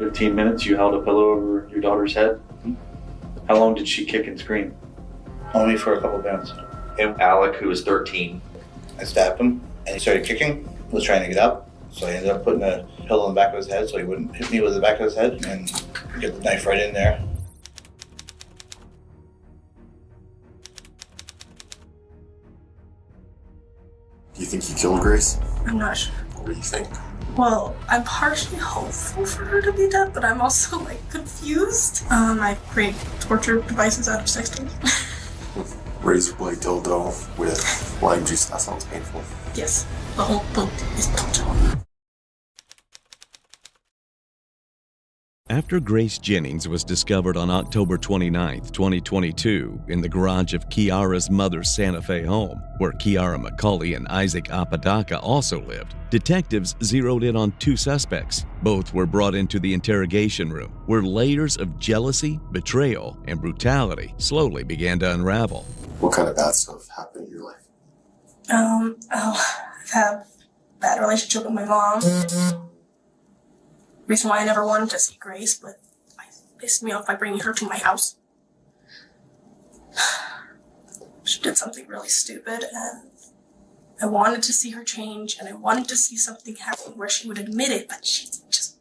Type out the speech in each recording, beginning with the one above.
15 minutes you held a pillow over your daughter's head? Mm-hmm. How long did she kick and scream? Only for a couple of minutes. And Alec, who was 13. I stabbed him, and he started kicking. He was trying to get up, so I ended up putting a pillow in the back of his head so he wouldn't hit me with the back of his head, and get the knife right in there. Do you think you killed Grace? I'm not sure. What do you think? Well, I'm partially hopeful for her to be dead, but I'm also, confused. I create torture devices out of sex toys. Razor blade dildo with lime juice. That sounds painful. Yes, the whole book is torture. After Grace Jennings was discovered on October 29, 2022, in the garage of Kiara's mother's Santa Fe home, where Kiara McCauley and Isaac Apodaca also lived, detectives zeroed in on two suspects. Both were brought into the interrogation room, where layers of jealousy, betrayal, and brutality slowly began to unravel. What kind of bad stuff happened in your life? I've had a bad relationship with my mom. Reason why I never wanted to see Grace, but it pissed me off by bringing her to my house. She did something really stupid, and I wanted to see her change, and I wanted to see something happen where she would admit it, but she just...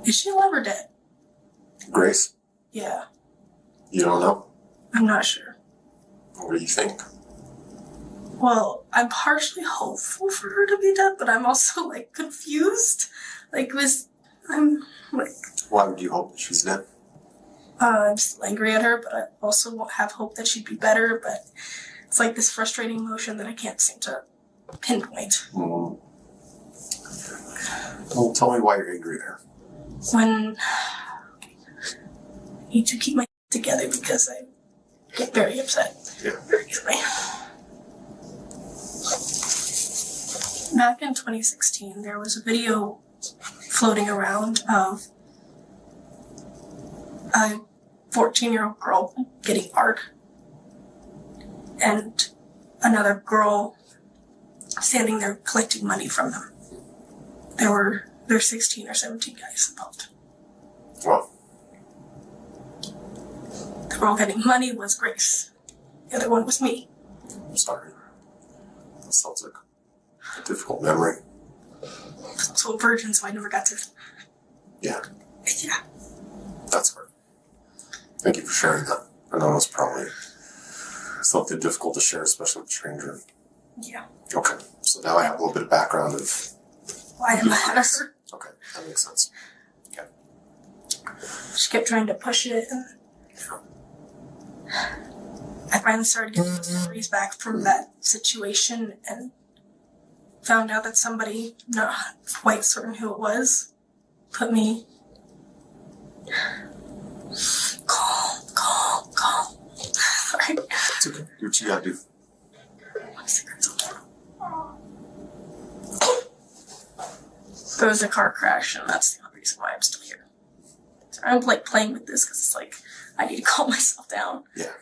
Is she alive or dead? Grace? Yeah. You don't know? I'm not sure. What do you think? Well, I'm partially hopeful for her to be dead, but I'm also, confused. I'm Why would you hope that she's dead? I'm still angry at her, but I also have hope that she'd be better, but it's this frustrating emotion that I can't seem to pinpoint. Well, tell me why you're angry at her. When I need to keep my together because I get very upset very easily. Back in 2016, there was a video floating around of a 14-year-old girl getting art and another girl standing there collecting money from them. There were 16 or 17 guys involved. Well, The girl getting money was Grace. The other one was me. I'm sorry. That sounds like a difficult memory. I was also a virgin, so I never got to... Yeah, Yeah. that's hard. Thank you for sharing that. I know it's probably something difficult to share, especially with a stranger. Yeah. Okay, so now I have a little bit of background of... Why am I mad at her? Okay, that makes sense. Okay. She kept trying to push it, and I finally started getting memories back from that situation and found out that somebody, not quite certain who it was, put me... Calm. Sorry. It's okay. Do what you gotta do. My cigarette's on. There was a car crash, and that's the only reason why I'm still here. So I'm playing with this because it's I need to calm myself down. Yeah.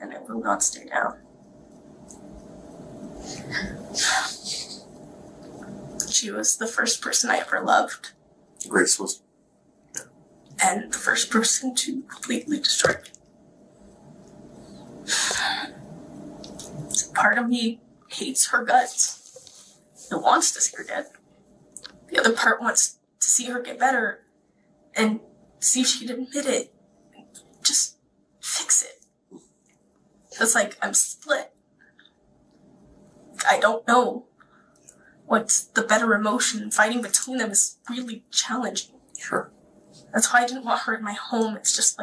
And I will not stay down. She was the first person I ever loved, Grace was. and the first person to completely destroy me. So part of me hates her guts. It wants to see her dead. The other part wants to see her get better and see if she can admit it and just fix it. It's I'm split. I don't know what's the better emotion. Fighting between them is really challenging. Sure. That's why I didn't want her in my home. It's just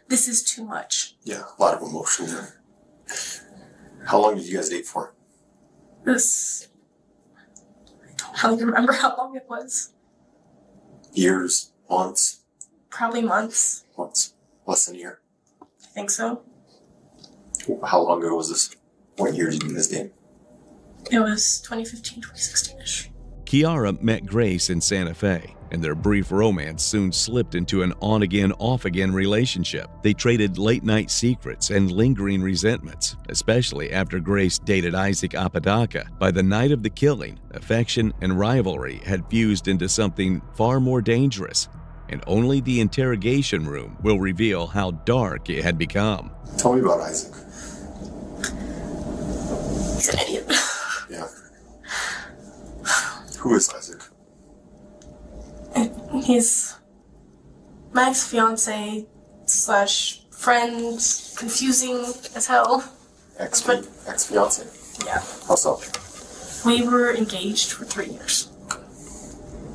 this is too much. Yeah, a lot of emotion there. How long did you guys date for? I don't really remember how long it was. Years? Months? Probably months. Months. Less than a year. I think so. How long ago was this? What year did you guys date? It was 2015, 2016-ish. Kiara met Grace in Santa Fe. and their brief romance soon slipped into an on-again, off-again relationship. They traded late-night secrets and lingering resentments, especially after Grace dated Isaac Apodaca. By the night of the killing, affection and rivalry had fused into something far more dangerous, and only the interrogation room will reveal how dark it had become. Tell me about Isaac. He's an idiot. Yeah. Who is Isaac? He's my ex-fiance slash friend, confusing as hell. Ex-fiance? Yeah. How so? We were engaged for 3 years.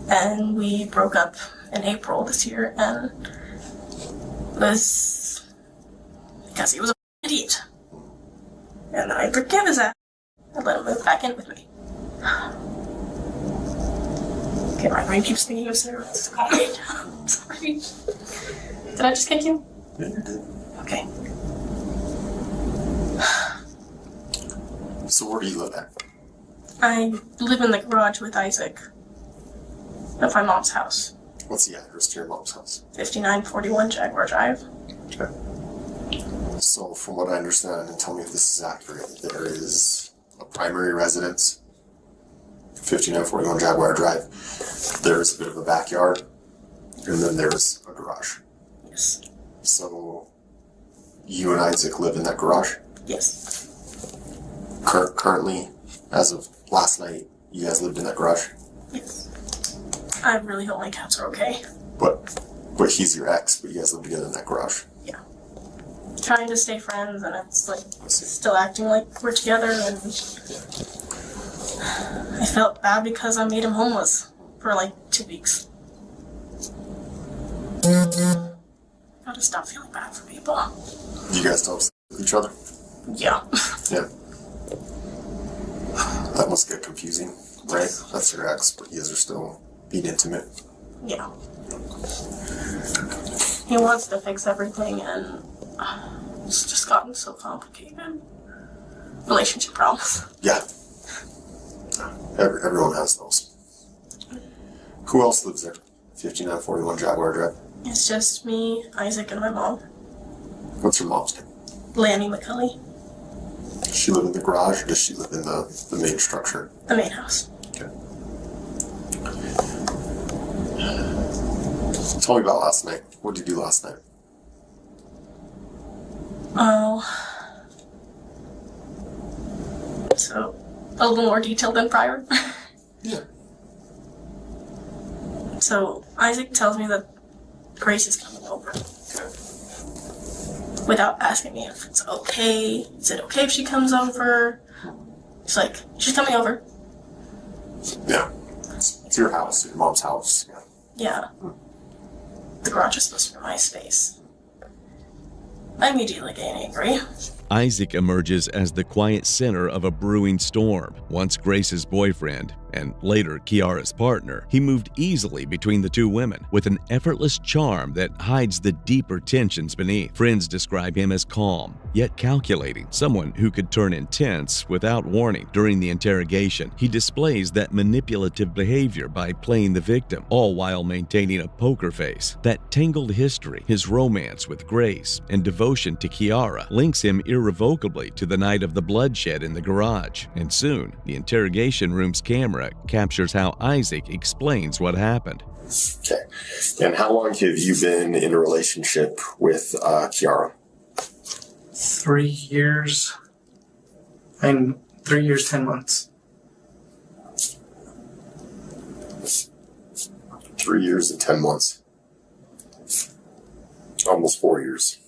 And we broke up in April this year, and it was because he was an idiot. And I forgave his ass. I let him move back in with me. Okay, my brain keeps thinking of Sarah. Calm me down. Sorry. Did I just kick you? Yeah, you did. Okay. So where do you live at? I live in the garage with Isaac at my mom's house. What's the address to your mom's house? 5941 Jaguar Drive. Okay. So from what I understand, and tell me if this is accurate, there is a primary residence, 5941 Jaguar Drive. There's a bit of a backyard, and then there's a garage. Yes. So you and Isaac live in that garage? Yes. Currently, as of last night, you guys lived in that garage? Yes. I really hope my cats are okay. But he's your ex, but you guys live together in that garage? Yeah. Trying to stay friends, and it's like I see. still acting like we're together, and I felt bad because I made him homeless for like 2 weeks. Gotta stop feeling bad for people. You guys don't sleep with each other? Yeah. Yeah. That must get confusing, right? That's your ex, but you guys are still being intimate. Yeah. He wants to fix everything, and it's just gotten so complicated. Relationship problems. Yeah. Everyone has those. Who else lives there? 5941 Jaguar Drive. It's just me, Isaac, and my mom, What's your mom's name? Lanny McCulley, Does she live in the garage, or does she live in the main structure? the main house. Okay. Tell me about last night. What did you do last night? Oh. So, a little more detailed than prior. Yeah. So, Isaac tells me that Grace is coming over. Without asking me if it's okay. Is it okay if she comes over? It's like, she's coming over. Yeah. It's your house, your mom's house. Yeah. Yeah. The garage is supposed to be my space. I immediately get angry. Isaac emerges as the quiet center of a brewing storm. Once Grace's boyfriend, and later Kiara's partner, he moved easily between the two women with an effortless charm that hides the deeper tensions beneath. Friends describe him as calm, yet calculating, someone who could turn intense without warning. During the interrogation, he displays that manipulative behavior by playing the victim, all while maintaining a poker face. That tangled history, his romance with Grace, and devotion to Kiara links him irrevocably to the night of the bloodshed in the garage. And soon, the interrogation room's camera captures how Isaac explains what happened. Okay. And how long have you been in a relationship with Kiara? 3 years. 3 years, 10 months. 3 years and 10 months. Almost 4 years.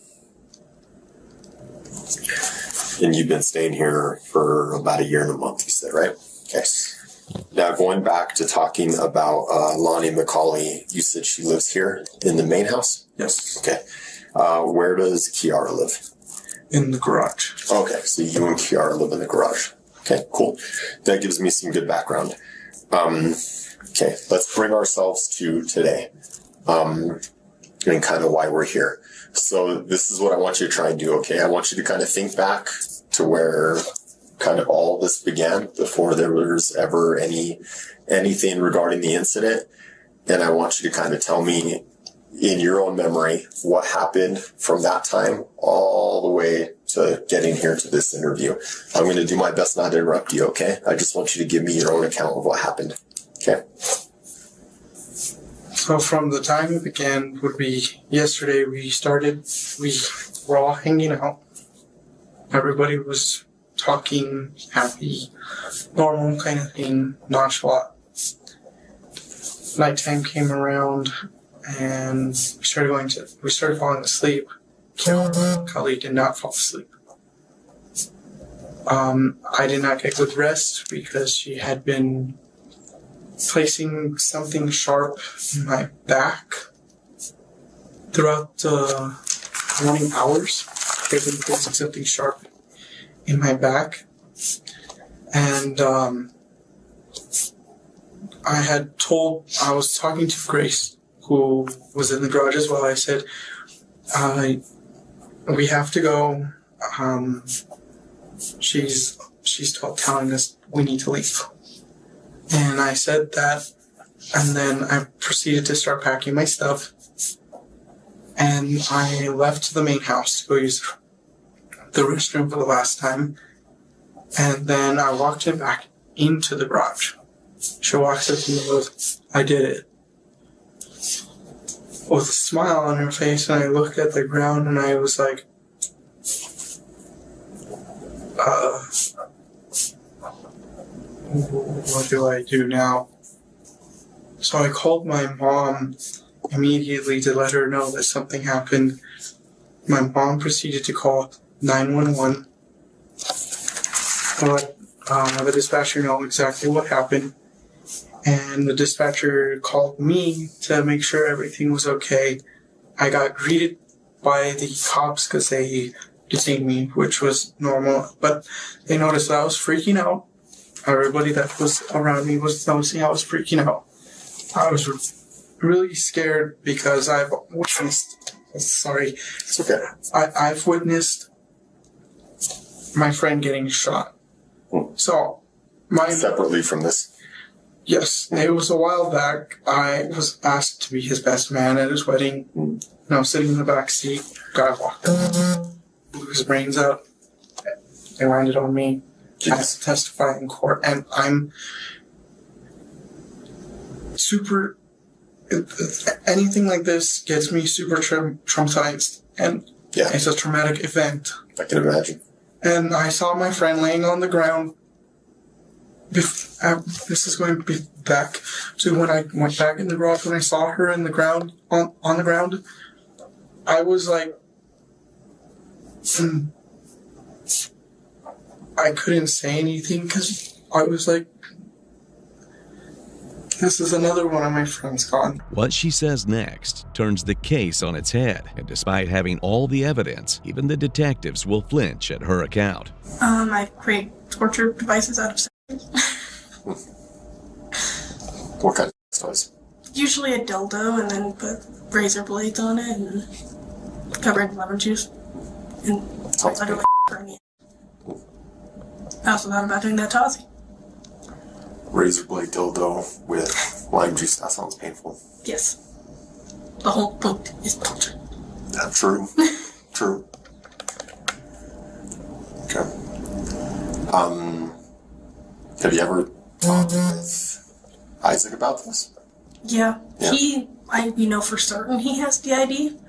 And you've been staying here for about a year and a month, you said, right? Okay. Now, going back to talking about Lonnie McCauley, you said she lives here in the main house? Yes. Okay. Where does Kiara live? In the garage. Okay, so you and Kiara live in the garage. Okay, cool. That gives me some good background. Okay, let's bring ourselves to today and kind of why we're here. So this is what I want you to try and do, okay? I want you to kind of think back to where kind of all this began before there was ever anything regarding the incident, and I want you to kind of tell me in your own memory what happened from that time all the way to getting here to this interview. I'm going to do my best not to interrupt you, okay? I just want you to give me your own account of what happened, okay? So from the time it began would be yesterday. We were all hanging out. Everybody was talking, happy, normal kind of thing, nonchalant. Nighttime came around and we started falling asleep. Kali did not fall asleep. I did not get good rest because she had been placing something sharp in my back throughout the morning hours. They've been placing something sharp in my back. And I was talking to Grace, who was in the garage as well. I said, we have to go. She's telling us we need to leave. And I said that, and then I proceeded to start packing my stuff. And I left to the main house to go use the restroom for the last time. And then I walked him back into the garage. She walks up to me and goes, I did it. With a smile on her face, and I looked at the ground and I was like, what do I do now? So I called my mom immediately to let her know that something happened. My mom proceeded to call 911 to let the dispatcher know exactly what happened. And the dispatcher called me to make sure everything was okay. I got greeted by the cops because they detained me, which was normal. But they noticed that I was freaking out. Everybody that was around me was noticing I was freaking out. I was really scared because I've witnessed... Sorry. It's okay. I've witnessed my friend getting shot. So, Separately from this? Yes, it was a while back. I was asked to be his best man at his wedding. And I was sitting in the back seat. Guy walked up, blew his brains out. They landed on me. I had to testify in court, and I'm super... Anything like this gets me super traumatized, and it's a traumatic event. I can imagine. And I saw my friend laying on the ground. This is going to be back to when I went back in the garage. When I saw her in the ground, on the ground, I was like, I couldn't say anything because I was like, this is another one of my friends gone. What she says next turns the case on its head, and despite having all the evidence, even the detectives will flinch at her account. I create torture devices out of What kind of toys? usually a dildo, and then put razor blades on it and cover it in lemon juice and literally burn it. I also thought about doing that to Ozzy. Razor blade dildo with lime juice. That sounds painful. Yes. The whole point is torture. That's true. True. Okay. Have you ever talked with Isaac about this? Yeah. We know for certain he has DID.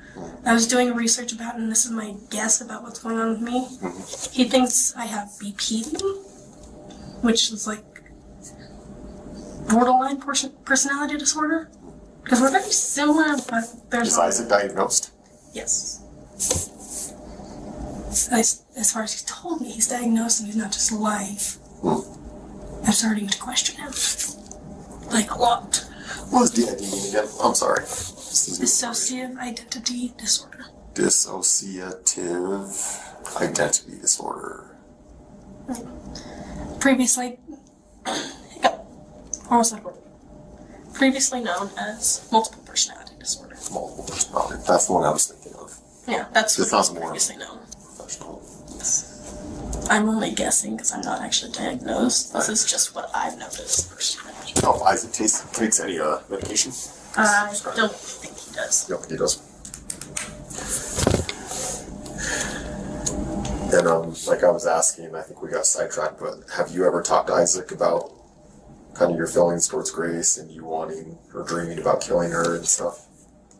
I was doing research about it, and this is my guess about what's going on with me. He thinks I have BPD, which is like borderline personality disorder. Because we're very similar, but there's... Is Isaac diagnosed? Yes. As far as he's told me, he's diagnosed and he's not just lying. I'm starting to question him. Like, a lot. What does DID mean again? I'm sorry. Dissociative identity disorder. Dissociative identity disorder. Previously... What was that word? Previously known as multiple personality disorder. Multiple personality. That's the one I was thinking of. Yeah, that's This what sounds more previously known. professional. I'm only guessing because I'm not actually diagnosed. This is just what I've noticed personally. Oh, Isaac takes any medication? I don't think he does. Yep, he does. And like I was asking, I think we got sidetracked, but have you ever talked to Isaac about kind of your feelings towards Grace and you wanting or dreaming about killing her and stuff?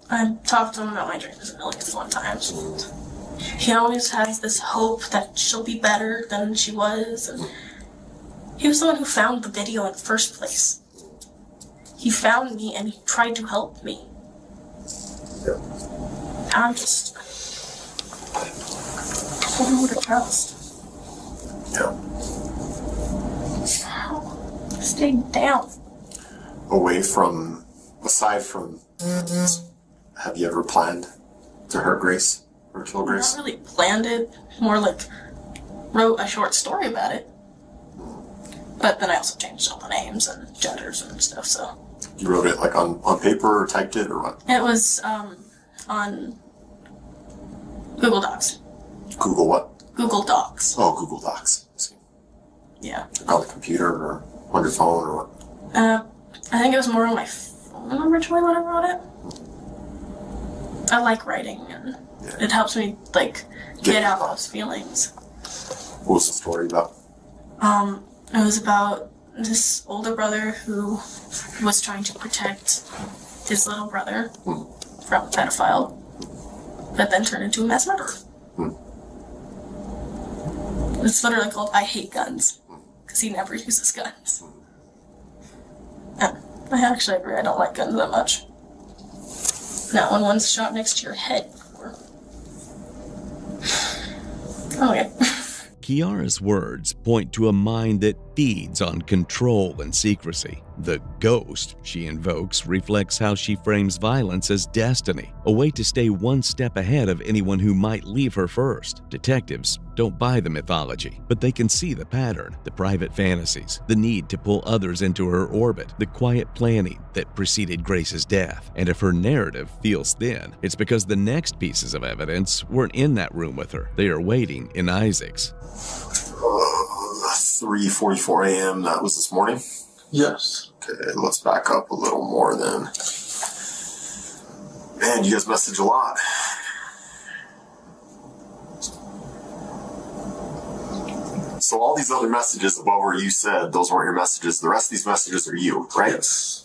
I've talked to him about my dreams a million times. He always has this hope that she'll be better than she was, and he was the one who found the video in the first place. He found me and he tried to help me. Yeah. I'm just... I don't know who to trust. Yeah. Stay down. Aside from, have you ever planned to hurt Grace or kill I Grace? not really planned it, more like wrote a short story about it. But then I also changed all the names and genders and stuff, so. You wrote it like on paper or typed it or what? It was on Google Docs. Google what? Google Docs. Oh, Google Docs. I see. Yeah. Like on the computer or on your phone or what? I think it was more on my phone originally when I wrote it. I like writing, and it helps me, like, get out those feelings. What was the story about? It was about this older brother who was trying to protect his little brother from a pedophile, but then turned into a mass murderer. It's literally called I Hate Guns, because he never uses guns. I actually agree, I don't like guns that much. Not when one's shot next to your head before. Okay. Kiara's words point to a mind that feeds on control and secrecy. The ghost she invokes reflects how she frames violence as destiny, a way to stay one step ahead of anyone who might leave her first. Detectives don't buy the mythology, but they can see the pattern, the private fantasies, the need to pull others into her orbit, the quiet planning that preceded Grace's death. And if her narrative feels thin, it's because the next pieces of evidence weren't in that room with her. They are waiting in Isaac's. 3:44 a.m. That was this morning? Yes. Okay, let's back up a little more then. Man, you guys message a lot. So all these other messages above where you said those weren't your messages. The rest of these messages are you, right? Yes.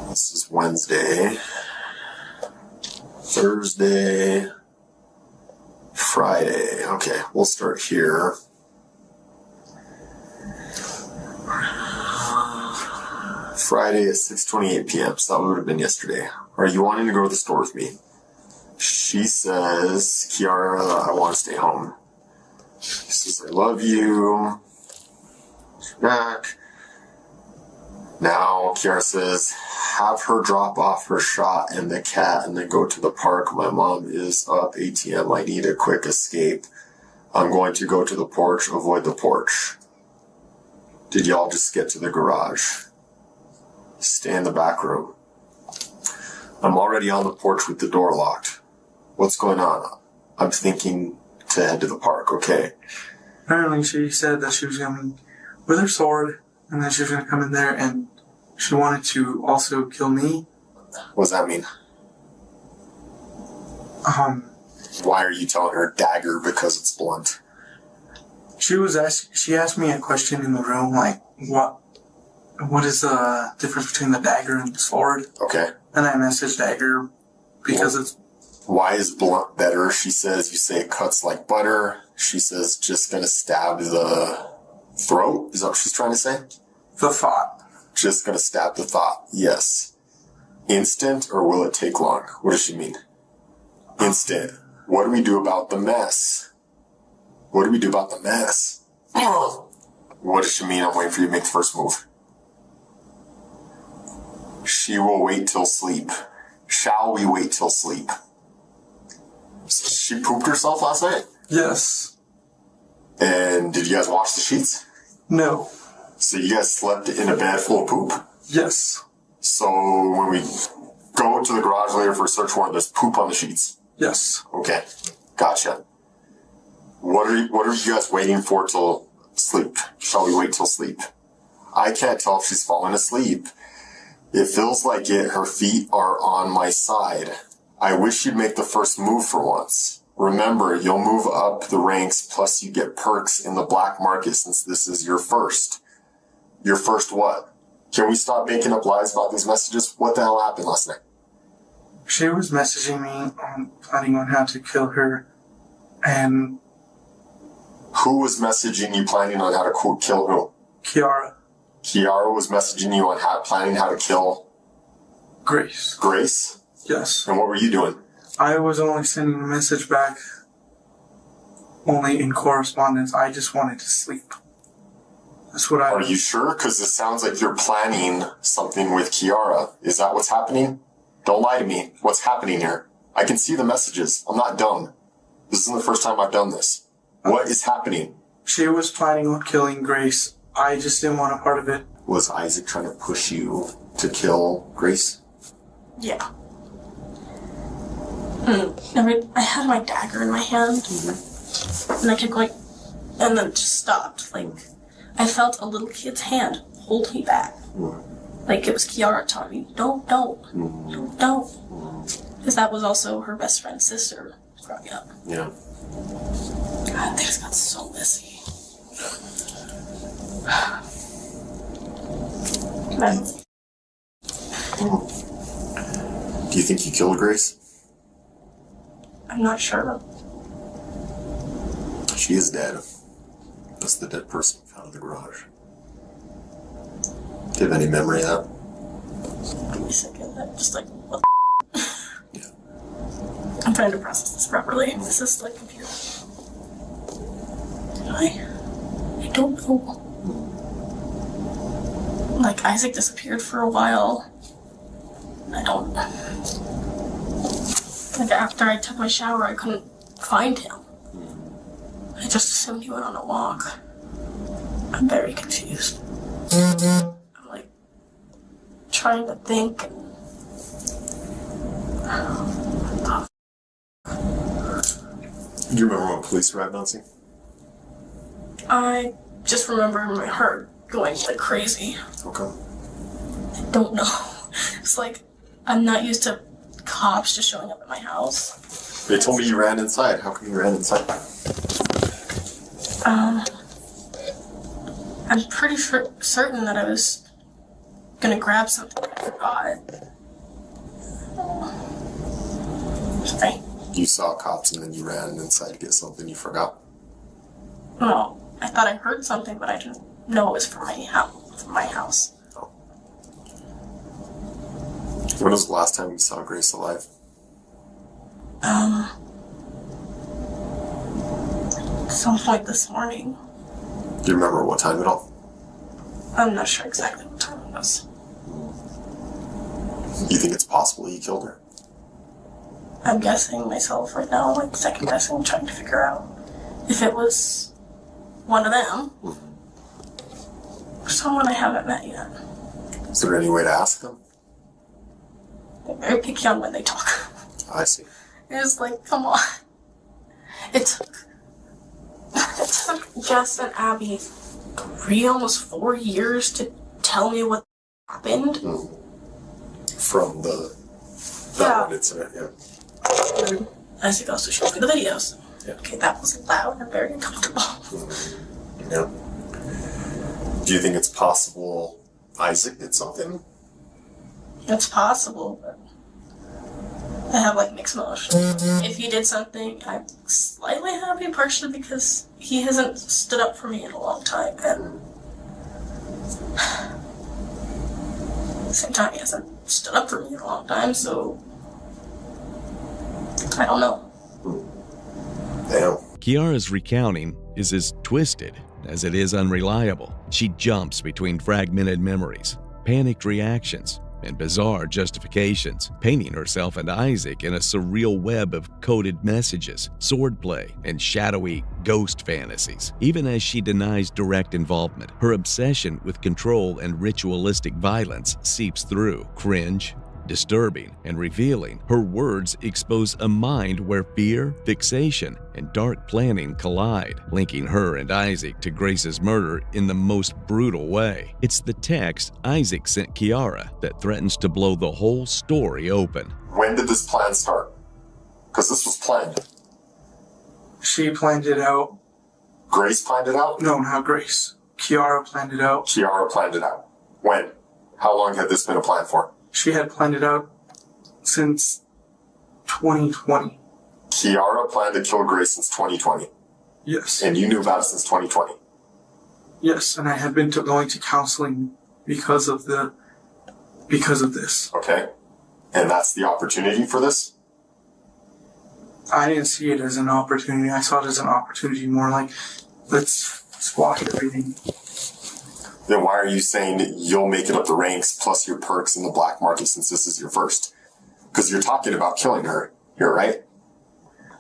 This is Wednesday, Thursday, Friday. Okay, we'll start here. Friday at 6:28 p.m. So that would have been yesterday. Are you wanting to go to the store with me? She says, Kiara, I want to stay home. She says, I love you. She's back. Now, Kiara says, have her drop off her shot and the cat and then go to the park. My mom is up ATM. I need a quick escape. I'm going to go to the porch, avoid the porch. Did y'all just get to the garage? Stay in the back room. I'm already on the porch with the door locked. What's going on? I'm thinking to head to the park, okay. Apparently she said that she was going with her sword, and then she was going to come in there, and she wanted to also kill me. What does that mean? Why are you telling her dagger because it's blunt? She asked me a question in the room, like, what is the difference between the dagger and the sword? Okay. And I messaged dagger because it's... Why is blunt better? She says you say it cuts like butter. She says just gonna stab the throat. Is that what she's trying to say? The thought. Just gonna stab the thought. Yes. Instant or will it take long? What does she mean? Instant. What do we do about the mess? What do we do about the mess? What does she mean? I'm waiting for you to make the first move. She will wait till sleep. Shall we wait till sleep? She pooped herself last night? Yes. And did you guys wash the sheets? No. So you guys slept in a bed full of poop? Yes. So when we go to the garage later for a search warrant, there's poop on the sheets? Yes. Okay. Gotcha. What are you guys waiting for till sleep? Shall we wait till sleep? I can't tell if she's falling asleep. It feels like it. Her feet are on my side. I wish you'd make the first move for once. Remember, you'll move up the ranks, plus you get perks in the black market since this is your first. Your first what? Can we stop making up lies about these messages? What the hell happened last night? She was messaging me planning on how to kill her, and Who was messaging you planning on how to kill who? Kiara, Kiara was messaging you on planning how to kill Grace. Grace? Yes. And what were you doing? I was only sending a message back, only in correspondence. I just wanted to sleep. That's what I Are you sure? Because it sounds like you're planning something with Kiara. Is that what's happening? Don't lie to me. What's happening here? I can see the messages. I'm not dumb. This isn't the first time I've done this. What is happening? She was planning on killing Grace. I just didn't want a part of it. Was Isaac trying to push you to kill Grace? Yeah. I had my dagger in my hand, and I kept going, and then it just stopped. Like, I felt a little kid's hand hold me back. Like it was Kiara telling me, don't. Because that was also her best friend's sister growing up. Yeah. God, things got so messy. Do you think you killed Grace? I'm not sure. She is dead. That's the dead person found in the garage. Do you have any memory of that? Give me a second. I'm just like, what the Yeah. I'm trying to process this properly. This is like computer. I don't know. Like, Isaac disappeared for a while. I don't... Like, after I took my shower, I couldn't find him. I just assumed he went on a walk. I'm very confused. I'm, like, trying to think. Do you remember when police arrived on scene? I just remember my heart going like crazy. Okay. I don't know. It's like, I'm not used to cops just showing up at my house. They told me you ran inside. How come you ran inside? I'm pretty certain that I was gonna grab something. I forgot. Sorry. You saw cops and then you ran inside to get something you forgot. Well, I thought I heard something, but I didn't know it was from my house. Oh. When was the last time you saw Grace alive? At some point this morning. Do you remember what time at all? I'm not sure exactly what time it was. You think it's possible you killed her? I'm guessing myself right now, like second guessing, trying to figure out if it was one of them or someone I haven't met yet. Is there any way to ask them? They're very picky on when they talk. I see. It's like, come on. It took Jess and Abby 3, almost 4 years to tell me what happened. From that Yeah. one incident, yeah. And Isaac also showed me the videos. Yeah. Okay, that was loud and very uncomfortable. Yeah. Do you think it's possible Isaac did something? It's possible, but I have like mixed emotions. If he did something, I'm slightly happy, partially because he hasn't stood up for me in a long time, and at the same time, he hasn't stood up for me in a long time, so I don't know. Damn. Kiara's recounting is as twisted as it is unreliable. She jumps between fragmented memories, panicked reactions, and bizarre justifications, painting herself and Isaac in a surreal web of coded messages, swordplay, and shadowy ghost fantasies. Even as she denies direct involvement, her obsession with control and ritualistic violence seeps through. Cringe, disturbing and revealing. Her words expose a mind where fear, fixation, and dark planning collide, linking her and Isaac to Grace's murder in the most brutal way. It's the text Isaac sent Kiara that threatens to blow the whole story open. When did this plan start? Because this was planned. She planned it out. Grace planned it out? No, not Grace. Kiara planned it out. Kiara planned it out. When? How long had this been a plan for? She had planned it out since 2020. Kiara planned to kill Grace since 2020. Yes. And you knew about it since 2020. Yes, and I had been going to counseling because of this. Okay. And that's the opportunity for this? I didn't see it as an opportunity. I saw it as an opportunity more like, let's squash everything. Then why are you saying that you'll make it up the ranks plus your perks in the black market since this is your first? Because you're talking about killing her here, right?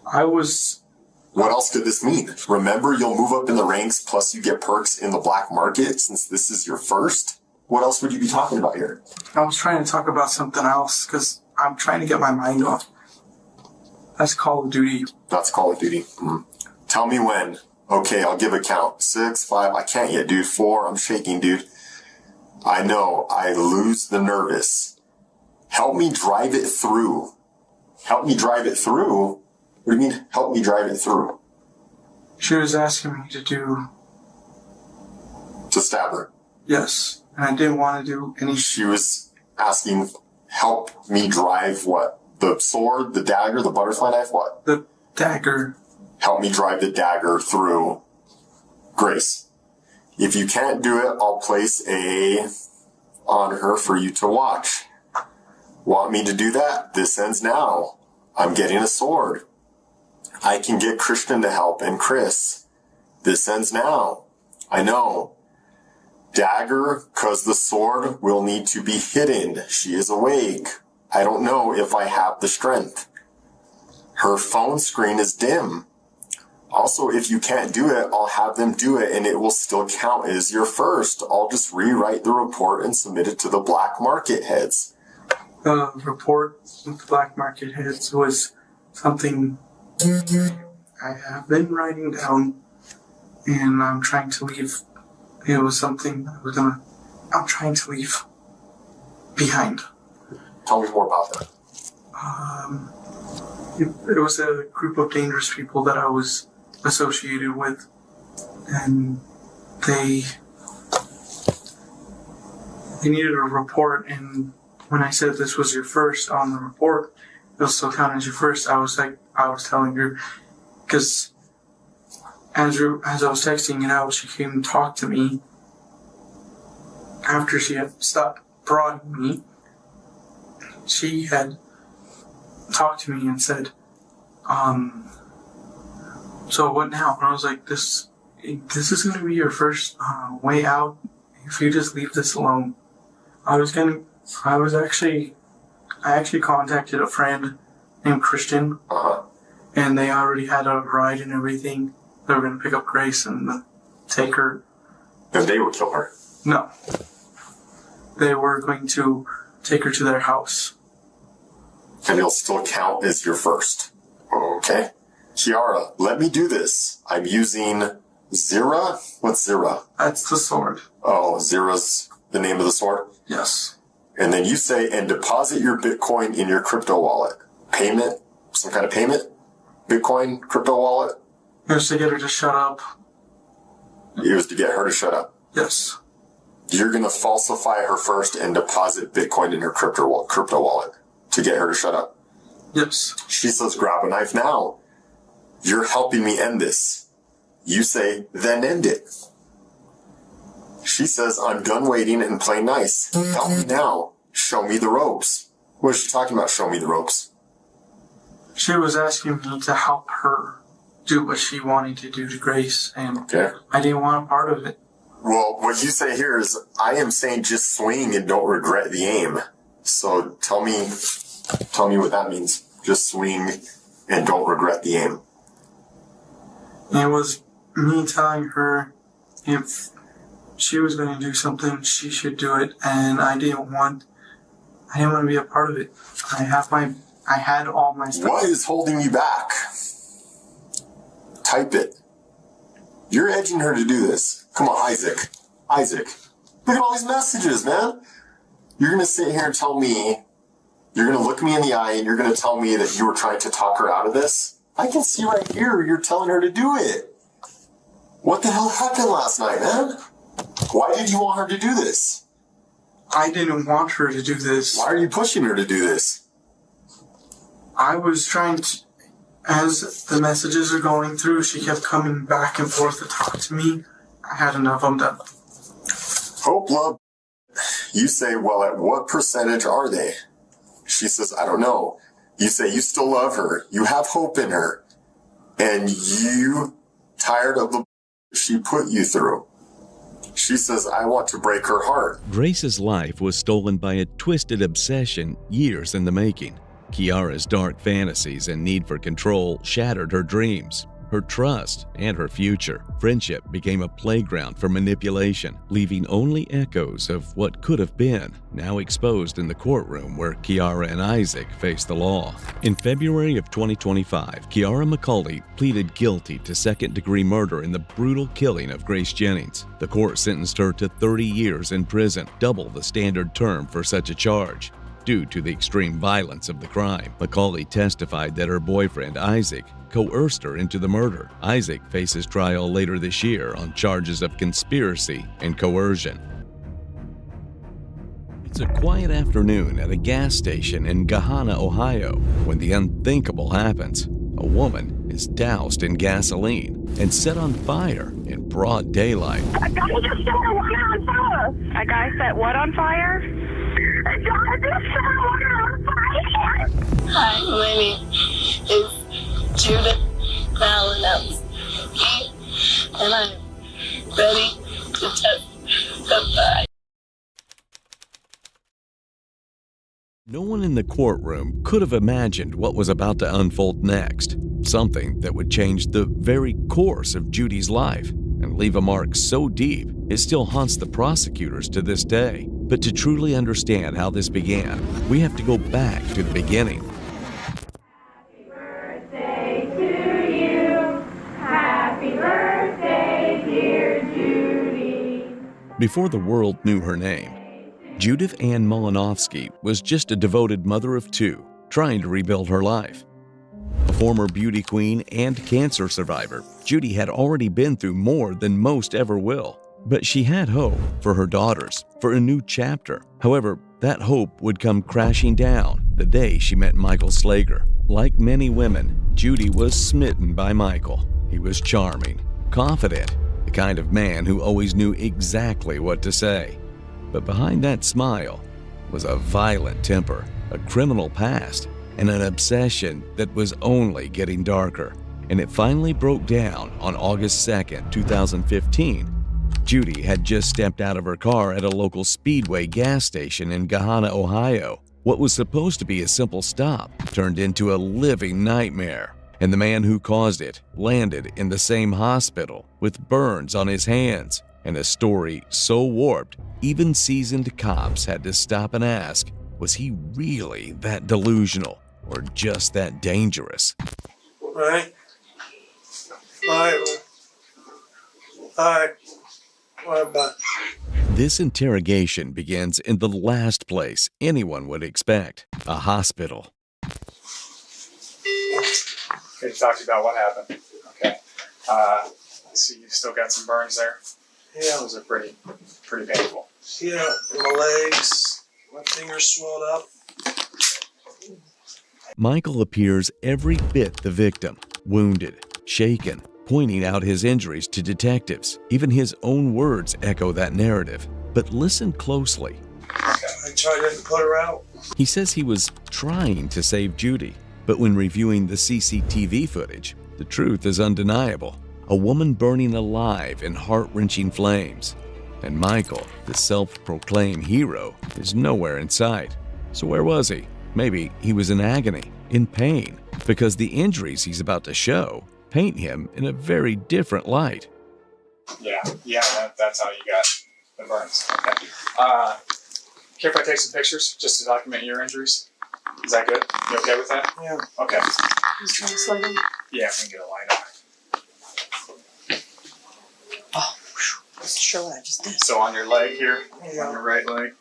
What else could this mean? Remember, you'll move up in the ranks plus you get perks in the black market since this is your first? What else would you be talking about here? I was trying to talk about something else because I'm trying to get my mind off. That's Call of Duty. That's Call of Duty. Tell me when. Okay, I'll give a count. 6, 5, I can't yet, dude. 4, I'm shaking, dude. I know, I lose the nervous. Help me drive it through. Help me drive it through? What do you mean, help me drive it through? She was asking me to stab her. Yes, and I didn't want to do any... She was asking, help me drive what? The sword, the dagger, the butterfly knife, what? The dagger. Help me drive the dagger through Grace. If you can't do it, I'll place on her for you to watch. Want me to do that? This ends now. I'm getting a sword. I can get Christian to help and Chris. This ends now. I know. Dagger, cause the sword will need to be hidden. She is awake. I don't know if I have the strength. Her phone screen is dim. Also, if you can't do it, I'll have them do it and it will still count as your first. I'll just rewrite the report and submit it to the black market heads. The report with the black market heads was something I have been writing down and I'm trying to leave. It was something I'm trying to leave behind. Tell me more about that. It was a group of dangerous people that I was associated with, and they needed a report, and when I said this was your first on the report, it'll still count as your first. I was telling her, because as I was texting it out, she came and talked to me after she had stopped prodding me. She had talked to me and said, so what now? And I was like, this is going to be your first way out if you just leave this alone. I actually contacted a friend named Christian, and they already had a ride and everything. They were going to pick up Grace and take her. And they would kill her? No. They were going to take her to their house. And it'll still count as your first. Okay. Kiara, let me do this. I'm using Zira. What's Zira? That's the sword. Oh, Zira's the name of the sword? Yes. And then you say, and deposit your Bitcoin in your crypto wallet. Payment? Some kind of payment? Bitcoin, crypto wallet? It was to get her to shut up. It was to get her to shut up. Yes. You're going to falsify her first and deposit Bitcoin in her crypto wallet to get her to shut up. Yes. She says, grab a knife now. You're helping me end this. You say, then end it. She says, I'm done waiting and playing nice. Help me now. Show me the ropes. What is she talking about, show me the ropes? She was asking me to help her do what she wanted to do to Grace, and Okay. I didn't want a part of it. Well, what you say here is, I am saying just swing and don't regret the aim. So tell me what that means. Just swing and don't regret the aim. It was me telling her if she was going to do something, she should do it, and I didn't want I didn't want to be a part of it. I had all my stuff. What is holding you back? Type it. You're edging her to do this. Come on, Isaac. Isaac. Look at all these messages, man. You're going to sit here and tell me, you're going to look me in the eye and you're going to tell me that you were trying to talk her out of this? I can see right here you're telling her to do it. What the hell happened last night, man? Why did you want her to do this? I didn't want her to do this. Why are you pushing her to do this? I was trying to, as the messages are going through, she kept coming back and forth to talk to me. I had enough. I'm done. Hope, love. You say, well, at what percentage are they? She says, I don't know. You say you still love her. You have hope in her. And you tired of the she put you through. She says, I want to break her heart. Grace's life was stolen by a twisted obsession years in the making. Kiara's dark fantasies and need for control shattered her dreams, her trust, and her future. Friendship became a playground for manipulation, leaving only echoes of what could have been, now exposed in the courtroom where Kiara and Isaac faced the law. In February of 2025, Kiara McCauley pleaded guilty to second-degree murder in the brutal killing of Grace Jennings. The court sentenced her to 30 years in prison, double the standard term for such a charge. Due to the extreme violence of the crime, McCauley testified that her boyfriend, Isaac, coerced her into the murder. Isaac faces trial later this year on charges of conspiracy and coercion. It's a quiet afternoon at a gas station in Gahanna, Ohio, when the unthinkable happens. A woman is doused in gasoline and set on fire in broad daylight. A guy just set water on fire. A guy set what on fire? A guy just set water on fire. Hi, my name is Judith Malinowski, and I'm ready to testify. No one in the courtroom could have imagined what was about to unfold next, something that would change the very course of Judy's life and leave a mark so deep it still haunts the prosecutors to this day. But to truly understand how this began, we have to go back to the beginning. Happy birthday to you. Happy birthday, dear Judy. Before the world knew her name, Judith Ann Malinowski was just a devoted mother of two, trying to rebuild her life. A former beauty queen and cancer survivor, Judy had already been through more than most ever will. But she had hope for her daughters, for a new chapter. However, that hope would come crashing down the day she met Michael Slager. Like many women, Judy was smitten by Michael. He was charming, confident, the kind of man who always knew exactly what to say. But behind that smile was a violent temper, a criminal past, and an obsession that was only getting darker. And it finally broke down on August 2nd, 2015. Judy had just stepped out of her car at a local Speedway gas station in Gahanna, Ohio. What was supposed to be a simple stop turned into a living nightmare, and the man who caused it landed in the same hospital with burns on his hands, and a story so warped, even seasoned cops had to stop and ask, was he really that delusional or just that dangerous? All right. What about? This interrogation begins in the last place anyone would expect, a hospital. Okay, talk to you about what happened. Okay. I see you still got some burns there. Yeah. Those are pretty painful. Yeah, my legs, my fingers swelled up. Michael appears every bit the victim, wounded, shaken, pointing out his injuries to detectives. Even his own words echo that narrative. But listen closely. I tried to put her out. He says he was trying to save Judy, but when reviewing the CCTV footage, the truth is undeniable. A woman burning alive in heart-wrenching flames. And Michael, the self-proclaimed hero, is nowhere in sight. So where was he? Maybe he was in agony, in pain, because the injuries he's about to show paint him in a very different light. Yeah, that's how you got the burns. Okay. Care if I take some pictures just to document your injuries? Is that good? You okay with that? Yeah. Okay. Just trying to slide in. Yeah, if we can get a light on. Oh, wasn't sure what I just did. So on your leg here, Yeah. on your right leg.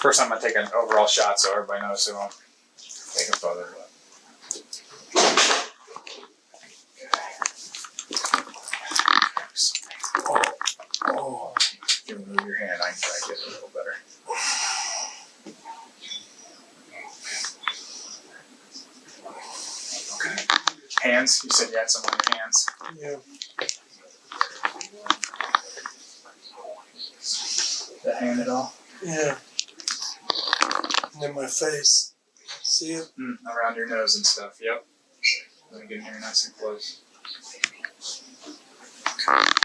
First, I'm gonna take an overall shot so everybody knows who I'm taking photos of. Oh, if you move your hand, I can try to get it a little better. Okay. Hands, you said you had some on your hands. Yeah. The hand at all? Yeah. And then my face. See it? Around your nose and stuff, yep. Let me get in here nice and close.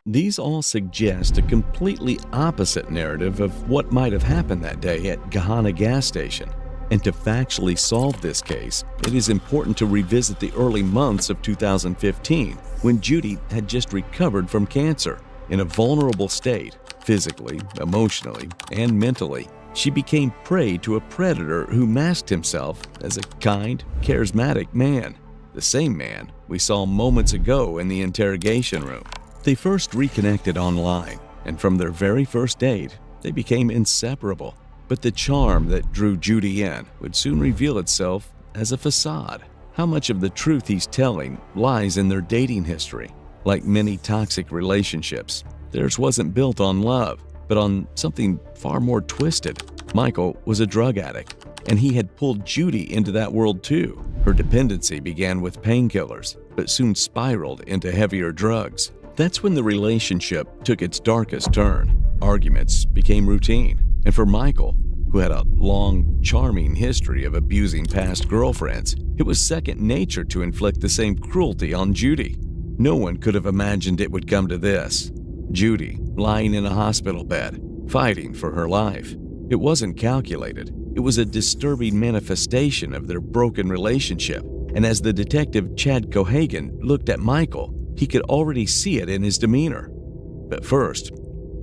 These all suggest a completely opposite narrative of what might have happened that day at Gahanna gas station. And to factually solve this case, it is important to revisit the early months of 2015, when Judy had just recovered from cancer. In a vulnerable state, physically, emotionally, and mentally, she became prey to a predator who masked himself as a kind, charismatic man. The same man we saw moments ago in the interrogation room. They first reconnected online, and from their very first date, they became inseparable. But the charm that drew Judy in would soon reveal itself as a facade. How much of the truth he's telling lies in their dating history? Like many toxic relationships, theirs wasn't built on love, but on something far more twisted. Michael was a drug addict, and he had pulled Judy into that world too. Her dependency began with painkillers, but soon spiraled into heavier drugs. That's when the relationship took its darkest turn. Arguments became routine. And for Michael, who had a long, charming history of abusing past girlfriends, it was second nature to inflict the same cruelty on Judy. No one could have imagined it would come to this. Judy, lying in a hospital bed, fighting for her life. It wasn't calculated. It was a disturbing manifestation of their broken relationship. And as the detective Chad Cohagen looked at Michael, he could already see it in his demeanor. But first,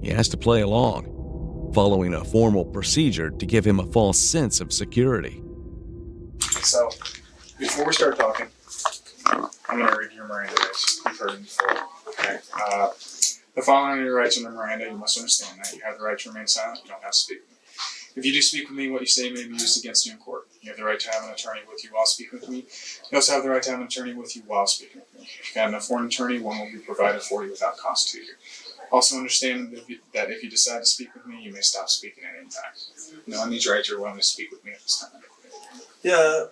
he has to play along, following a formal procedure to give him a false sense of security. So, before we start talking, I'm going to read your Miranda rights. You've heard them before. Okay. The following are your rights under Miranda. You must understand that. You have the right to remain silent. You don't have to speak with me. If you do speak with me, what you say may be used against you in court. You have the right to have an attorney with you while speaking with me. You also have the right to have an attorney with you while speaking with me. If you can't afford an attorney, one will be provided for you without cost to you. Also understand that if you decide to speak with me, you may stop speaking at any time. Knowing these rights, you're willing to speak with me at this time. Yeah,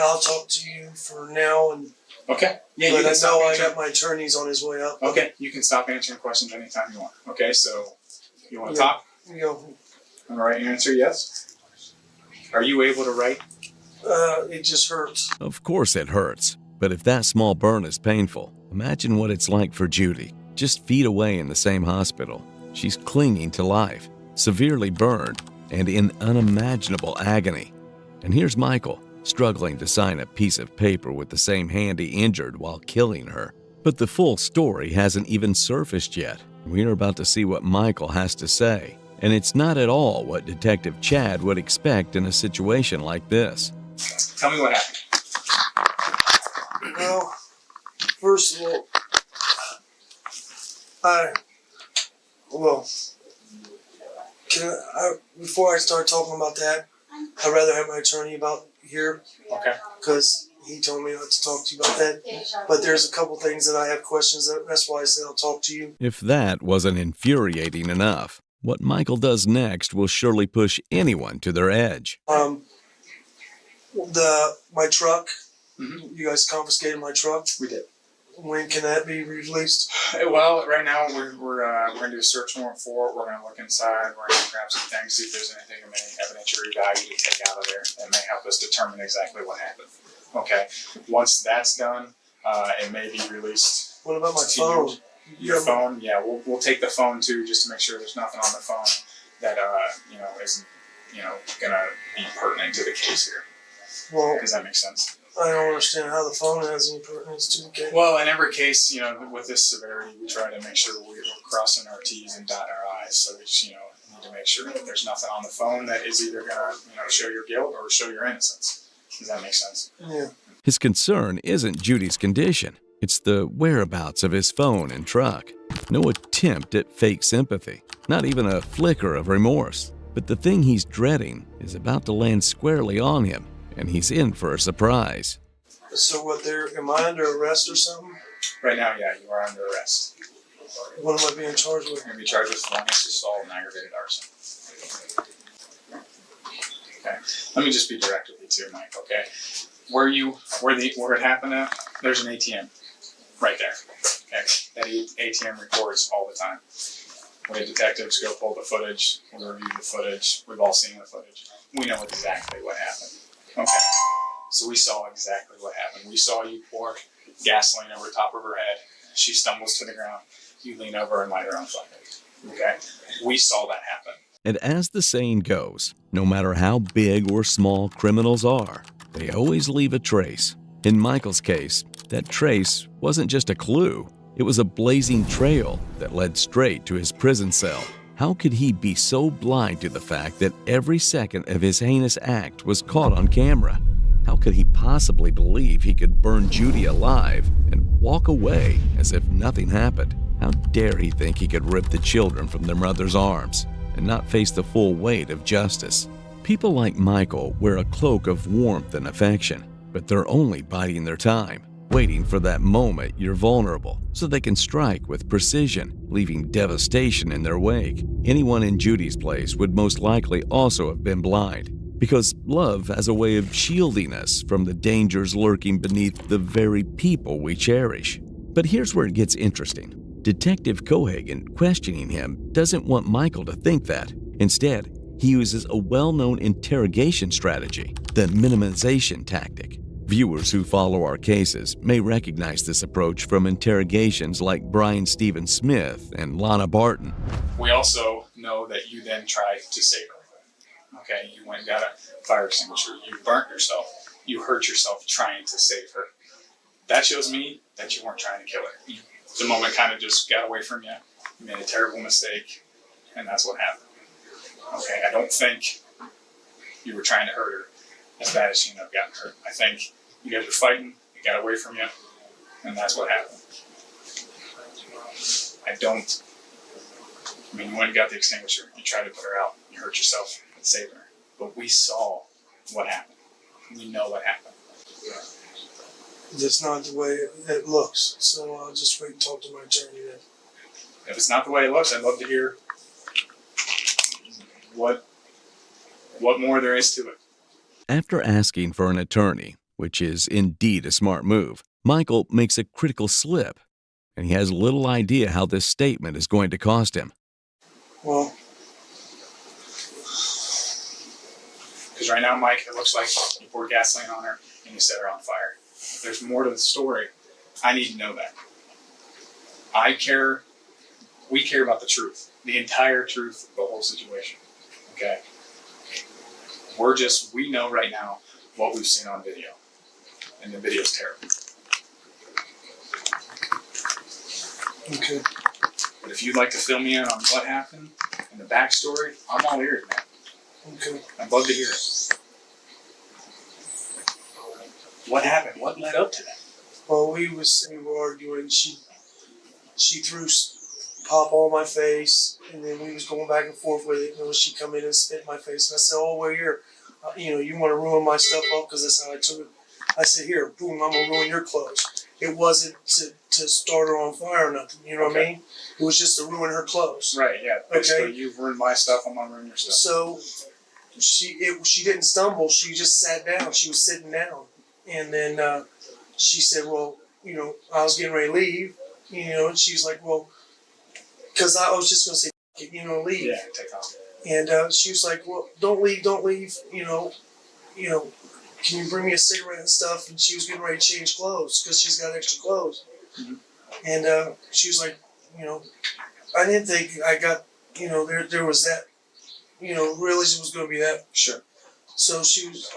I'll talk to you for now, and Okay. Yeah, you let can I stop know I answering. got my attorneys on his way up. Okay, you can stop answering questions anytime you want. Okay, so you want to Yeah. talk? You know, All right, answer yes. Are you able to write? it just hurts. Of course it hurts, but if that small burn is painful, imagine what it's like for Judy, just feet away in the same hospital. She's clinging to life, severely burned, and in unimaginable agony. And here's Michael, struggling to sign a piece of paper with the same hand he injured while killing her. But the full story hasn't even surfaced yet. We're about to see what Michael has to say. And it's not at all what Detective Chad would expect in a situation like this. Tell me what happened. Well, first of all, before I start talking about that, I'd rather have my attorney about here. Okay. Because he told me not to talk to you about that. But there's a couple things that I have questions. That's why I said I'll talk to you. If that wasn't infuriating enough, what Michael does next will surely push anyone to their edge. My truck. Mm-hmm. You guys confiscated my truck. We did. When can that be released? Well, right now we're going to do a search warrant for it. We're going to look inside. We're going to grab some things, see if there's anything of any evidentiary value to take out of there that may help us determine exactly what happened. Okay. Once that's done, it may be released. What about my to phone? Your phone? Yeah, we'll take the phone too, just to make sure there's nothing on the phone that isn't going to be pertinent to the case here. Well, does that make sense? I don't understand how the phone has any pertinence to the case. Well, in every case, with this severity, we try to make sure we're crossing our T's and dotting our I's. So, you to make sure that there's nothing on the phone that is either gonna, show your guilt or show your innocence. Does that make sense? Yeah. His concern isn't Judy's condition. It's the whereabouts of his phone and truck. No attempt at fake sympathy, not even a flicker of remorse. But the thing he's dreading is about to land squarely on him, and he's in for a surprise. So am I under arrest or something? Right now, yeah, you are under arrest. What am I being charged with? You're going to be charged with felonious assault and aggravated arson. Okay. Let me just be direct with you too, Mike, okay? Where it happened at, there's an ATM right there. Okay. That ATM records all the time. We had detectives go pull the footage, we review the footage, we've all seen the footage. We know exactly what happened. Okay. So we saw exactly what happened. We saw you pour gasoline over top of her head. She stumbles to the ground. You lean over and light her on fire. Okay? We saw that happen. And as the saying goes, no matter how big or small criminals are, they always leave a trace. In Michael's case, that trace wasn't just a clue. It was a blazing trail that led straight to his prison cell. How could he be so blind to the fact that every second of his heinous act was caught on camera? How could he possibly believe he could burn Judy alive and walk away as if nothing happened? How dare he think he could rip the children from their mother's arms and not face the full weight of justice? People like Michael wear a cloak of warmth and affection, but they're only biding their time, waiting for that moment you're vulnerable so they can strike with precision, leaving devastation in their wake. Anyone in Judy's place would most likely also have been blind, because love has a way of shielding us from the dangers lurking beneath the very people we cherish. But here's where it gets interesting. Detective Cohagen, questioning him, doesn't want Michael to think that. Instead, he uses a well-known interrogation strategy, the minimization tactic. Viewers who follow our cases may recognize this approach from interrogations like Brian Stephen Smith and Lana Barton. We also know that you then tried to save her. Okay, you went and got a fire extinguisher. You burnt yourself. You hurt yourself trying to save her. That shows me that you weren't trying to kill her. The moment kind of just got away from you. You made a terrible mistake, and that's what happened. Okay, I don't think you were trying to hurt her as bad as she ended up getting hurt. I think you guys were fighting, it got away from you, and that's what happened. You went and got the extinguisher, you tried to put her out, you hurt yourself and saved her. But we saw what happened. We know what happened. That's not the way it looks, so I'll just wait and talk to my attorney then. If it's not the way it looks, I'd love to hear what more there is to it. After asking for an attorney, which is indeed a smart move, Michael makes a critical slip, and he has little idea how this statement is going to cost him. Well, because right now, Mike, it looks like you poured gasoline on her and you set her on fire. If there's more to the story, I need to know that. We care about the truth, the entire truth of the whole situation. Okay? We know right now what we've seen on video. And the video's terrible. okay. But if you'd like to fill me in on what happened and the backstory, I'm all ears, man. Okay. I'd love to hear it. What happened? What led up to that? Well, we were arguing. She threw pop on my face, and then we was going back and forth with it. And she come in and spit in my face, and I said, "Oh, well, here, you want to ruin my stuff up?" Because that's how I took it. I said, "Here, boom, I'm gonna ruin your clothes." It wasn't to start her on fire or nothing. You know what I mean? It was just to ruin her clothes. Right. Yeah. Basically, you've ruined my stuff. I'm gonna ruin your stuff. So she didn't stumble. She just sat down. She was sitting down, and then she said, "Well, I was getting ready to leave." And she's like, "Well," because I was just gonna say, leave. Yeah, take off. And she was like, "Well, don't leave. Can you bring me a cigarette and stuff?" And she was getting ready to change clothes because she's got extra clothes. Mm-hmm. And she was like, I didn't think I got, there was that, realized it was going to be that. Sure. So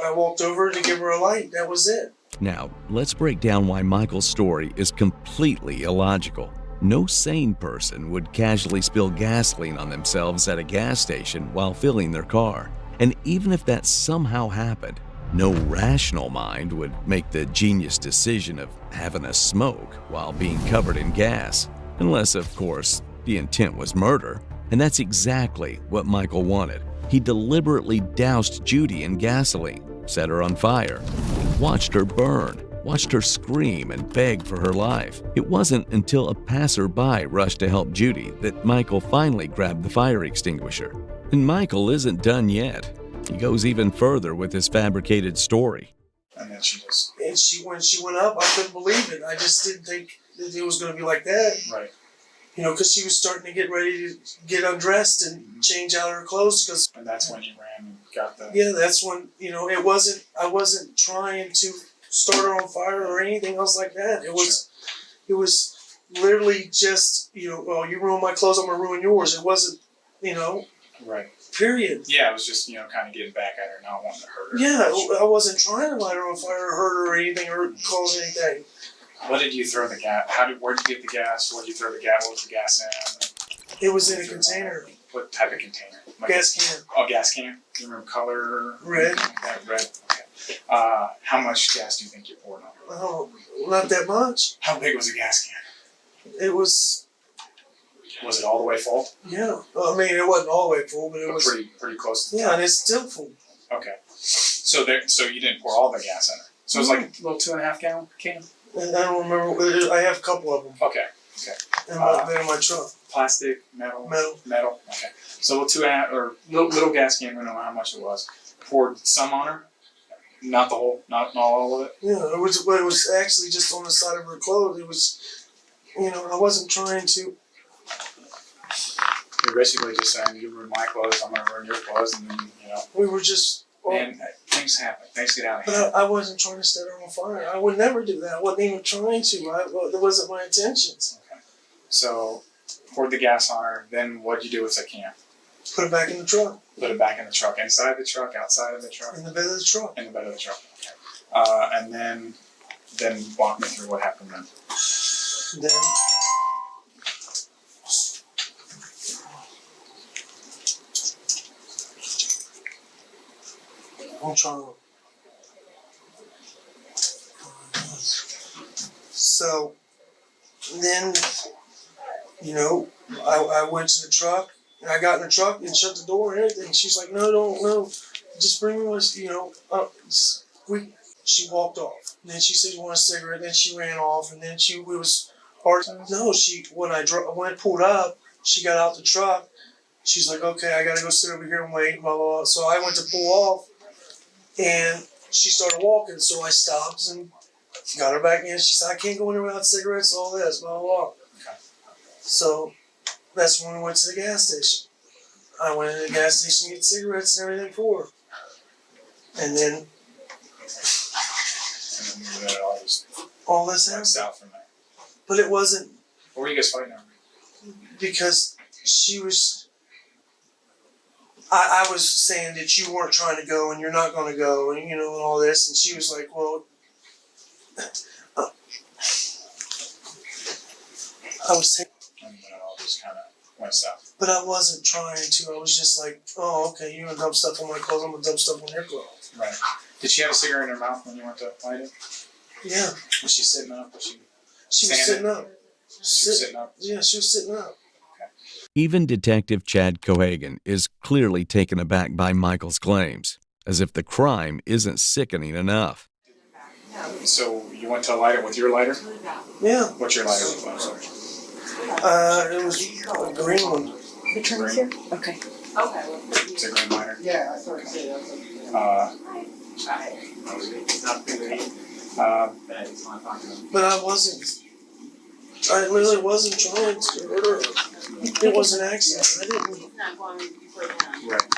I walked over to give her a light. That was it. Now, let's break down why Michael's story is completely illogical. No sane person would casually spill gasoline on themselves at a gas station while filling their car. And even if that somehow happened, no rational mind would make the genius decision of having a smoke while being covered in gas. Unless, of course, the intent was murder. And that's exactly what Michael wanted. He deliberately doused Judy in gasoline, set her on fire, and watched her burn, watched her scream and beg for her life. It wasn't until a passerby rushed to help Judy that Michael finally grabbed the fire extinguisher. And Michael isn't done yet. He goes even further with his fabricated story. And then she just... And when she went up, I couldn't believe it. I just didn't think that it was going to be like that. Right. You know, because she was starting to get ready to get undressed and change out her clothes. And that's when you ran and got the... Yeah, that's when, you know, I wasn't trying to start her on fire or anything else like that. It was literally just, you know, well, you ruin my clothes, I'm going to ruin yours. It wasn't, you know... Right. Period. Yeah, it was just, you know, kind of getting back at her, not wanting to hurt her. Yeah, I wasn't trying to light her on fire or hurt her or anything or cause anything. What did you throw the gas? Where did you get the gas? Where did you throw the gas? What was the gas in? It was in a container. What type of container? Gas can. Oh, gas can? Do you remember color? Red. Red. Okay. How much gas do you think you poured on her? Oh, not that much. How big was the gas can? It was... Was it all the way full? Yeah. I mean, it wasn't all the way full, but it was... Pretty close to the Yeah, and it's still full. Okay. So you didn't pour all the gas in it. So it was like a little 2.5 gallon can? And I don't remember. I have a couple of them. Okay. In my truck. Plastic, metal? Metal. Okay. So little gas can, I don't know how much it was. Poured some on her? Not the whole, not all of it? Yeah, it was actually just on the side of her clothes. It was, you know, I wasn't trying to... You're basically just saying, you ruin my clothes, I'm going to ruin your clothes, and then, you know. We were just... And things happen. Things get out of hand. But I wasn't trying to set her on fire. I would never do that. I wasn't even trying to. That wasn't my intentions. Okay. So, poured the gas on her, then what'd you do with the can? Put it back in the truck. Put it back in the truck. Inside the truck, outside of the truck? In the bed of the truck. In the bed of the truck. Okay. And then walk me through what happened then. Then... I'm trying to... So, then, you know, I went to the truck, and I got in the truck and shut the door and everything. She's like, no, just bring me one, you know, she walked off. And then she said, you want a cigarette? Then she ran off, and then when I pulled up, she got out the truck. She's like, okay, I gotta go sit over here and wait, blah, blah, blah. So I went to pull off, and she started walking, so I stopped and got her back in. She said, I can't go in there without cigarettes, all this, blah, blah, blah. Okay. So that's when we went to the gas station. I went in the gas station to get cigarettes and everything for her. And then all this happened. South from there. But it wasn't... What were you guys fighting over? Because she was... I was saying that you weren't trying to go and you're not going to go and, you know, and all this. And she was like, well... I was saying... And then it all just kind of went south. But I wasn't trying to. I was just like, oh, okay, you're going to dump stuff on my clothes, I'm going to dump stuff on your clothes. Right. Did she have a cigarette in her mouth when you went to light it? Yeah. Was she sitting up? She was sitting up. She was sitting up? Yeah, she was sitting up. Even Detective Chad Cohagen is clearly taken aback by Michael's claims, as if the crime isn't sickening enough. So you went to light it with your lighter? Yeah. What's your lighter? It was a green one. The trim is here? Okay. It's a green lighter? Yeah, I thought you said but I wasn't. I literally wasn't trying to hurt her. It was an accident. I didn't. Right.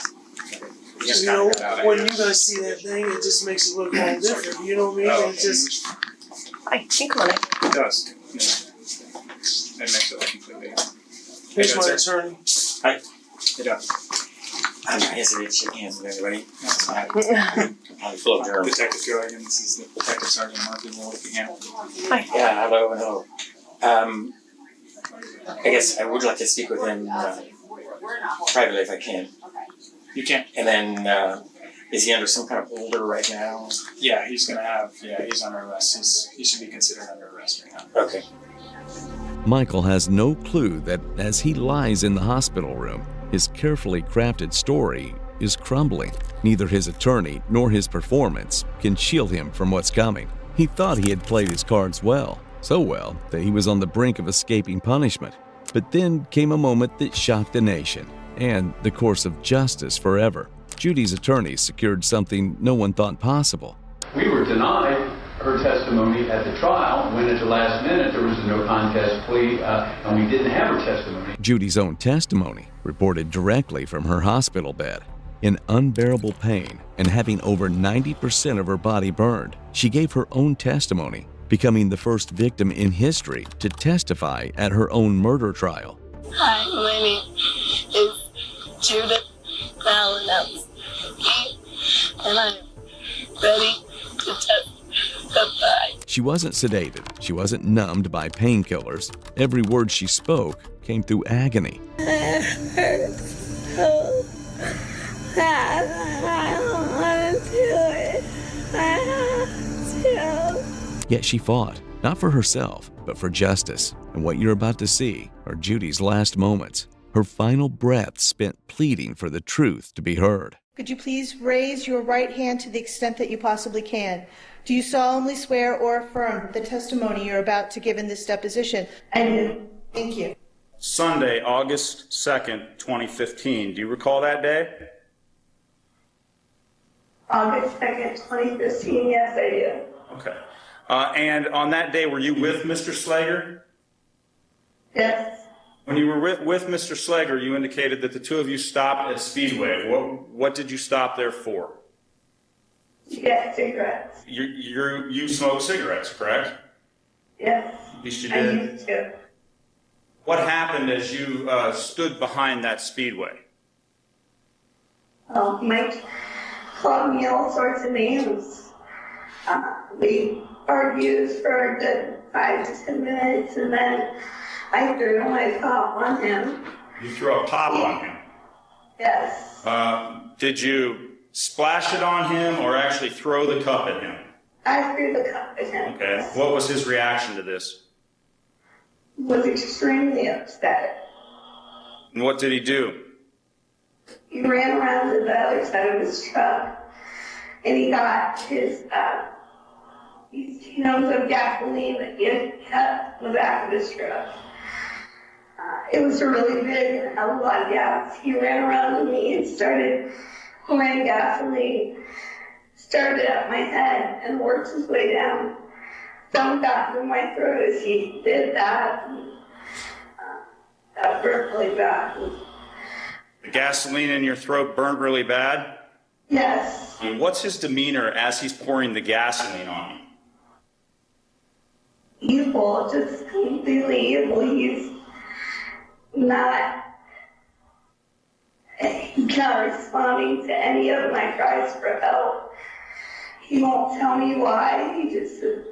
You know, when you guys see that thing, it just makes it look all different. You know what I mean? It just. Hi, come on. It does. Yeah. It makes it look completely different. Here's my attorney. Hi. Hey, Doc. I'm not hesitant to shake hands with everybody. I'm full of germs. Detective Cohagen, this is the Detective Sergeant Murphy. We'll look again. Hi. Yeah, hello. I guess I would like to speak with him privately if I can. You can't. And then, is he under some kind of order right now? Yeah, he's under arrest. He should be considered under arrest right now. Okay. Michael has no clue that as he lies in the hospital room, his carefully crafted story is crumbling. Neither his attorney nor his performance can shield him from what's coming. He thought he had played his cards well, so well that he was on the brink of escaping punishment. But then came a moment that shocked the nation and the course of justice forever. Judy's attorney secured something no one thought possible. We were denied her testimony at the trial when at the last minute there was a no contest plea and we didn't have her testimony. Judy's own testimony, reported directly from her hospital bed. In unbearable pain and having over 90% of her body burned, she gave her own testimony, becoming the first victim in history to testify at her own murder trial. Hi, my name is Judith Malinowski, and I'm ready to testify. She wasn't sedated. She wasn't numbed by painkillers. Every word she spoke came through agony. It hurts so bad. I don't want to do it. I have to. Yet she fought, not for herself, but for justice. And what you're about to see are Judy's last moments, her final breath spent pleading for the truth to be heard. Could you please raise your right hand to the extent that you possibly can? Do you solemnly swear or affirm the testimony you're about to give in this deposition? I do. Thank you. Sunday, August 2nd, 2015. Do you recall that day? August 2nd, 2015, yes, I do. Okay. And on that day, were you with Mr. Slager? Yes. When you were with Mr. Slager, you indicated that the two of you stopped at Speedway. What did you stop there for? Yes, cigarettes. You smoke cigarettes, correct? Yes. At least you I did. used to. What happened as you stood behind that Speedway? Mike called me all sorts of names. We argued for a good 5 to 10 minutes, and then I threw my pop on him. You threw a pop on him? Yes. Did you splash it on him or actually throw the cup at him? I threw the cup at him. Okay. What was his reaction to this? Was extremely upset. And what did he do? He ran around to the other side of his truck, and he got his tins of gasoline that he had kept in the back of his truck. It was really big and had a lot of gas. He ran around to me and started pouring gasoline, started at my head and worked his way down. Some got in my throat as he did that. That burnt really bad. The gasoline in your throat burnt really bad? Yes. And what's his demeanor as he's pouring the gasoline on you? Evil, just completely evil. He's not responding to any of my cries for help. He won't tell me why. He just is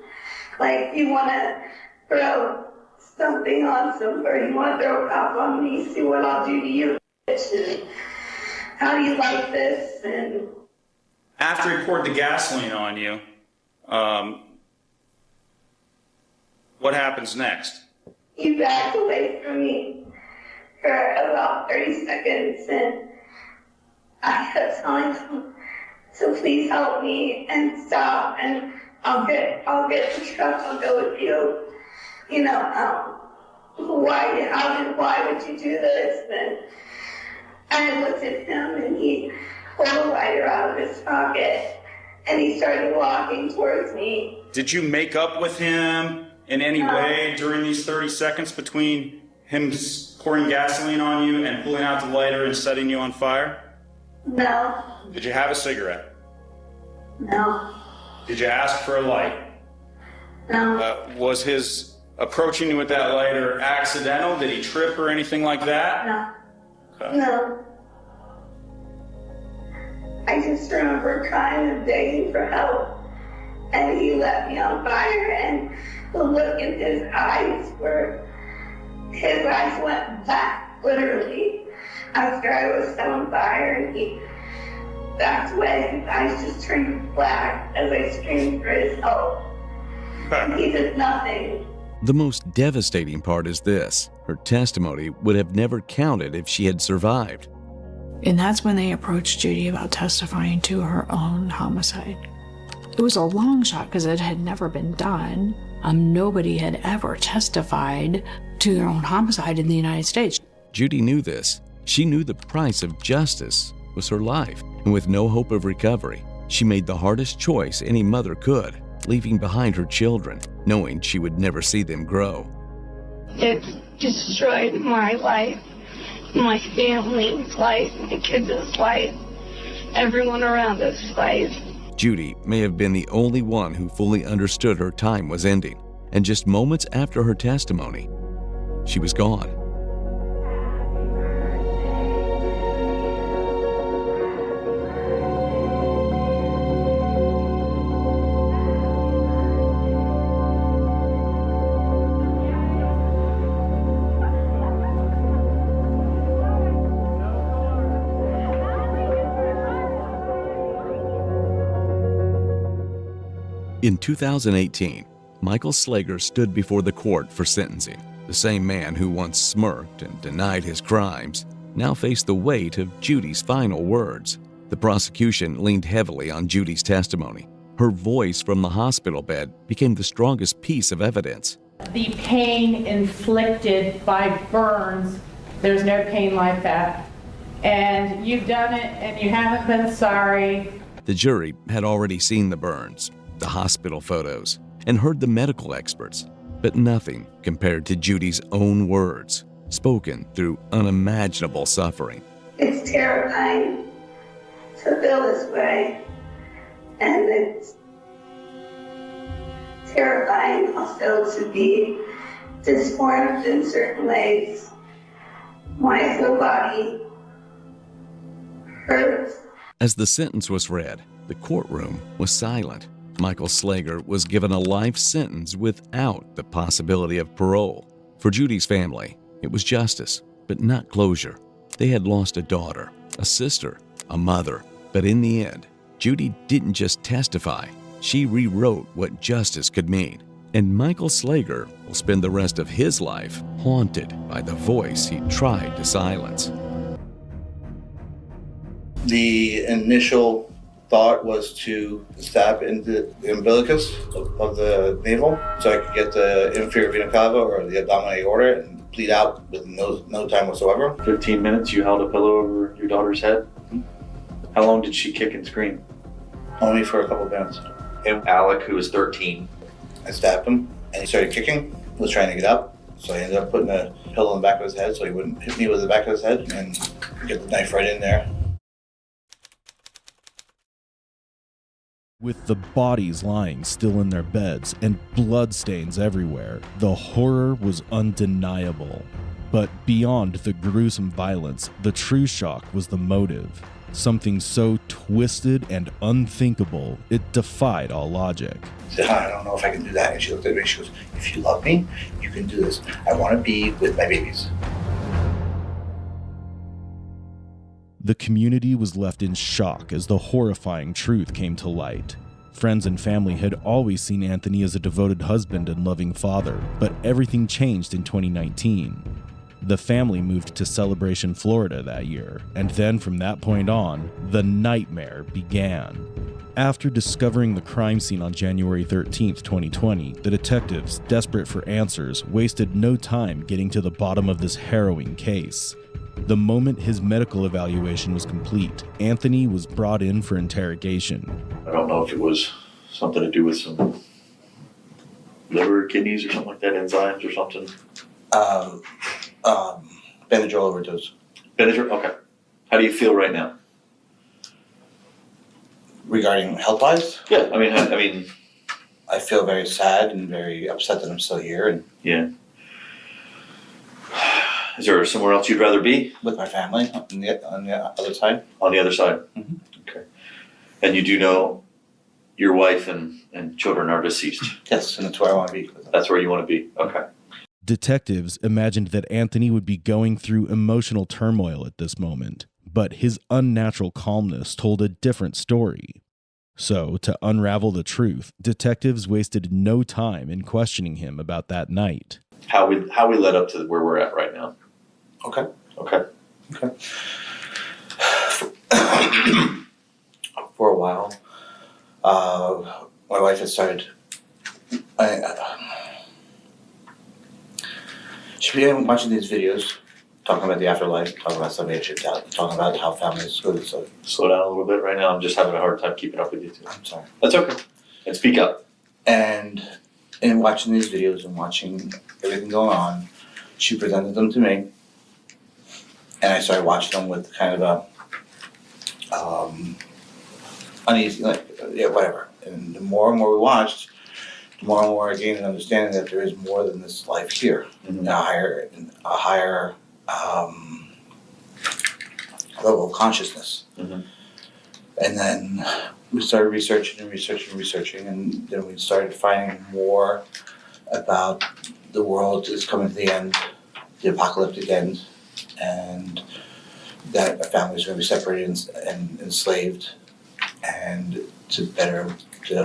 like, you want to throw something on somebody, you want to throw a cop on me, see what I'll do to you, bitch, and how do you like this? And after he poured the gasoline on you, what happens next? he backed away from me for about 30 seconds, and I kept telling him to please help me and stop, and I'll get the truck, I'll go with you. You know, why would you do this? And I looked at him, and he pulled a lighter out of his pocket, and he started walking towards me. Did you make up with him in any way during these 30 seconds between him pouring gasoline on you and pulling out the lighter and setting you on fire? No. Did you have a cigarette? No. Did you ask for a light? No. Was his approaching you with that lighter accidental? Did he trip or anything like that? No. Okay. No. I just remember crying and begging for help, and he let me on fire, and the look in his eyes were his eyes went black, literally, after I was set on fire, and he backed away. His eyes just turned black as I screamed for his help. And he did nothing. The most devastating part is this: her testimony would have never counted if she had survived. And that's when they approached Judy about testifying to her own homicide. It was a long shot because it had never been done. Nobody had ever testified to their own homicide in the United States. Judy knew this. She knew the price of justice was her life, and with no hope of recovery, she made the hardest choice any mother could, leaving behind her children, knowing she would never see them grow. It destroyed my life, my family's life, my kids' life, everyone around us' life. Judy may have been the only one who fully understood her time was ending, and just moments after her testimony, she was gone. In 2018, Michael Slager stood before the court for sentencing. The same man who once smirked and denied his crimes now faced the weight of Judy's final words. The prosecution leaned heavily on Judy's testimony. Her voice from the hospital bed became the strongest piece of evidence. The pain inflicted by burns, there's no pain like that. And you've done it and you haven't been sorry. The jury had already seen the burns, the hospital photos, and heard the medical experts, but nothing compared to Judy's own words, spoken through unimaginable suffering. It's terrifying to feel this way, and it's terrifying also to be disformed in certain ways. My whole body hurts. As the sentence was read, the courtroom was silent. Michael Slager was given a life sentence without the possibility of parole. For Judy's family, it was justice, but not closure. They had lost a daughter, a sister, a mother. But in the end, Judy didn't just testify. She rewrote what justice could mean. And Michael Slager will spend the rest of his life haunted by the voice he tried to silence. The initial thought was to stab into the umbilicus of the navel so I could get the inferior vena cava or the abdominal aorta and bleed out with no time whatsoever. 15 minutes you held a pillow over your daughter's head? Mm-hmm. How long did she kick and scream? Only for a couple of minutes. And Alec, who was 13. I stabbed him and he started kicking, was trying to get up. So I ended up putting a pillow in the back of his head so he wouldn't hit me with the back of his head and get the knife right in there. With the bodies lying still in their beds and bloodstains everywhere, the horror was undeniable. But beyond the gruesome violence, the true shock was the motive. Something so twisted and unthinkable, it defied all logic. I said, I don't know if I can do that. And she looked at me and she goes, if you love me, you can do this. I want to be with my babies. The community was left in shock as the horrifying truth came to light. Friends and family had always seen Anthony as a devoted husband and loving father, but everything changed in 2019. The family moved to Celebration, Florida that year, and then from that point on, the nightmare began. After discovering the crime scene on January 13th, 2020, the detectives, desperate for answers, wasted no time getting to the bottom of this harrowing case. The moment his medical evaluation was complete, Anthony was brought in for interrogation. I don't know if it was something to do with some liver, kidneys, or something like that, enzymes or something. Benadryl overdose. Benadryl? Okay. How do you feel right now? Regarding health-wise? Yeah, I mean, I feel very sad and very upset that I'm still here. And yeah. Is there somewhere else you'd rather be? With my family on the other side. On the other side? Mm-hmm. Okay. And you do know your wife and children are deceased? Yes, and that's where I want to be. That's where you want to be? Okay. Detectives imagined that Anthony would be going through emotional turmoil at this moment, but his unnatural calmness told a different story. So, to unravel the truth, detectives wasted no time in questioning him about that night. How we led up to where we're at right now. Okay. Okay. For a while, my wife had started. She began watching these videos, talking about the afterlife, talking about salvation, talking about how family is good. So slow down a little bit right now. I'm just having a hard time keeping up with you too. I'm sorry. That's okay. And speak up. And in watching these videos and watching everything going on, she presented them to me, and I started watching them with kind of a uneasy, whatever. And the more and more we watched, the more and more I gained an understanding that there is more than this life here, a higher level of consciousness. Mm-hmm. And then we started researching, and then we started finding more about the world is coming to the end, the apocalyptic end, and that families are going to be separated and enslaved, and to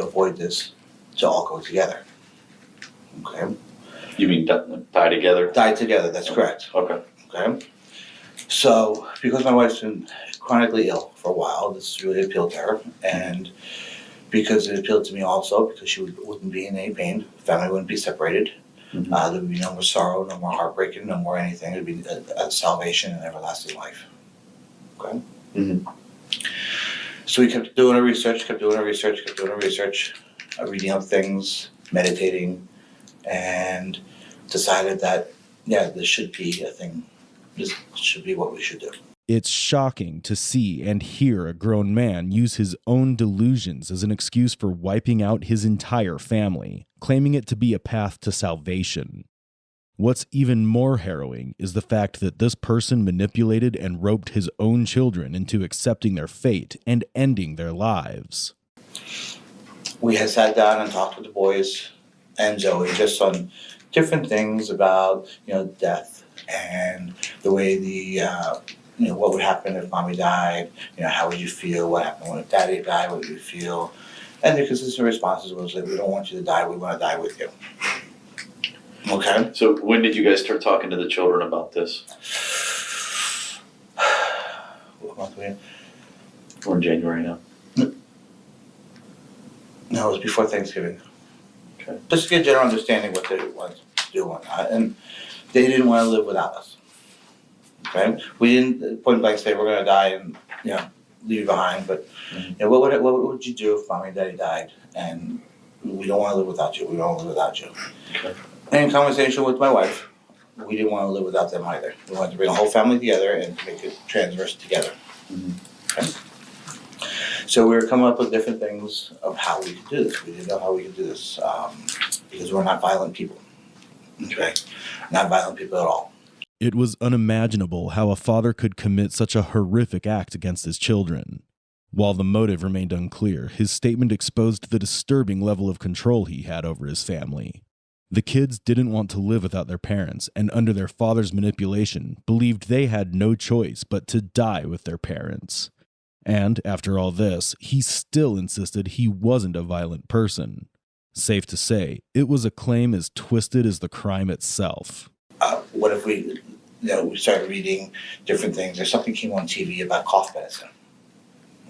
avoid this, to all go together. Okay. You mean die together? Die together. That's correct. Okay. Okay. So, because my wife's been chronically ill for a while, this really appealed to her, and because it appealed to me also, because she wouldn't be in any pain, family wouldn't be separated. Mm-hmm. There would be no more sorrow, no more heartbreaking, no more anything. It would be a salvation and everlasting life. Okay. Mm-hmm. So we kept doing our research, reading up things, meditating, and decided that, this should be a thing. This should be what we should do. It's shocking to see and hear a grown man use his own delusions as an excuse for wiping out his entire family, claiming it to be a path to salvation. What's even more harrowing is the fact that this person manipulated and roped his own children into accepting their fate and ending their lives. We had sat down and talked with the boys and Joey just on different things about, death and the way what would happen if mommy died, how would you feel, what happened when daddy died, what would you feel? And the consistent responses was that we don't want you to die, we want to die with you. Okay. So when did you guys start talking to the children about this? What month are we in? We're in January now. No, it was before Thanksgiving. Okay. Just to get a general understanding what they wanted to do and whatnot. And they didn't want to live without us. Okay? We didn't point blank say we're going to die and leave you behind, but what would you do if mommy and daddy died? And we don't want to live without you. We don't want to live without you. Okay. And in conversation with my wife, we didn't want to live without them either. We wanted to bring a whole family together and to make it transverse together. Mm-hmm. Okay? So we were coming up with different things of how we could do this. We didn't know how we could do this because we're not violent people. Okay? Not violent people at all. It was unimaginable how a father could commit such a horrific act against his children. While the motive remained unclear, his statement exposed the disturbing level of control he had over his family. The kids didn't want to live without their parents, and under their father's manipulation, believed they had no choice but to die with their parents. And after all this, he still insisted he wasn't a violent person. Safe to say, it was a claim as twisted as the crime itself. What if we started reading different things, or something came on TV about cough medicine?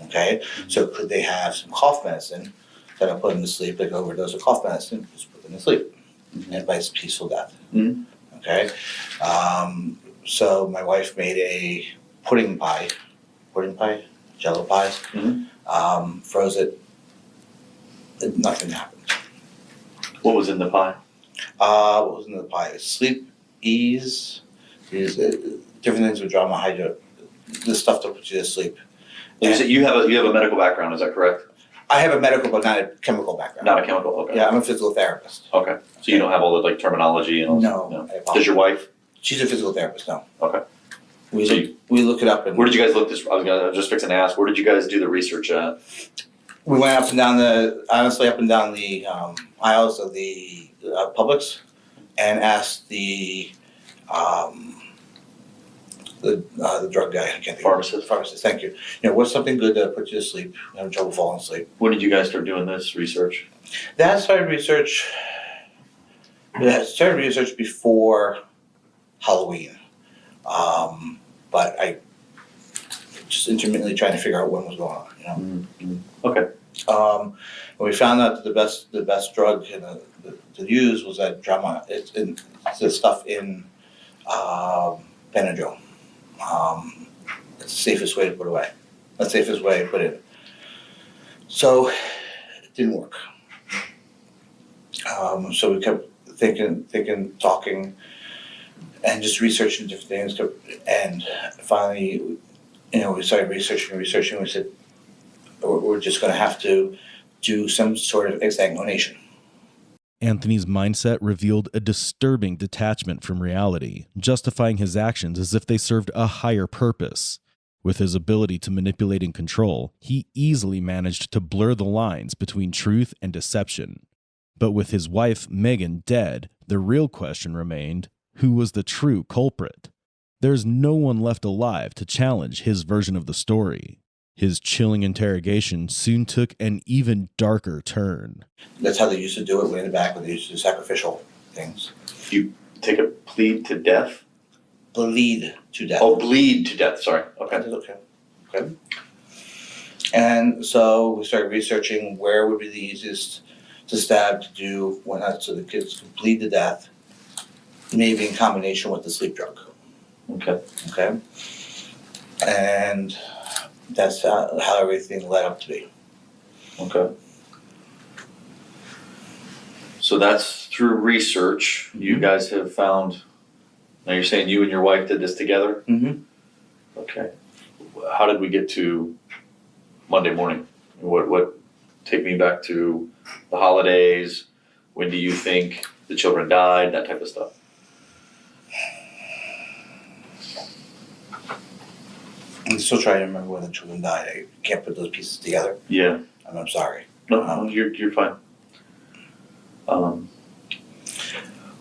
Okay, so could they have some cough medicine that'll put them to sleep, like overdose of cough medicine, just put them to sleep, and advice peaceful death. Mm-hmm. Okay, so my wife made a pudding pie, Jello pies, froze it. Nothing happened. What was in the pie? What was in the pie? Sleep, ease, different things with drama, hydro, the stuff to put you to sleep. You said you have a medical background, is that correct? I have a medical, but not a chemical background. Not a chemical, okay. Yeah, I'm a physical therapist. Okay, so you don't have all the terminology and all No. Does your wife? She's a physical therapist, no. Okay. We look it up. And where did you guys look this? I was just fixing to ask. Where did you guys do the research at? We went up and down the aisles of the Publix, and asked the drug guy, I can't think Pharmacist. Pharmacist, thank you. What's something good that puts you to sleep? I'm having trouble falling asleep. When did you guys start doing this research? That started research before Halloween. But I just intermittently trying to figure out what was going on, Mm-hmm. Okay. When we found out that the best drug to use was that it's the stuff in Benadryl. It's the safest way to put away. The safest way to put in. So it didn't work. So we kept thinking, talking, and just researching different things. And finally, we started researching. We said, we're just going to have to do some sort of examination. Anthony's mindset revealed a disturbing detachment from reality, justifying his actions as if they served a higher purpose. With his ability to manipulate and control, he easily managed to blur the lines between truth and deception. But with his wife, Megan, dead, the real question remained, who was the true culprit? There's no one left alive to challenge his version of the story. His chilling interrogation soon took an even darker turn. That's how they used to do it way in the back when they used to do sacrificial things. You take a plead to death? Bleed to death. Oh, bleed to death, sorry. Okay. Okay. And so we started researching where would be the easiest to stab to do so the kids could bleed to death, maybe in combination with the sleep drug. Okay. And that's how everything led up to be. Okay. So that's through research. You guys have found. Now you're saying you and your wife did this together? Mm-hmm. Okay. How did we get to Monday morning? What? Take me back to the holidays. When do you think the children died? That type of stuff. I'm still trying to remember when the children died. I can't put those pieces together. Yeah. I'm sorry. No, you're fine.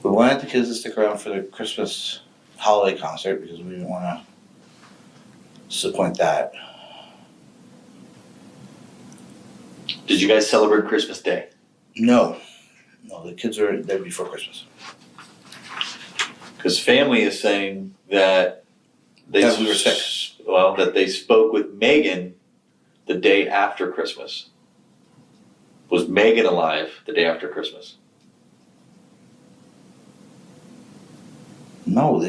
We wanted the kids to stick around for the Christmas holiday concert because we didn't want to disappoint that. Did you guys celebrate Christmas Day? No, the kids are there before Christmas. Because family is saying that we were sick. Well, that they spoke with Megan the day after Christmas. Was Megan alive the day after Christmas? No,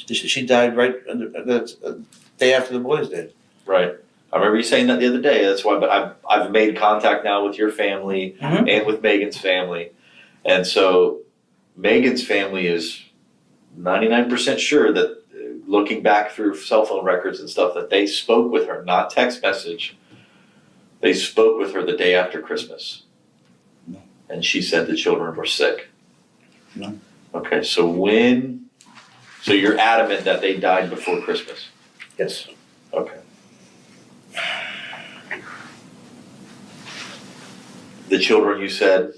she died right the day after the boys did. Right. I remember you saying that the other day. That's why. But I've made contact now with your family and with Megan's family, and so Megan's family is 99% sure that, looking back through cell phone records and stuff, that they spoke with her, not text message. They spoke with her the day after Christmas, and she said the children were sick. No. Okay, so you're adamant that they died before Christmas? Yes. Okay. The children, you said,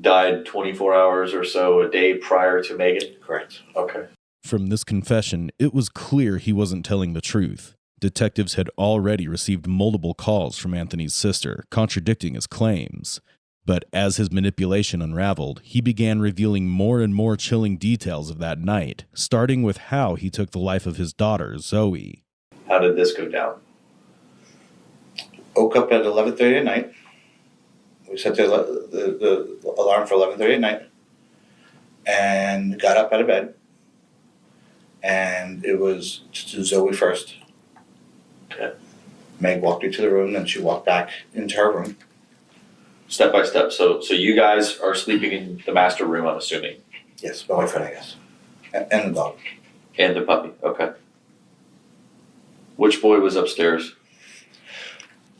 died 24 hours or so a day prior to Megan? Correct. Okay. From this confession, it was clear he wasn't telling the truth. Detectives had already received multiple calls from Anthony's sister, contradicting his claims. But as his manipulation unraveled, he began revealing more and more chilling details of that night, starting with how he took the life of his daughter, Zoe. How did this go down? Woke up at 11:30 at night. We set the alarm for 11:30 at night, and got up out of bed. And it was to Zoe first. Okay. Meg walked into the room, then she walked back into her room. Step by step. So you guys are sleeping in the master room, I'm assuming? Yes, my boyfriend, I guess. And the dog. And the puppy, okay. Which boy was upstairs?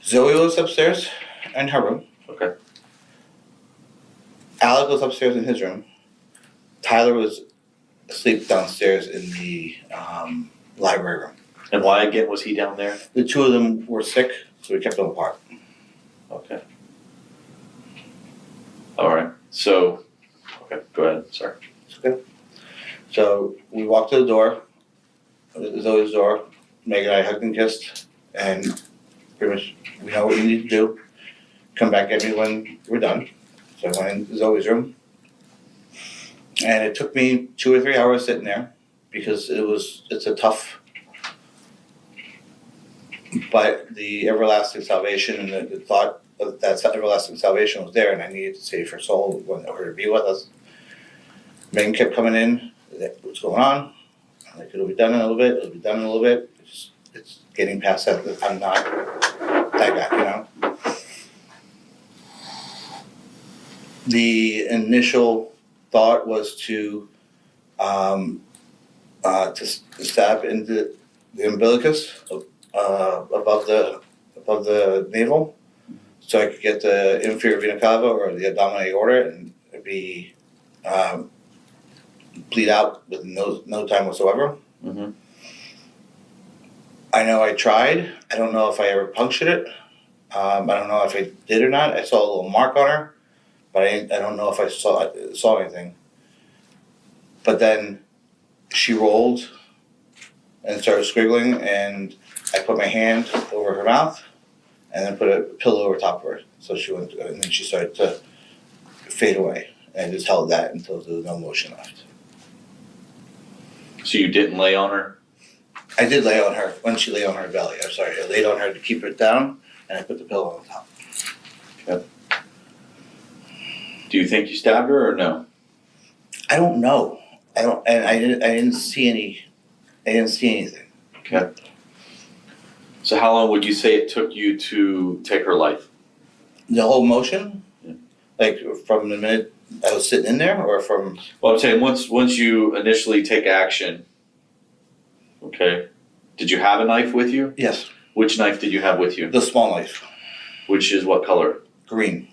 Zoe was upstairs in her room. Okay. Alec was upstairs in his room. Tyler was asleep downstairs in the library room. And why again was he down there? The two of them were sick, so we kept them apart. Okay. All right. So, okay, go ahead. Sorry. Okay. So we walked to the door, Zoe's door. Megan and I hugged and kissed, and pretty much we know what you need to do. Come back at me when we're done. So I went in Zoe's room, and it took me 2 or 3 hours sitting there because it's a tough. But the everlasting salvation and the thought of that everlasting salvation was there, and I needed to save her soul in order to be with us. Megan kept coming in. What's going on? I'm like, it'll be done in a little bit. It'll be done in a little bit. It's getting past that. I'm not that guy, you know. The initial thought was to stab into the umbilicus above the navel, so I could get the inferior vena cava or the abdominal aorta and be bleed out with no time whatsoever. Mm-hmm. I know I tried. I don't know if I ever punctured it. I don't know if I did or not. I saw a little mark on her, but I don't know if I saw anything. But then she rolled and started squiggling, and I put my hand over her mouth and then put a pillow over top of her. So she went, and then she started to fade away. And I just held that until there was no motion left. So you didn't lay on her? I did lay on her when she lay on her belly. I'm sorry. I laid on her to keep her down, and I put the pillow on top. Okay. Do you think you stabbed her or no? I don't know. I didn't see anything. Okay. So how long would you say it took you to take her life? The whole motion? Yeah. Like from the minute I was sitting in there, or from? Well, I'm saying once you initially take action, okay, did you have a knife with you? Yes. Which knife did you have with you? The small knife. Which is what color? Green.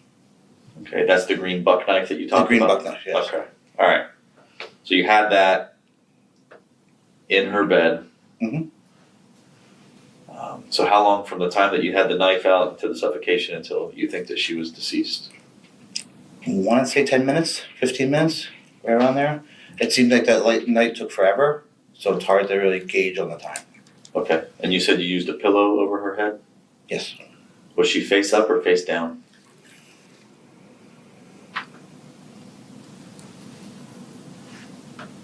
Okay, that's the green buck knife that you talked about? The green buck knife, yes. Okay, all right. So you had that in her bed. Mm-hmm. So how long from the time that you had the knife out into the suffocation until you think that she was deceased? I want to say 10 minutes, 15 minutes, right around there. It seemed like that night took forever, so it's hard to really gauge on the time. Okay, and you said you used a pillow over her head? Yes. Was she face up or face down?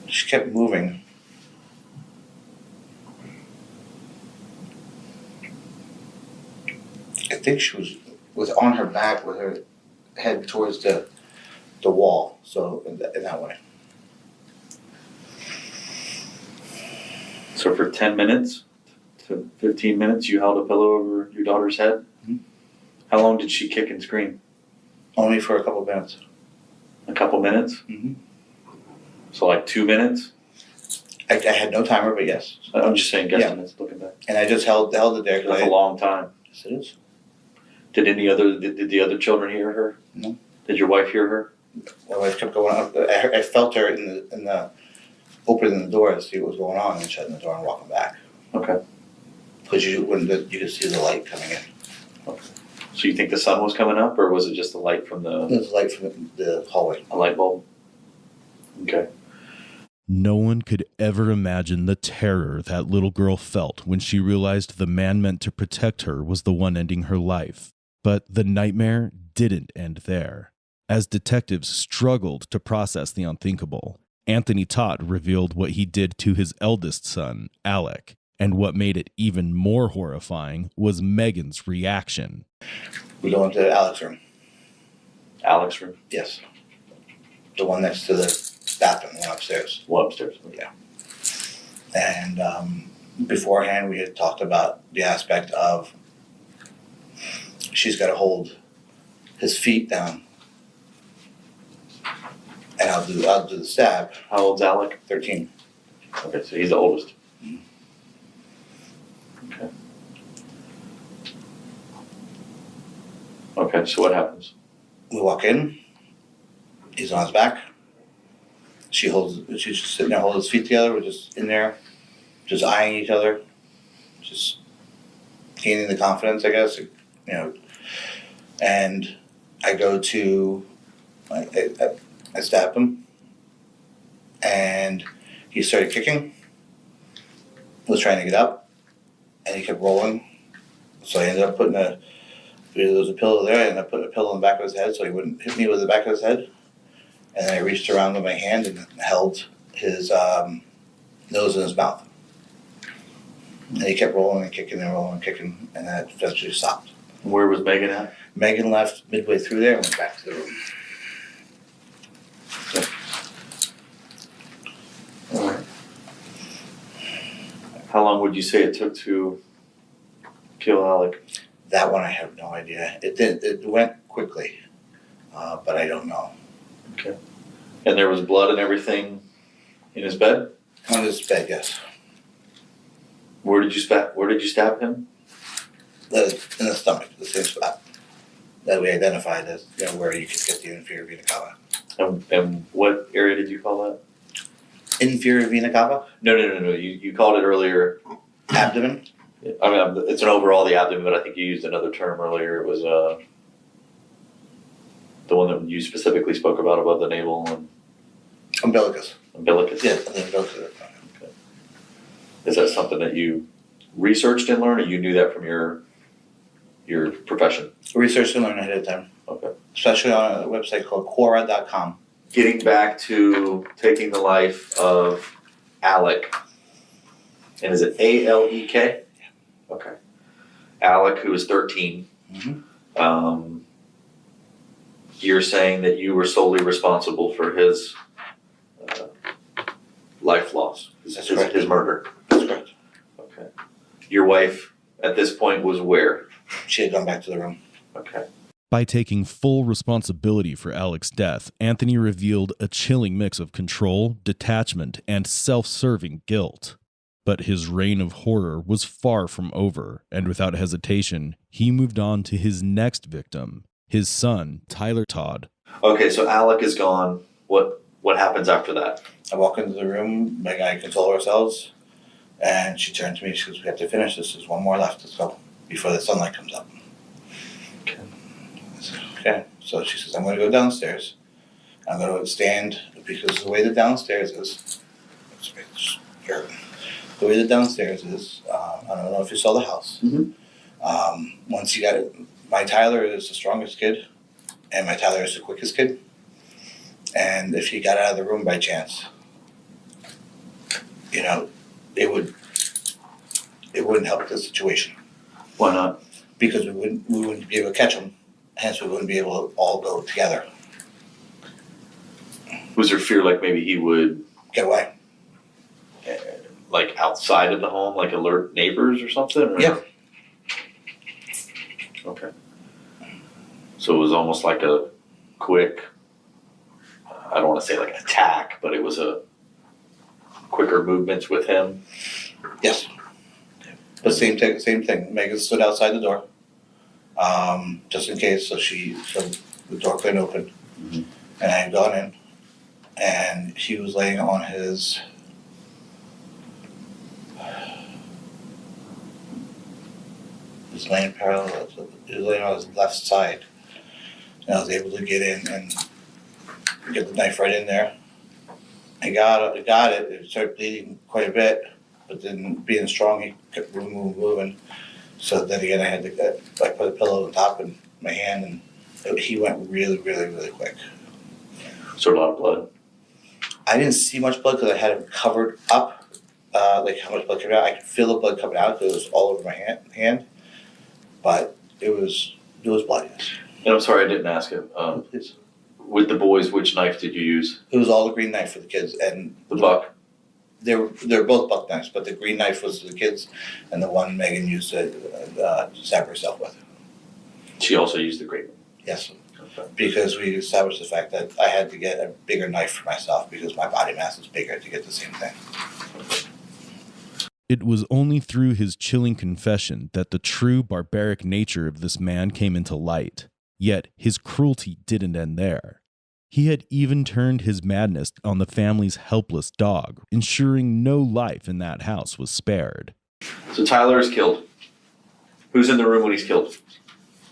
She kept moving. I think she was on her back with her head towards the wall, so in that way. So for 10 minutes to 15 minutes, you held a pillow over your daughter's head? Mm-hmm. How long did she kick and scream? Only for a couple of minutes. A couple minutes? Mm-hmm. So like 2 minutes? I had no timer, but yes. I'm just saying guesstimates, looking back. And I just held it there. That's a long time. Yes, it is. Did the other children hear her? No. Did your wife hear her? My wife kept going up. I felt her in the opening the door to see what was going on, and shutting the door and walking back. Okay. Because you could see the light coming in. Okay. So you think the sun was coming up, or was it just the light from the? It was light from the hallway. A light bulb. Okay. No one could ever imagine the terror that little girl felt when she realized the man meant to protect her was the one ending her life. But the nightmare didn't end there. As detectives struggled to process the unthinkable, Anthony Todd revealed what he did to his eldest son, Alec. And what made it even more horrifying was Megan's reaction. We go into Alec's room. Alec's room? Yes. The one next to the bathroom, the one upstairs. One upstairs. Yeah. And beforehand, we had talked about the aspect of she's got to hold his feet down, and I'll do the stab. How old's Alec? 13. Okay, so he's the oldest. Okay. Okay, so what happens? We walk in. He's on his back. She's just sitting there holding his feet together. We're just in there, just eyeing each other, just gaining the confidence, I guess, And I go to, I stab him, and he started kicking, was trying to get up, and he kept rolling. So I ended up there was a pillow there, I ended up putting a pillow in the back of his head so he wouldn't hit me with the back of his head. And then I reached around with my hand and held his nose in his mouth. And he kept rolling and kicking and rolling and kicking, and then it eventually stopped. Where was Megan at? Megan left midway through there and went back to the room. All right. How long would you say it took to kill Alec? That one I have no idea. It went quickly, but I don't know. Okay. And there was blood and everything in his bed? On his bed, yes. Where did you stab him? In the stomach, the same spot that we identified as where you could get the inferior vena cava. And what area did you call that? Inferior vena cava? No. You called it earlier. Abdomen? I mean, it's an overall the abdomen, but I think you used another term earlier. It was the one that you specifically spoke about above the navel and umbilicus. Umbilicus. Yeah, the umbilicus. Okay. Is that something that you researched and learned, or you knew that from your profession? Researched and learned ahead of time. Okay. Especially on a website called Quora.com. Getting back to taking the life of Alec, and is it Alek? Okay. Alec, who was 13. Mm-hmm. You're saying that you were solely responsible for his life loss, his murder. That's correct. Okay. Your wife at this point was where? She had gone back to the room. Okay. By taking full responsibility for Alec's death, Anthony revealed a chilling mix of control, detachment, and self-serving guilt. But his reign of horror was far from over, and without hesitation, he moved on to his next victim, his son, Tyler Todd. Okay, so Alec is gone. What happens after that? I walk into the room, Meg and I console ourselves, and she turned to me, she goes, "We have to finish this, there's one more left, let's go, before the sunlight comes up." Okay. I said, okay. So she says, "I'm going to go downstairs. I'm going to stand," because the way the downstairs is, the way the downstairs is, I don't know if you saw the house. Mm-hmm. Once you got it, my Tyler is the strongest kid, and my Tyler is the quickest kid. And if he got out of the room by chance, it wouldn't help the situation. Why not? Because we wouldn't be able to catch him, hence we wouldn't be able to all go together. Was there fear like maybe he would get away? Like outside of the home, like alert neighbors or something? Or? Yeah. Okay. So it was almost like a quick, I don't want to say like an attack, but it was a quicker movements with him. Yes. The same thing. Megan stood outside the door, just in case, so the door couldn't open. Mm-hmm. And I had gone in, and he was laying on his laying parallel. He was laying on his left side, and I was able to get in and get the knife right in there. I got it. It started bleeding quite a bit, but then being strong, he kept moving. So then again, I put a pillow on top of my hand, and he went really, really, really quick. So a lot of blood? I didn't see much blood because I had him covered up, like how much blood came out. I could feel the blood coming out because it was all over my hand, but it was bloody. And I'm sorry I didn't ask him. Please. With the boys, which knife did you use? It was all the green knife for the kids, and the buck. They're both buck knives, but the green knife was for the kids, and the one Megan used to stab herself with. She also used the green one? Yes, okay. Because we established the fact that I had to get a bigger knife for myself because my body mass is bigger to get the same thing. It was only through his chilling confession that the true barbaric nature of this man came into light. Yet his cruelty didn't end there. He had even turned his madness on the family's helpless dog, ensuring no life in that house was spared. So Tyler is killed. Who's in the room when he's killed?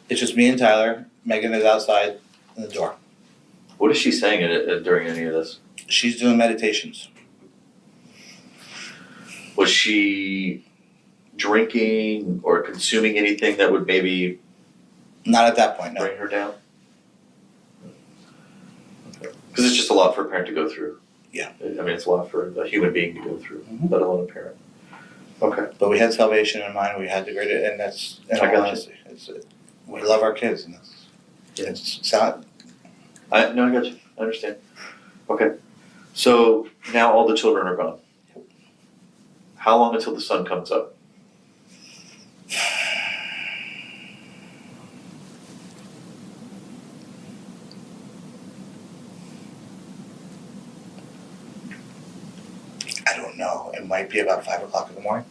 It's just me and Tyler. Megan is outside in the door. What is she saying during any of this? She's doing meditations. Was she drinking or consuming anything that would maybe Not at that point, no. bring her down? Because it's just a lot for a parent to go through. Yeah. I mean, it's a lot for a human being to go through, let alone a parent. Okay. But we had salvation in mind. We had the greater, and that's, in I all got you. honesty, we love our kids, and it's sad. I got you. I understand. Okay. So now all the children are gone. How long until the sun comes up? I don't know. It might be about 5 o'clock in the morning.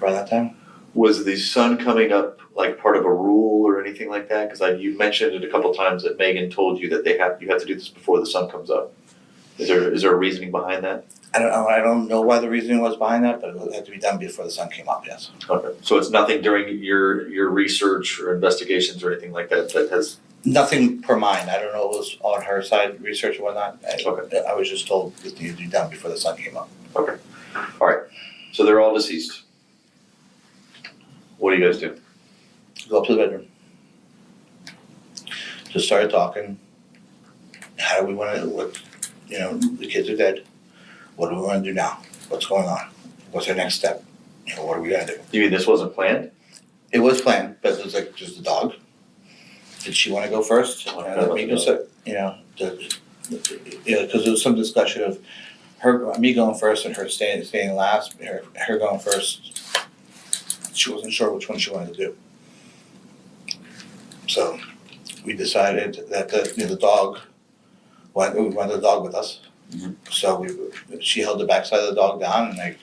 Around that time. Was the sun coming up like part of a rule or anything like that? Because you mentioned it a couple times that Megan told you that you have to do this before the sun comes up. Is there a reasoning behind that? I don't know why the reasoning was behind that, but it had to be done before the sun came up. Yes. Okay. So it's nothing during your research or investigations or anything like that that has. Nothing per mine. I don't know if it was on her side, research or whatnot. Okay. I was just told it needed to be done before the sun came up. Okay. All right. So they're all deceased. What do you guys do? Go up to the bedroom. Just started talking. How do we want to? The kids are dead. What do we want to do now? What's going on? What's our next step? What are we gonna do? You mean this wasn't planned? It was planned, but it was like just the dog. Did she want to go first? Because there was some discussion of me going first and her staying last. Her going first. She wasn't sure which one she wanted to do. So we decided that the dog. We wanted the dog with us. Mm-hmm. So she held the backside of the dog down, and I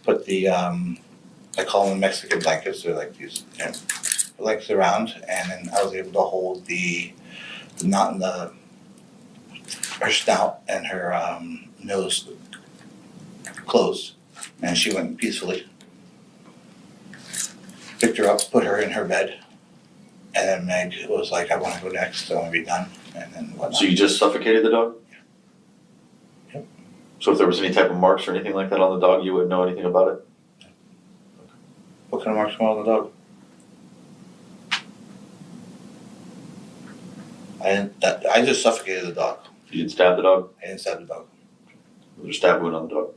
put the I call them Mexican blankets. They're like these blankets around, and then I was able to hold the knot in her snout and her nose closed, and she went peacefully. Picked her up, put her in her bed, and then Meg was like, "I want to go next. I want to be done." And then whatnot. So you just suffocated the dog? Yep. So if there was any type of marks or anything like that on the dog, you wouldn't know anything about it? What kind of marks were on the dog? I just suffocated the dog. You didn't stab the dog? I didn't stab the dog. Was there a stab wound on the dog?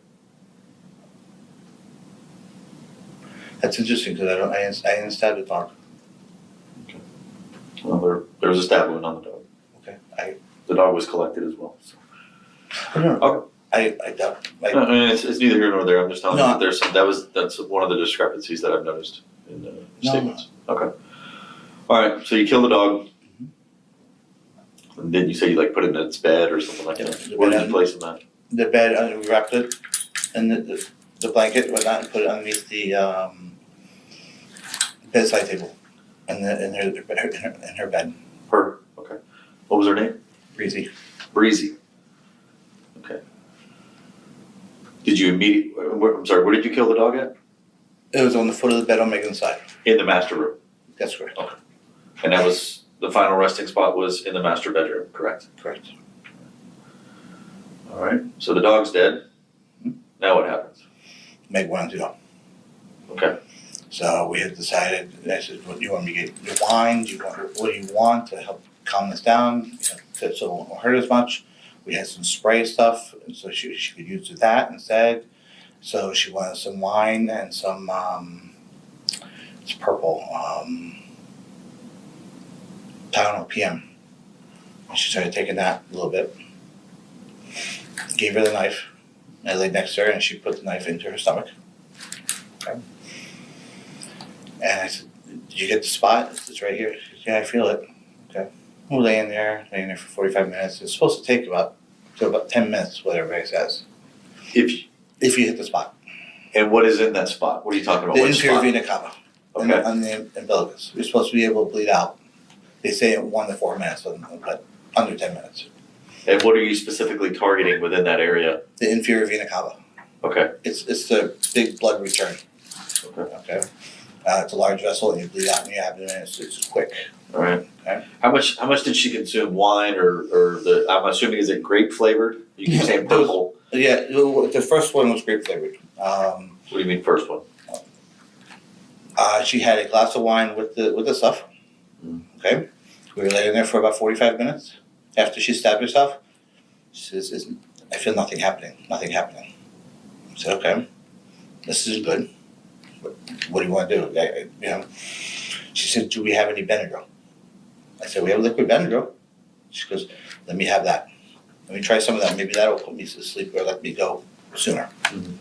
That's interesting because I didn't stab the dog. Okay. Well, there was a stab wound on the dog. Okay. The dog was collected as well. So. I don't know. Okay. I doubt. No, I mean, it's neither here nor there. I'm just telling you that that's one of the discrepancies that I've noticed in the statements. Okay. All right. So you killed the dog. Mm-hmm. And didn't you say you put it in its bed or something like that? Where did you place it in? The bed. We wrapped it in the blanket, whatnot, and put it underneath the bedside table, in her bed. Her. Okay. What was her name? Breezy. Breezy. Okay. Did you I'm sorry, where did you kill the dog at? It was on the foot of the bed on Megan's side. In the master room? That's correct. Okay. And that was, the final resting spot was in the master bedroom, correct? Correct. All right, so the dog's dead. Now what happens? Meg wanted to go. Okay. So we had decided, I said, what do you want me to get? Your wine? What do you want to help calm this down? So it won't hurt as much. We had some spray stuff, and so she could use that instead. So she wanted some wine and some, it's purple, Tylenol PM. And she started taking that a little bit. Gave her the knife. I laid next to her, and she put the knife into her stomach. Okay. And I said, "Did you get the spot?" It's right here. She said, "Yeah, I feel it." Okay. We're laying there for 45 minutes. It's supposed to take about 10 minutes, what everybody says. If you hit the spot. And what is in that spot? What are you talking about? The What inferior spot? vena cava. Okay. On the umbilicus. We're supposed to be able to bleed out. They say in 1 to 4 minutes, but under 10 minutes. And what are you specifically targeting within that area? The inferior vena cava. Okay. It's the big blood return. Okay. Okay. It's a large vessel, and you bleed out in your abdomen. It's quick. All right. Okay. How much did she consume? Wine or the? I'm assuming is it grape flavored? You keep saying purple. Yeah, the first one was grape flavored. What do you mean first one? She had a glass of wine with the stuff. Okay. We were laying there for about 45 minutes after she stabbed herself. She says, "I feel nothing happening. Nothing happening." I said, "Okay, this is good. What do you want to do?" She said, "Do we have any Benadryl?" I said, "We have liquid Benadryl." She goes, "Let me have that. Let me try some of that. Maybe that'll put me to sleep or let me go sooner." Mm-hmm.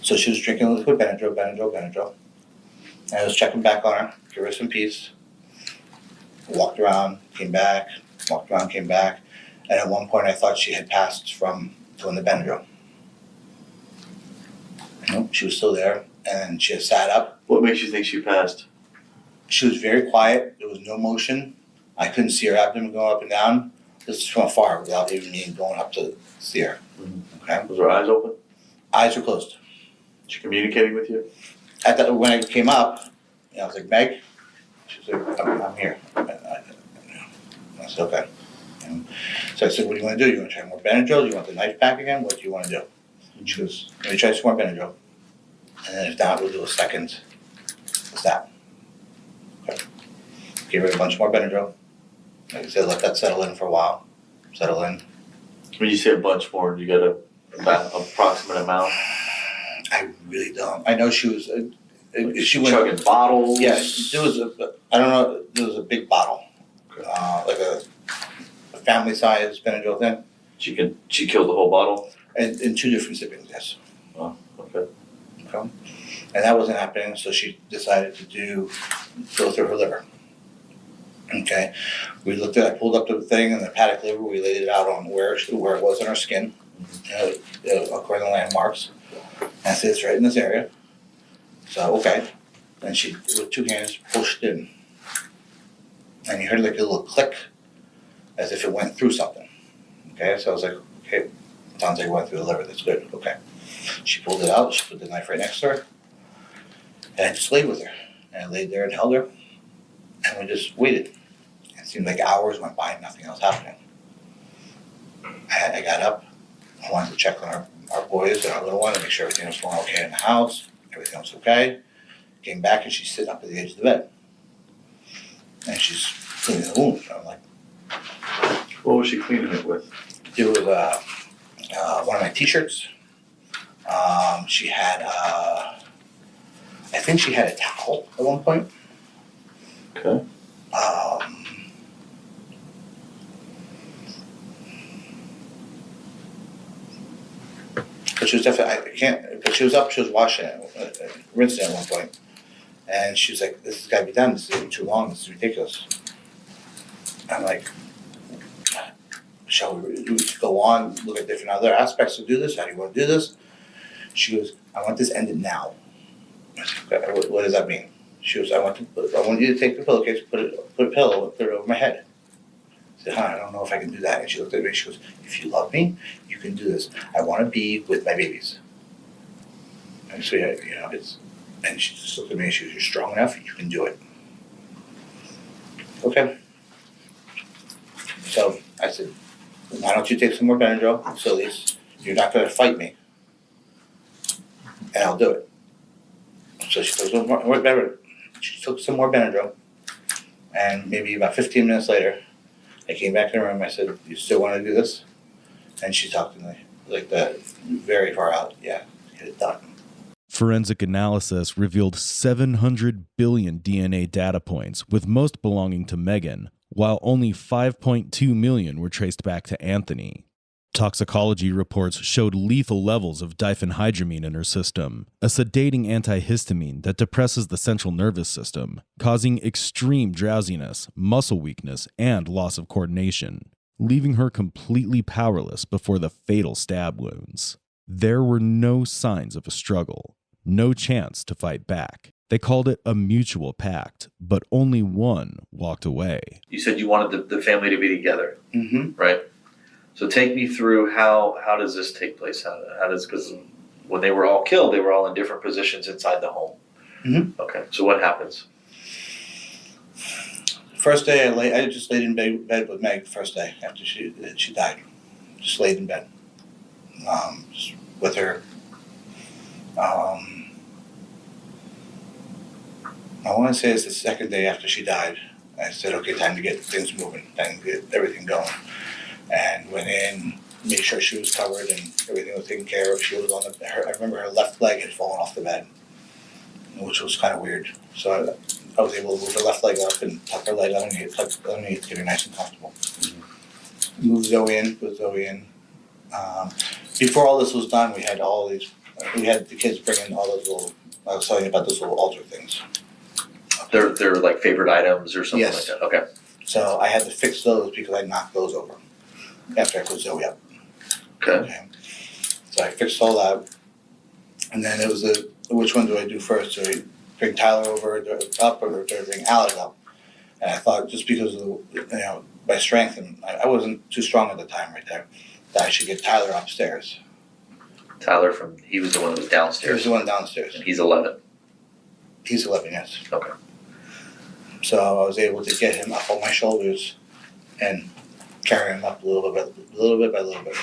So she was drinking liquid Benadryl. And I was checking back on her, give her some peace. Walked around, came back, walked around, came back. And at one point I thought she had passed from doing the Benadryl. Nope, she was still there. And she had sat up. What makes you think she passed? She was very quiet. There was no motion. I couldn't see her abdomen going up and down. This is from afar without even me going up to see her. Mm-hmm. Okay. Was her eyes open? Eyes were closed. She communicating with you? When I came up, I was like, "Meg?" She was like, I'm here. I said, "Okay." And so I said, "What do you want to do? You want to try more Benadryl? Do you want the knife back again? What do you want to do?" And she goes, "Let me try some more Benadryl. And then if not, we'll do a second stab." Okay. Gave her a bunch more Benadryl. Like I said, let that settle in for a while. Settle in. When you say a bunch more, you got an approximate amount? I really don't. I know she was. She went chugging bottles. Yeah, there was I don't know. There was a big bottle, like a family size Benadryl thing. She killed the whole bottle. In 2 different sippings, yes. Oh, okay. Okay. And that wasn't happening, so she decided to go through her liver. Okay. I pulled up the thing and the hepatic liver. We laid it out on where it was on her skin, according to landmarks. And I said, "It's right in this area." So, okay. And she, with 2 hands, pushed in. And you heard like a little click, as if it went through something. Okay, so I was like, okay, sounds like it went through the liver, that's good, okay. She pulled it out, she put the knife right next to her, and I just laid with her. And I laid there and held her, and we just waited. It seemed like hours went by and nothing else happening. I got up, I wanted to check on our boys and our little one and make sure everything was going okay in the house. Everything was okay. Came back and she's sitting up at the edge of the bed. And she's cleaning the wound. I'm like, what was she cleaning it with? It was one of my t-shirts. She had, I think she had a towel at one point. Okay. But she was definitely, but she was up, she was washing it, rinsing it at one point. And she was like, "This has got to be done. This is even too long. This is ridiculous." I'm like, "Shall we go on, look at different other aspects to do this? How do you want to do this?" She goes, "I want this ended now." I said, "Okay, what does that mean?" She goes, I want you to take the pillowcase, put a pillow, put it over my head." I said, "I don't know if I can do that." And she looked at me, she goes, "If you love me, you can do this. I want to be with my babies." And so, yeah, and she just looked at me and she goes, "You're strong enough, you can do it." Okay. So I said, "Why don't you take some more Benadryl, so at least you're not going to fight me, and I'll do it." So she goes, "More Benadryl." She took some more Benadryl, and maybe about 15 minutes later, I came back in the room. I said, "You still want to do this?" And she talked to me like that, very far out. "Yeah, get it done." Forensic analysis revealed 700 billion DNA data points, with most belonging to Megan, while only 5.2 million were traced back to Anthony. Toxicology reports showed lethal levels of diphenhydramine in her system, a sedating antihistamine that depresses the central nervous system, causing extreme drowsiness, muscle weakness, and loss of coordination, leaving her completely powerless before the fatal stab wounds. There were no signs of a struggle, no chance to fight back. They called it a mutual pact, but only one walked away. You said you wanted the family to be together, Mm-hmm. right? So take me through how does this take place? How does, because when they were all killed, they were all in different positions inside the home. Mm-hmm. Okay, so what happens? First day, I just laid in bed with Meg the first day after she died. Just laid in bed just with her. I want to say it's the second day after she died. I said, okay, time to get things moving, time to get everything going. And went in, made sure she was covered and everything was taken care of. She was on I remember her left leg had fallen off the bed, which was kind of weird. So I was able to move her left leg up and tuck her leg underneath, to get her nice and comfortable. Moved Zoe in, put Zoe in. Before all this was done, we had the kids bring in all those little, I was telling you about those little altar things. They're like favorite items or something Yes. like that? Okay. So I had to fix those because I knocked those over after I put Zoe up. Okay. So I fixed all that. And then it was which one do I do first? Do I bring Tyler up or do I bring Alec up? And I thought just because of my strength, and I wasn't too strong at the time right there, that I should get Tyler upstairs. Tyler he was the one that was downstairs. He was the one downstairs. And he's 11. He's 11, yes. Okay. So I was able to get him up on my shoulders and carry him up little bit by little bit.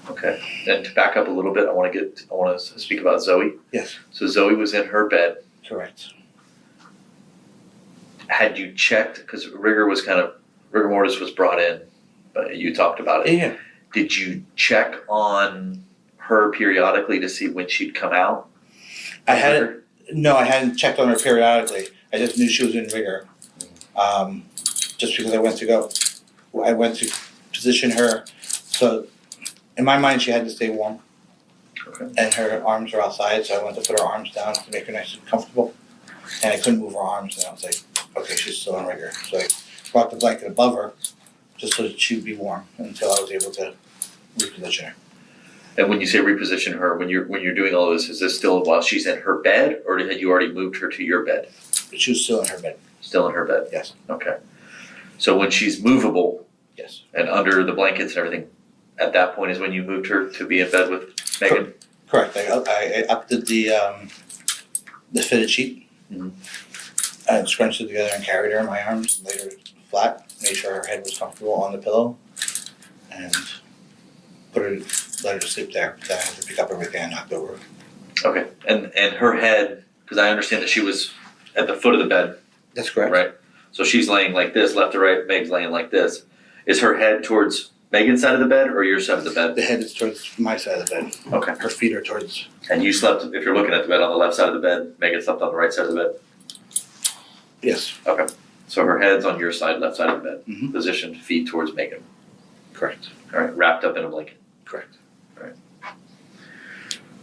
Okay. And to back up a little bit, I want to speak about Zoe. Yes. So Zoe was in her bed. Correct. Had you checked, because rigor mortis was brought in, but you talked about it. Yeah. Did you check on her periodically to see when she'd come out? I hadn't checked on her periodically. I just knew she was in rigor. Just because I went to position her. So in my mind, she had to stay warm. Okay. And her arms are outside, so I went to put her arms down to make her nice and comfortable. And I couldn't move her arms, and I was like, okay, she's still in rigor. So I brought the blanket above her just so that she'd be warm until I was able to reposition her. And when you say reposition her, when you're doing all this, is this still while she's in her bed, or had you already moved her to your bed? She was still in her bed. Still in her bed? Yes. Okay. So when she's movable, yes, and under the blankets and everything, at that point is when you moved her to be in bed with Megan? Correct. I updid the fitted sheet. Mm-hmm. I scrunched it together and carried her in my arms and laid her flat, made sure her head was comfortable on the pillow, and let her to sleep there. Then I had to pick up everything I knocked over. Okay. And her head, because I understand that she was at the foot of the bed. That's correct. Right? So she's laying like this, left to right, Meg's laying like this. Is her head towards Megan's side of the bed or your side of the bed? The head is towards my side of the bed. Okay. Her feet are towards... And you slept, if you're looking at the bed, on the left side of the bed, Megan slept on the right side of the bed? Yes. Okay. So her head's on your side, left side of the bed, Mm-hmm. positioned, feet towards Megan. Correct. All right, wrapped up in a blanket. Correct. All right.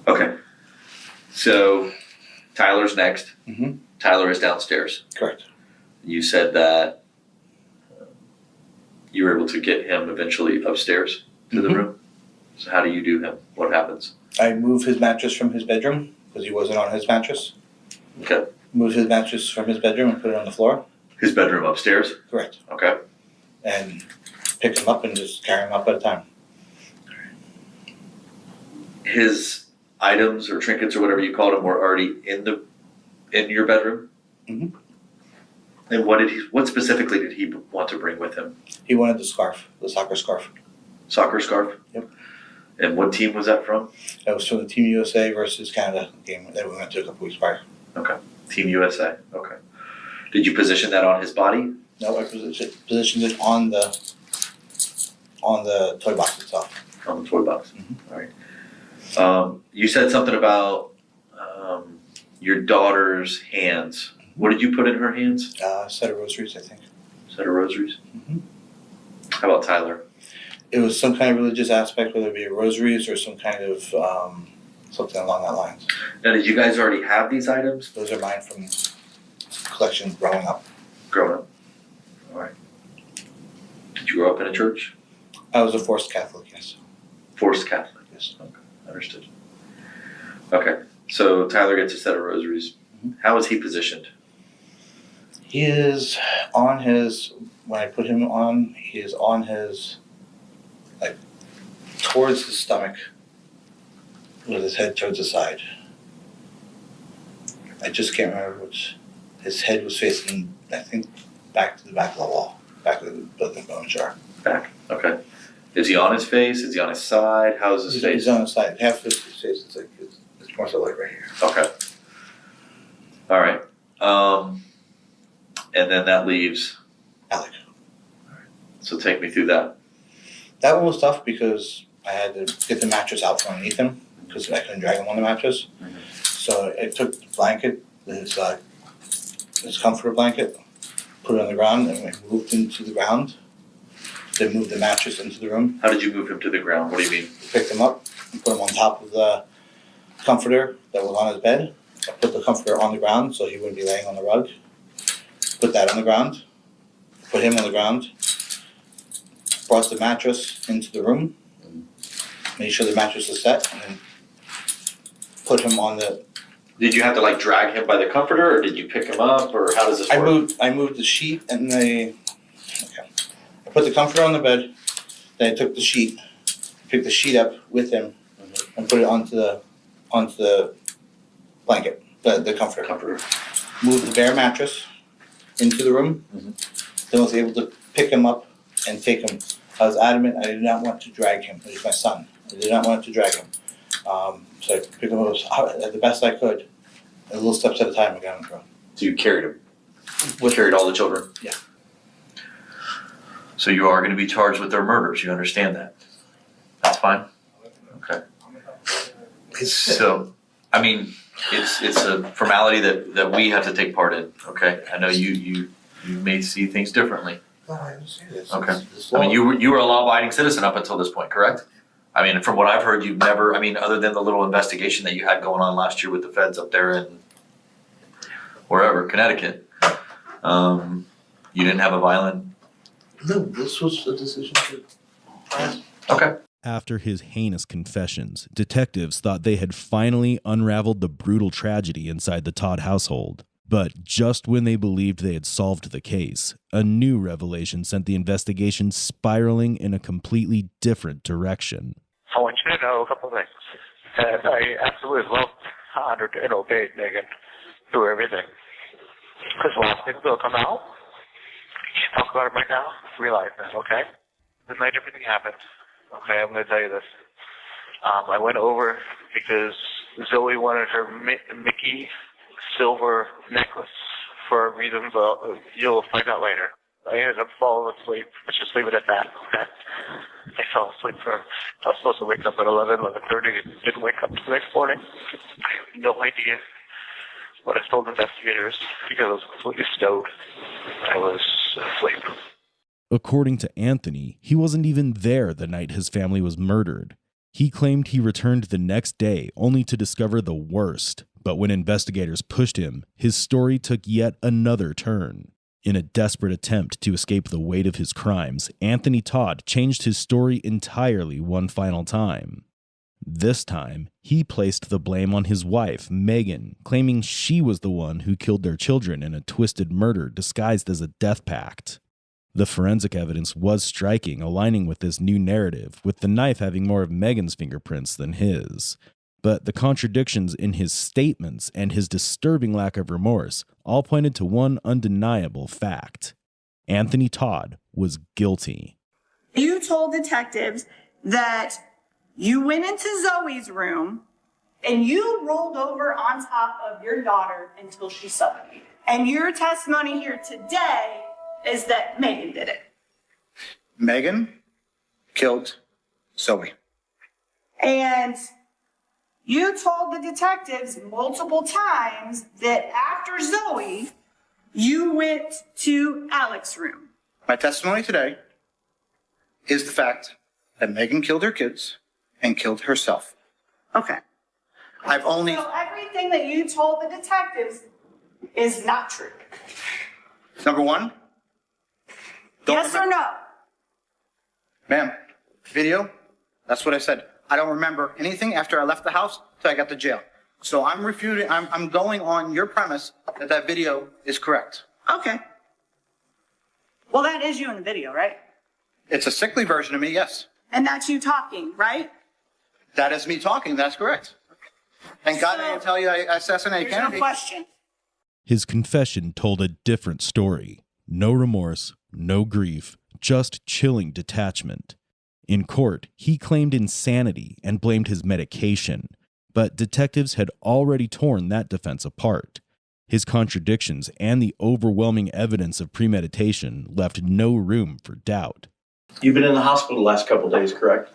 Okay. So Tyler's next. Mm-hmm. Tyler is downstairs. Correct. You said that you were able to get him eventually upstairs to the room. So how do you do him? What happens? I moved his mattress from his bedroom because he wasn't on his mattress. Okay. Moved his mattress from his bedroom and put it on the floor. His bedroom upstairs? Correct. Okay. And pick him up and just carry him up at a time. His items or trinkets or whatever you called them were already in your bedroom? Mm-hmm. And what specifically did he want to bring with him? He wanted the scarf, the soccer scarf. Soccer scarf? Yep. And what team was that from? That was from the Team USA versus Canada game that we went to a couple weeks prior. Okay. Team USA. Okay. Did you position that on his body? No, I positioned it on the toy box itself. On the toy box. Mm-hmm. All right. You said something about your daughter's hands. What did you put in her hands? A set of rosaries, I think. Set of rosaries? Mm-hmm. How about Tyler? It was some kind of religious aspect, whether it be rosaries or some kind of something along that lines. Now, did you guys already have these items? Those are mine from collection growing up. Growing up. All right. Did you grow up in a church? I was a forced Catholic, yes. Forced Catholic? Yes. Okay. Understood. Okay. So Tyler gets a set of rosaries. Mm-hmm. How is he positioned? He is on his, when I put him on, he is on his, like, towards the stomach with his head towards the side. I just can't remember which. His head was facing, I think, back to the back of the wall, back of the building bone jar. Back. Okay. Is he on his face? Is he on his side? How's his face? He's on his side. Half of his face is like it's more so like right here. Okay. All right. And then that leaves Alec. All right. So take me through that. That one was tough because I had to get the mattress out from underneath him because I couldn't drag him on the mattress. Mm-hmm. So I took the blanket, his comforter blanket, put it on the ground, and we moved him to the ground. Then moved the mattress into the room. How did you move him to the ground? What do you mean? Picked him up and put him on top of the comforter that was on his bed. I put the comforter on the ground so he wouldn't be laying on the rug. Put that on the ground. Put him on the ground. Brought the mattress into the room. Made sure the mattress was set, and then put him on the. Did you have to like drag him by the comforter, or did you pick him up, or how does this work? I moved the sheet and I put the comforter on the bed. Then I took the sheet, picked the sheet up with him, and put it onto the blanket, the comforter. Moved the bare mattress into the room. Then was able to pick him up and take him. I was adamant I did not want to drag him. He's my son. I did not want to drag him. So I picked him up the best I could. And little steps at a time I got him through. So you carried him? Carried all the children? Yeah. So you are going to be charged with their murders. You understand that? That's fine? Okay. So, I mean, it's a formality that we have to take part in, okay? I know you may see things differently. No, I understand this. Okay. I mean, you were a law-abiding citizen up until this point, correct? I mean, from what I've heard, you've never, I mean, other than the little investigation that you had going on last year with the feds up there in wherever, Connecticut, you didn't have a violent... No, this was a decision to... Okay. After his heinous confessions, detectives thought they had finally unraveled the brutal tragedy inside the Todd household. But just when they believed they had solved the case, a new revelation sent the investigation spiraling in a completely different direction. I want you to know a couple of things. And I absolutely loved, honored, and obeyed Megan through everything. Because the last things will come out. You can't talk about it right now. Realize that, okay? The night everything happened, okay, I'm going to tell you this. I went over because Zoe wanted her Mickey silver necklace for reasons you'll find out later. I ended up falling asleep. Let's just leave it at that, okay? I fell asleep I was supposed to wake up at 11:30 and didn't wake up the next morning. I have no idea what I told investigators because I was completely stowed. I was asleep. According to Anthony, he wasn't even there the night his family was murdered. He claimed he returned the next day only to discover the worst. But when investigators pushed him, his story took yet another turn. In a desperate attempt to escape the weight of his crimes, Anthony Todd changed his story entirely one final time. This time, he placed the blame on his wife, Megan, claiming she was the one who killed their children in a twisted murder disguised as a death pact. The forensic evidence was striking, aligning with this new narrative, with the knife having more of Megan's fingerprints than his. But the contradictions in his statements and his disturbing lack of remorse all pointed to one undeniable fact. Anthony Todd was guilty. You told detectives that you went into Zoe's room and you rolled over on top of your daughter until she suffocated. And your testimony here today is that Megan did it. Megan killed Zoe. And you told the detectives multiple times that after Zoe, you went to Alex's room. My testimony today is the fact that Megan killed her kids and killed herself. Okay. So everything that you told the detectives is not true. Number one. Yes or no? Ma'am, video, that's what I said. I don't remember anything after I left the house till I got to jail. So I'm refuting, I'm going on your premise that video is correct. Okay. Well, that is you in the video, right? It's a sickly version of me, yes. And that's you talking, right? That is me talking, that's correct. Thank God I didn't tell you I assassinated There's no Kennedy. question. His confession told a different story. No remorse, no grief, just chilling detachment. In court, he claimed insanity and blamed his medication, but detectives had already torn that defense apart. His contradictions and the overwhelming evidence of premeditation left no room for doubt. You've been in the hospital the last couple of days, correct?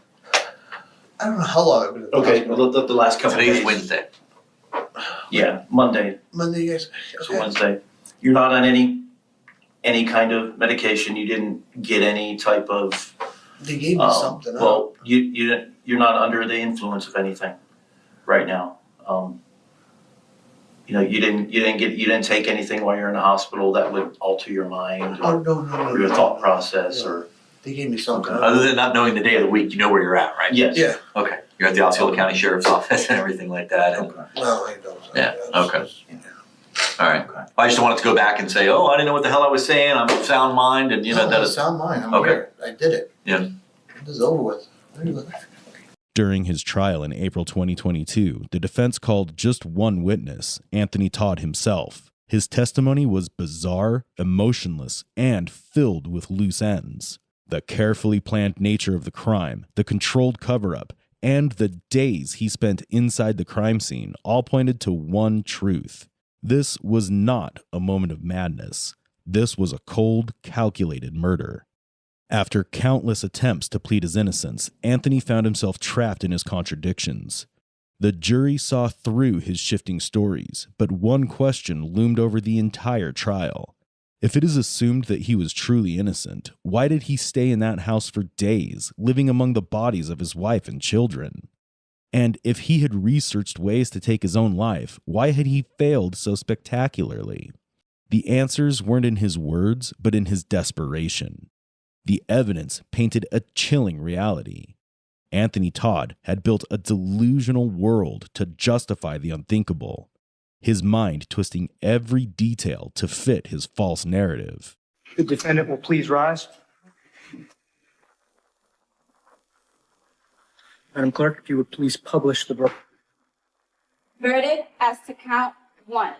I don't know how long I've been in the Okay, hospital. well, the last couple of days. Today's Wednesday. Yeah, Monday. Monday, yes. So Wednesday. You're not on any kind of medication. You didn't get any type of. They gave me something. Well, you're not under the influence of anything right now. You didn't take anything while you're in the hospital that would alter your mind or No. your thought process or. They gave me something. Other than not knowing the day of the week, you know where you're at, right? Yes. Yeah. Okay. You're at the Osceola County Sheriff's Office and everything like that. And, Well, I don't. yeah. Okay. All right. Well, I just don't want it to go back and say, "Oh, I didn't know what the hell I was saying. I'm of sound mind," and No, that I'm is sound mind. I'm okay. here. I did it. Yeah. This is over with. During his trial in April 2022, the defense called just one witness, Anthony Todd himself. His testimony was bizarre, emotionless, and filled with loose ends. The carefully planned nature of the crime, the controlled cover-up, and the days he spent inside the crime scene all pointed to one truth. This was not a moment of madness. This was a cold, calculated murder. After countless attempts to plead his innocence, Anthony found himself trapped in his contradictions. The jury saw through his shifting stories, but one question loomed over the entire trial. If it is assumed that he was truly innocent, why did he stay in that house for days, living among the bodies of his wife and children? And if he had researched ways to take his own life, why had he failed so spectacularly? The answers weren't in his words, but in his desperation. The evidence painted a chilling reality. Anthony Todd had built a delusional world to justify the unthinkable, his mind twisting every detail to fit his false narrative. The defendant will please rise. Madam Clerk, if you would please publish the verdict. Verdict as to count 1.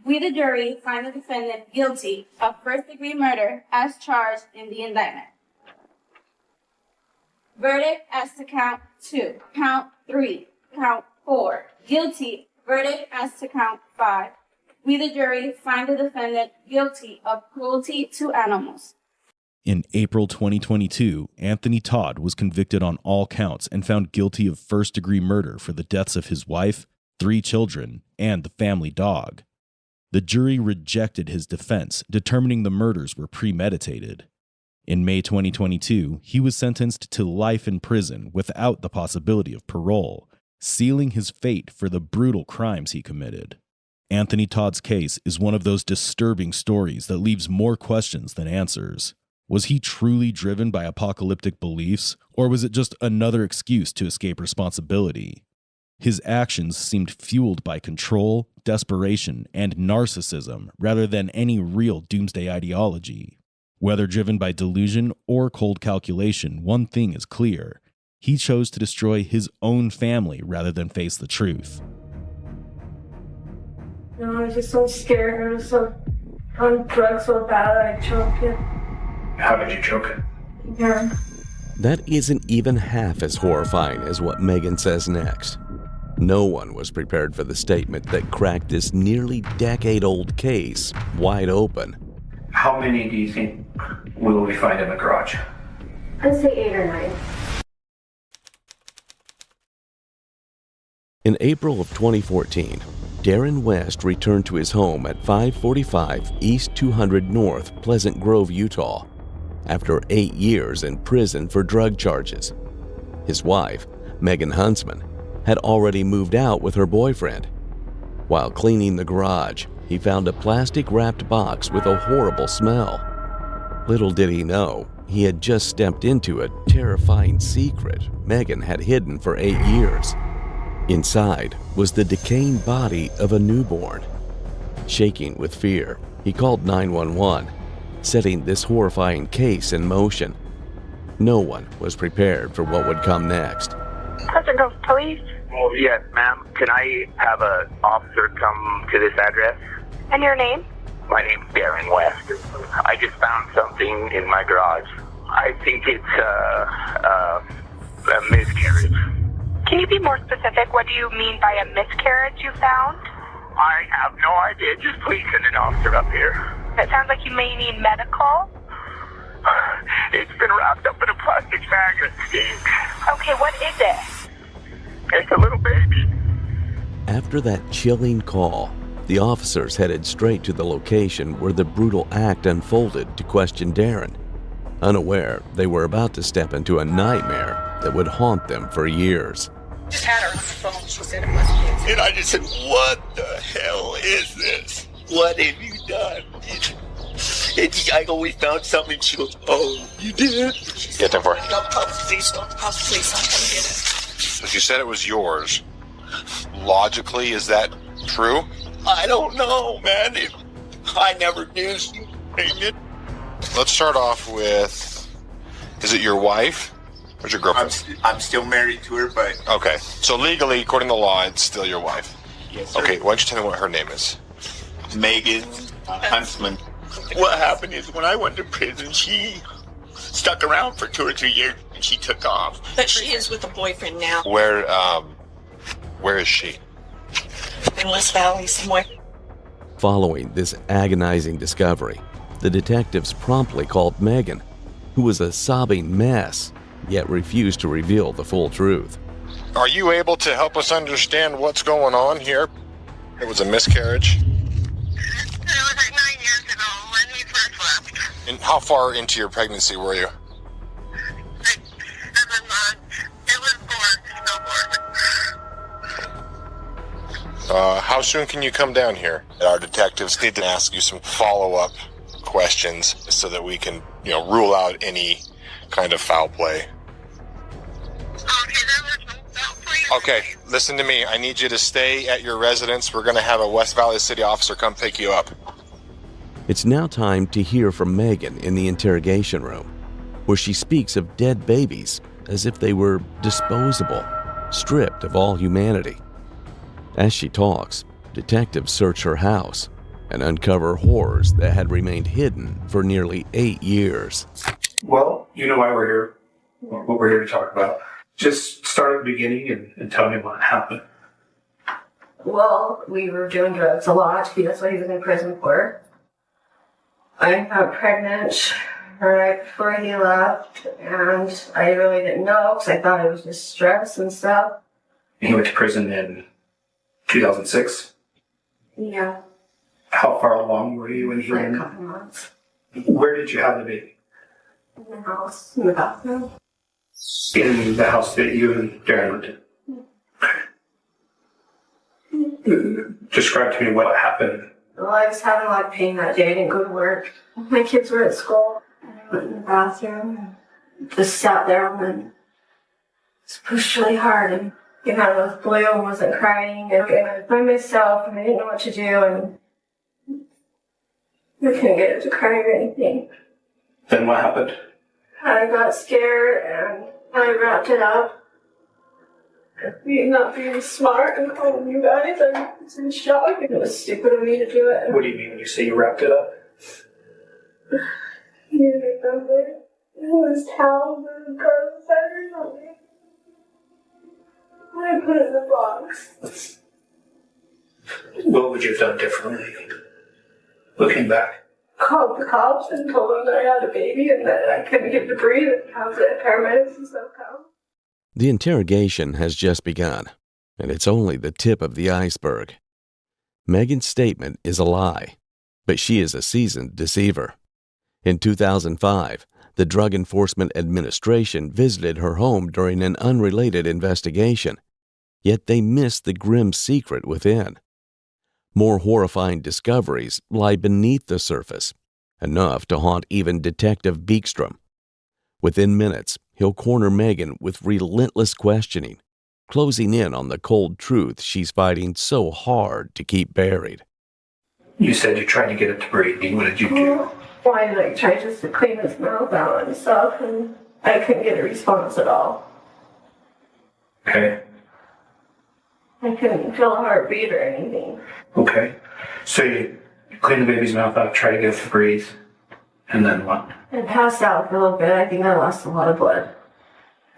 We, the jury, find the defendant guilty of first-degree murder as charged in the indictment. Verdict as to count 2, count 3, count 4, guilty. Verdict as to count 5. We, the jury, find the defendant guilty of cruelty to animals. In April 2022, Anthony Todd was convicted on all counts and found guilty of first-degree murder for the deaths of his wife, 3 children, and the family dog. The jury rejected his defense, determining the murders were premeditated. In May 2022, he was sentenced to life in prison without the possibility of parole, sealing his fate for the brutal crimes he committed. Anthony Todd's case is one of those disturbing stories that leaves more questions than answers. Was he truly driven by apocalyptic beliefs, or was it just another excuse to escape responsibility? His actions seemed fueled by control, desperation, and narcissism rather than any real doomsday ideology. Whether driven by delusion or cold calculation, one thing is clear. He chose to destroy his own family rather than face the truth. No, I was just so scared. I was so on drugs so bad that I choked it. How did you choke it? Yeah. That isn't even half as horrifying as what Megan says next. No one was prepared for the statement that cracked this nearly decade-old case wide open. How many do you think will we find in the garage? I'd say 8 or 9. In April of 2014, Darren West returned to his home at 545 East 200 North, Pleasant Grove, Utah, after 8 years in prison for drug charges. His wife, Megan Huntsman, had already moved out with her boyfriend. While cleaning the garage, he found a plastic-wrapped box with a horrible smell. Little did he know, he had just stepped into a terrifying secret Megan had hidden for 8 years. Inside was the decaying body of a newborn. Shaking with fear, he called 911, setting this horrifying case in motion. No one was prepared for what would come next. Pleasant Grove Police. Oh, yes, ma'am. Can I have an officer come to this address? And your name? My name's Darren West. I just found something in my garage. I think it's a miscarriage. Can you be more specific? What do you mean by a miscarriage you found? I have no idea. Just please send an officer up here. It sounds like you may need medical. It's been wrapped up in a plastic bag that stinks. Okay, what is it? It's a little baby. After that chilling call, the officers headed straight to the location where the brutal act unfolded to question Darren, unaware they were about to step into a nightmare that would haunt them for years. Just had her on the phone. She said it must be. And I just said, what the hell is this? What have you done? And I always found something. She goes, oh, you did? Get them for her. Don't post, please. Don't post, please. I'll come get it. So she said it was yours. Logically, is that true? I don't know, man. I never knew she was pregnant. Let's start off with, is it your wife? Where's your girlfriend? I'm still married to her, but... Okay, so legally, according to law, it's still your wife. Yes, sir. Okay, why don't you tell me what her name is? Megan Huntsman. What happened is when I went to prison, she stuck around for 2 or 3 years and she took off. But she is with a boyfriend now Where is she? in West Valley somewhere. Following this agonizing discovery, the detectives promptly called Megan, who was a sobbing mess, yet refused to reveal the full truth. Are you able to help us understand what's going on here? It was a miscarriage. It was like 9 years ago when we first left. And how far into your pregnancy were you? Like 7 months. It was born, stillborn. How soon can you come down here? Our detectives need to ask you some follow-up questions so that we can, rule out any kind of foul play. Okay, listen to me. I need you to stay at your residence. We're going to have a West Valley City officer come pick you up. It's now time to hear from Megan in the interrogation room, where she speaks of dead babies as if they were disposable, stripped of all humanity. As she talks, detectives search her house and uncover horrors that had remained hidden for nearly 8 years. Well, you know why we're here, what we're here to talk about. Just start at the beginning and tell me what happened. Well, we were doing drugs a lot. That's what he was in prison for. I got pregnant right before he left, and I really didn't know because I thought it was just stress and stuff. He went to prison in 2006? Yeah, How far along were you when he like went? a couple months. Where did you have the baby? In the house, in the bathroom. In the house that you and Darren lived in? Describe to me what happened. Well, I was having a lot of pain that day. I didn't go to work. My kids were at school. I went in the bathroom and just sat there and then just pushed really hard and I was blue and wasn't crying. And I was by myself and I didn't know what to do and I couldn't get it to cry or anything. Then what happened? I got scared and I wrapped it up. Not being smart and calling you guys, I was in shock. It was stupid of me to do it. What do you mean when you say you wrapped it up? You remember? It was towels and garlic feathers on me. I put it in the box. What would you have done differently? Looking back. Called the cops and told them that I had a baby and that I couldn't get to breathe and have the paramedics and stuff come. The interrogation has just begun, and it's only the tip of the iceberg. Megan's statement is a lie, but she is a seasoned deceiver. In 2005, the Drug Enforcement Administration visited her home during an unrelated investigation, yet they missed the grim secret within. More horrifying discoveries lie beneath the surface, enough to haunt even Detective Beekstrom. Within minutes, he'll corner Megan with relentless questioning, closing in on the cold truth she's fighting so hard to keep buried. You said you tried to get it to breathe. What did you do? Well, I tried just to clean his mouth out and stuff, and I couldn't get a response at all. Okay. I couldn't feel a heartbeat or anything. Okay. So you clean the baby's mouth out, try to get it to breathe, and then what? I passed out for a little bit. I think I lost a lot of blood.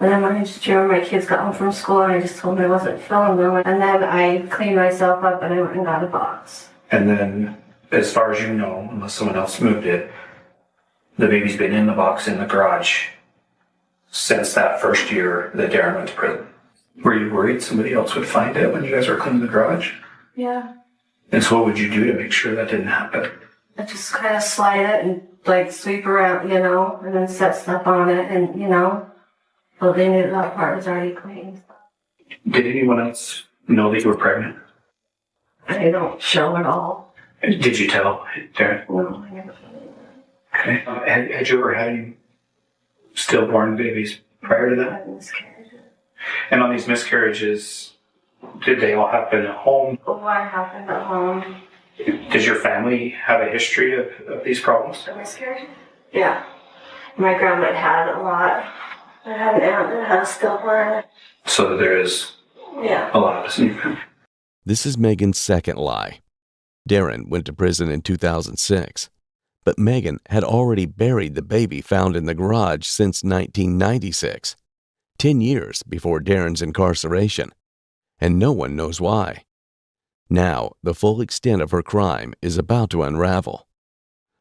And then when my kids got home from school, and I just told them I wasn't feeling well. And then I cleaned myself up and I went and got a box. And then, as far as you know, unless someone else moved it, the baby's been in the box in the garage since that first year that Darren went to prison. Were you worried somebody else would find it when you guys were cleaning the garage? Yeah. And so what would you do to make sure that didn't happen? I just kind of slide it and like sweep around, and then set stuff on it and, Well, they knew that part was already clean. Did anyone else know that you were pregnant? I don't show at all. Did you tell Darren? No, I never. Okay. Had you ever had any stillborn babies prior to that? And on these miscarriages, did they all happen at home? What happened at home? Does your family have a history of these problems? The miscarriage? Yeah. My grandma had a lot. I had an aunt that had a stillborn. So there is a lot of this in your family. This is Megan's second lie. Darren went to prison in 2006, but Megan had already buried the baby found in the garage since 1996, 10 years before Darren's incarceration, and no one knows why. Now, the full extent of her crime is about to unravel.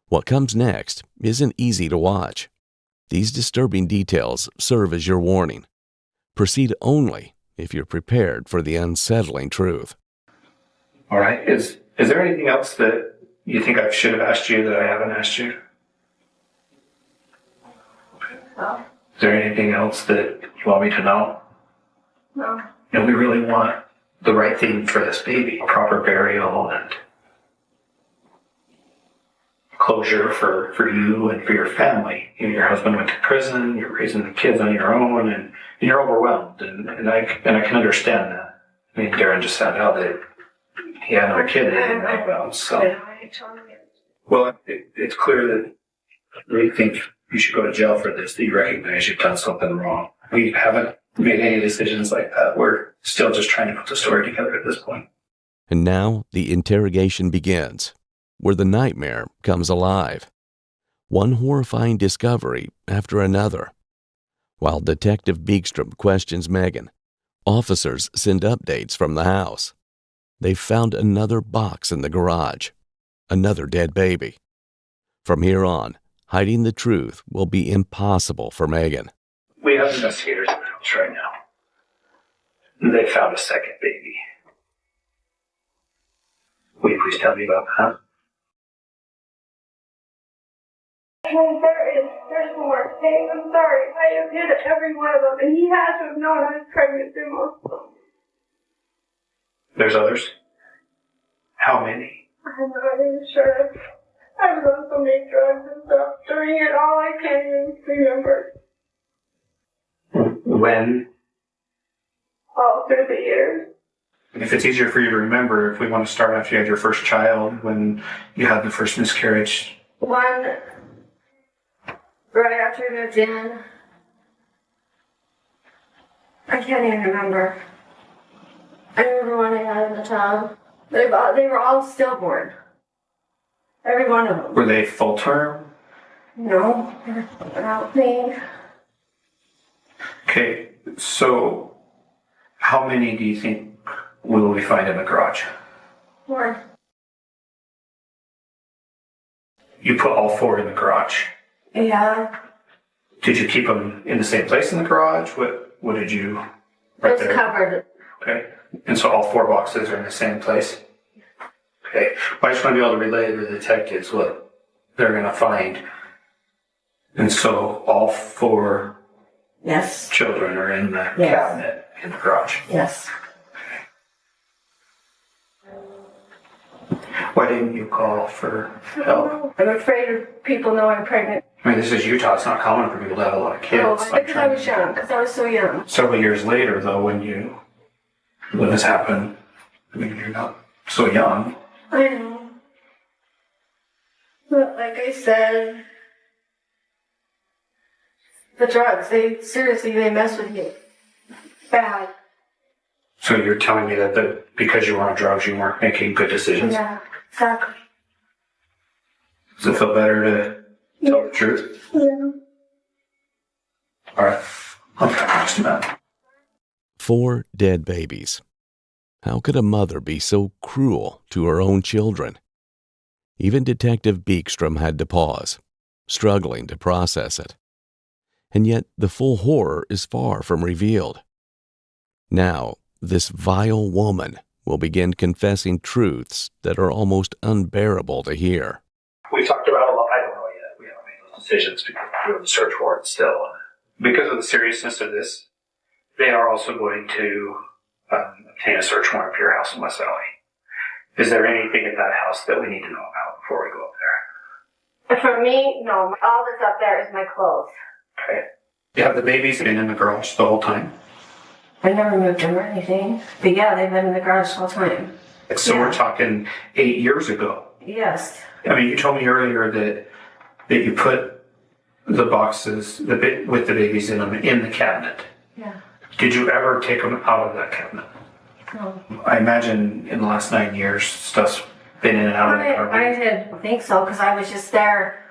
What comes next isn't easy to watch. These disturbing details serve as your warning. Proceed only if you're prepared for the unsettling truth. All right. Is there anything else that you think I should have asked you that I haven't asked you? No. Is there anything else that you want me to know? No. We really want the right thing for this baby, proper burial and closure for you and for your family. Your husband went to prison, you're raising the kids on your own, and you're overwhelmed, and I can understand that. I mean, Darren just found out that he had another kid that he didn't know about, so. Well, it's clear that I really think you should go to jail for this, that you recognize you've done something wrong. We haven't made any decisions like that. We're still just trying to put the story together at this point. And now the interrogation begins, where the nightmare comes alive. One horrifying discovery after another. While Detective Beekstrom questions Megan, officers send updates from the house. They've found another box in the garage, another dead baby. From here on, hiding the truth will be impossible for Megan. We have investigators in the house right now. They found a second baby. Will you please tell me about that? There's more things. I'm sorry. I have hit every one of them, and he had to have known I was pregnant through most of them. There's others? How many? I'm not even sure. I was on so many drugs and stuff during it all. I can't even remember. When? All through the years. If it's easier for you to remember, if we want to start after you had your first child, when you had the first miscarriage. One right after we moved in. I can't even remember. I remember one I had in the tub. They were all stillborn. Every one of them. Were they full term? No, I don't think. Okay, so how many do you think will we find in the garage? 4. You put all 4 in the garage. Yeah. Did you keep them in the same place in the garage? What did you? Right It's there. covered. Okay, and so all 4 boxes are in the same place. Okay, well, I just want to be able to relay to the detectives what they're going to find. And so all 4 Yes. children are in the Yes. cabinet in the garage. Yes. Why didn't you call for help? I'm afraid of people know I'm pregnant. I mean, this is Utah. It's not common for people to have a lot of kids. Oh, I'm because I trying- was young. Because I was so young. Several years later, though, when this happened, I mean, you're not so young. I know. But like I said, the drugs, they mess with you. Bad. So you're telling me that because you were on drugs, you weren't making good decisions? Yeah, exactly. Does it feel better to tell the truth? Yeah. All right. I'll try just a minute. 4 dead babies. How could a mother be so cruel to her own children? Even Detective Beekstrom had to pause, struggling to process it. And yet the full horror is far from revealed. Now, this vile woman will begin confessing truths that are almost unbearable to hear. We talked about a lot. I don't know yet. We haven't made those decisions because we're doing the search warrant still. Because of the seriousness of this, they are also going to obtain a search warrant for your house in West Valley. Is there anything at that house that we need to know about before we go up there? For me, no. All that's up there is my clothes. Okay. You have the babies been in the garage the whole time? I never moved them or anything. But yeah, they've been in the garage the whole time. So we're talking 8 years ago. Yes. I mean, you told me earlier that you put the boxes with the babies in them in the cabinet. Yeah. Did you ever take them out of that cabinet? No. I imagine in the last 9 years, stuff's been in and out of the cabinet. I think so, because I was just there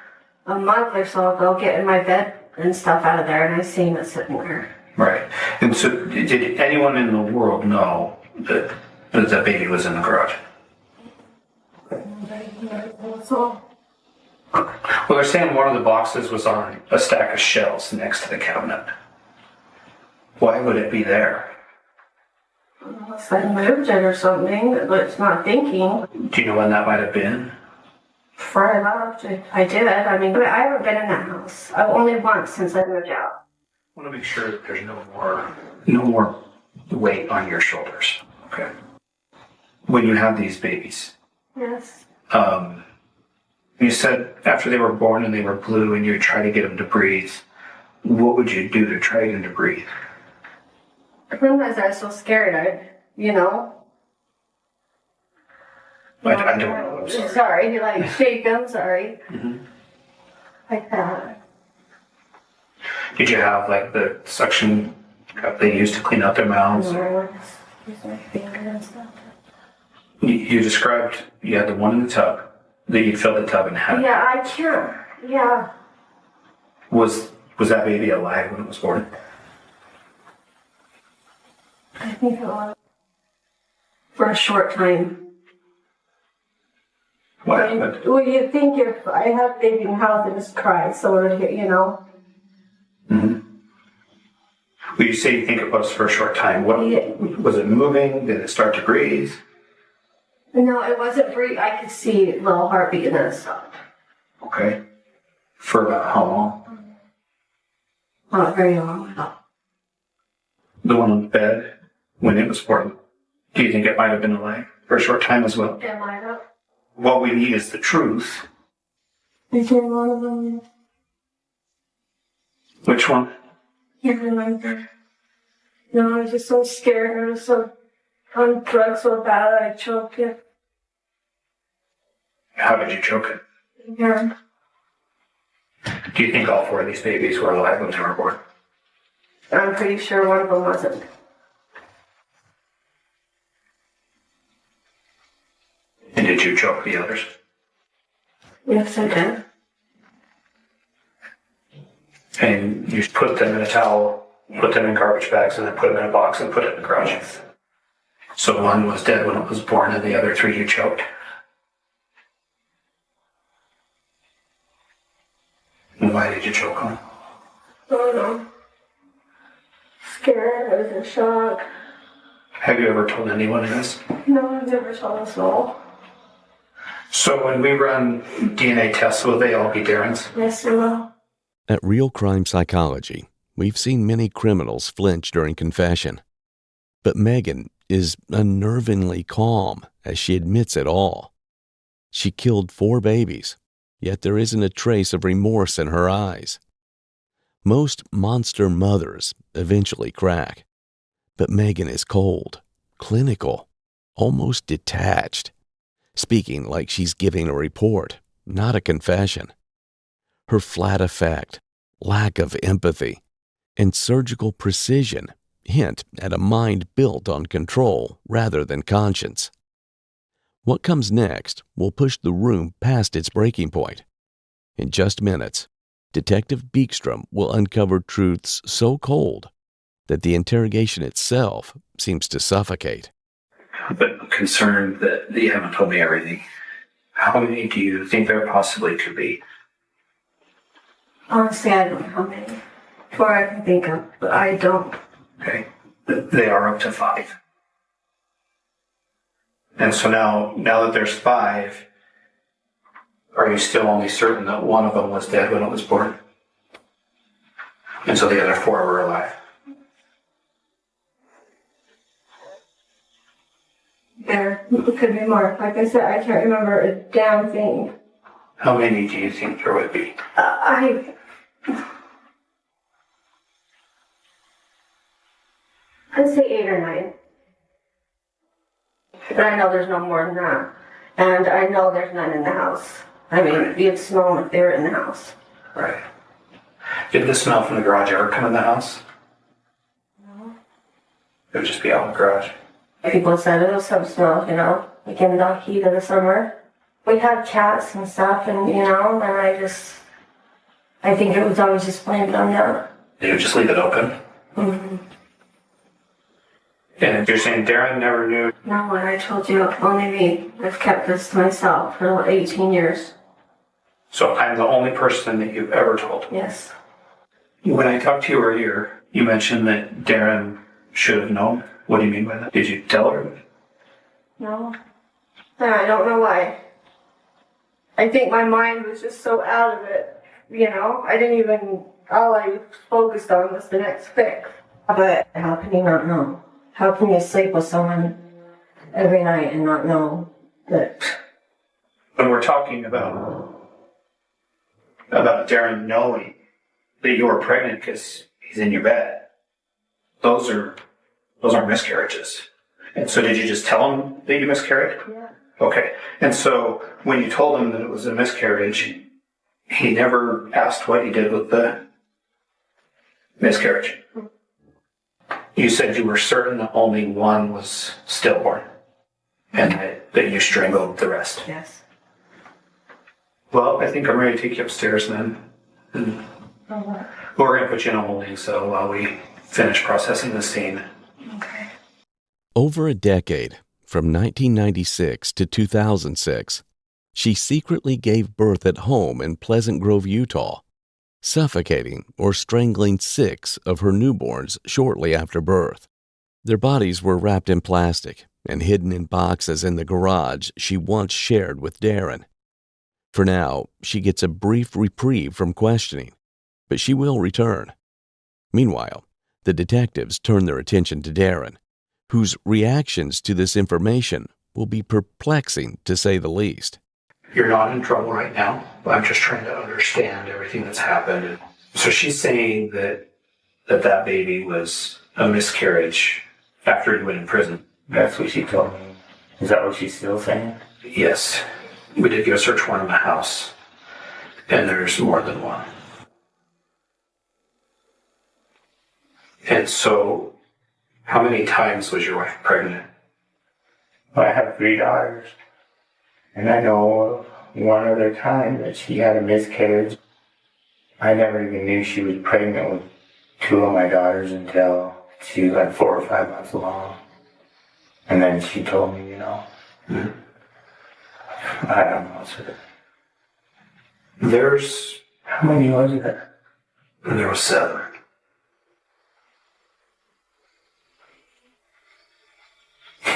a month or so ago getting my bed and stuff out of there, and I seen it sitting there. Right. And so did anyone in the world know that the baby was in the garage? So, Well, they're saying one of the boxes was on a stack of shelves next to the cabinet. Why would it be there? unless I moved it or something, but it's not thinking. Do you know when that might have been? Before I left, I did. I mean, I haven't been in that house. I've only once since I moved out. I want to make sure that there's no more weight on your shoulders. Okay. When you have these babies, Yes. you said after they were born and they were blue and you try to get them to breathe, what would you do to try to get them to breathe? Sometimes I was so scared, I don't know. I'm sorry. Sorry, you like shake them, sorry. Mm-hmm. Like that. Did you have like the suction cup they used to clean out their mouths? Use my finger and stuff. You described you had the one in the tub that you filled the tub and had. Yeah, I can't. Yeah. Was that baby alive when it was born? I think it was. For a short time. What happened? Well, you'd think if I had a baby in the house, it just cry, so it would, Mm-hmm. Well, you say you think it was for a short time. What was it moving? Did it start to breathe? No, it wasn't breathing. I could see a little heartbeat and then it stopped. Okay. For about how long? Not very long. The one on the bed when it was born. Do you think it might have been alive for a short time as well? It might have. What we need is the truth. Became one of them. Which one? Can't remember. No, I was just so scared. I was so on drugs so bad I choked it. How did you choke it? Yeah. Do you think all four of these babies were alive when they were born? I'm pretty sure one of them wasn't. And did you choke the others? Yes, I did. And you put them in a towel, put them in garbage bags, and then put them in a box and put it in the garage. So one was dead when it was born, and the other three you choked. And why did you choke them? I don't know. Scared. I was in shock. Have you ever told anyone this? No, I've never told a soul. So when we run DNA tests, will they all be Darren's? Yes, they will. At Real Crime Psychology, we've seen many criminals flinch during confession. But Megan is unnervingly calm as she admits it all. She killed 4 babies, yet there isn't a trace of remorse in her eyes. Most monster mothers eventually crack, but Megan is cold, clinical, almost detached, speaking like she's giving a report, not a confession. Her flat effect, lack of empathy, and surgical precision hint at a mind built on control rather than conscience. What comes next will push the room past its breaking point. In just minutes, Detective Beekstrom will uncover truths so cold that the interrogation itself seems to suffocate. But I'm concerned that you haven't told me everything. How many do you think there possibly could be? Honestly, I don't know how many. Or I can think of, but I don't. Okay. They are up to 5. And so now that there's 5, are you still only certain that one of them was dead when it was born? And so the other 4 were alive? There could be more. Like I said, I can't remember a damn thing. How many do you think there would be? I'd say 8 or 9. But I know there's no more than that. And I know there's none in the house. I mean, you'd smell them if they were in the house. Right. Did the smell from the garage ever come in the house? No. It would just be out in the garage. People said it was some smell, like in the heat of the summer. We had cats and stuff, and and I think it was always just blamed on that. Did you just leave it open? Mm-hmm. And you're saying Darren never knew? No, and I told you, only me. I've kept this to myself for 18 years. So I'm the only person that you've ever told? Yes. When I talked to you earlier, you mentioned that Darren should have known. What do you mean by that? Did you tell her? No. I don't know why. I think my mind was just so out of it, I didn't even, all I focused on was the next fix. But how can you not know? How can you sleep with someone every night and not know that? When we're talking about Darren knowing that you were pregnant because he's in your bed, those are miscarriages. And so did you just tell him that you miscarried? Yeah. Okay. And so when you told him that it was a miscarriage, he never asked what you did with the miscarriage. You said you were certain that only one was stillborn and that you strangled the rest. Yes. Well, I think I'm ready to take you upstairs then. And we're going to put you in a holding cell while we finish processing the scene. Okay. Over a decade, from 1996 to 2006, she secretly gave birth at home in Pleasant Grove, Utah, suffocating or strangling 6 of her newborns shortly after birth. Their bodies were wrapped in plastic and hidden in boxes in the garage she once shared with Darren. For now, she gets a brief reprieve from questioning, but she will return. Meanwhile, the detectives turn their attention to Darren, whose reactions to this information will be perplexing to say the least. You're not in trouble right now, but I'm just trying to understand everything that's happened. So she's saying that baby was a miscarriage after you went in prison. That's what she told me. Is that what she's still saying? Yes. We did get a search warrant in the house, and there's more than one. And so, how many times was your wife pregnant? I have 3 daughters. And I know of one other time that she had a miscarriage. I never even knew she was pregnant with 2 of my daughters until she was like 4 or 5 months along. And then she told me, Mm-hmm. I don't know. So there's... How many was it? There was 7.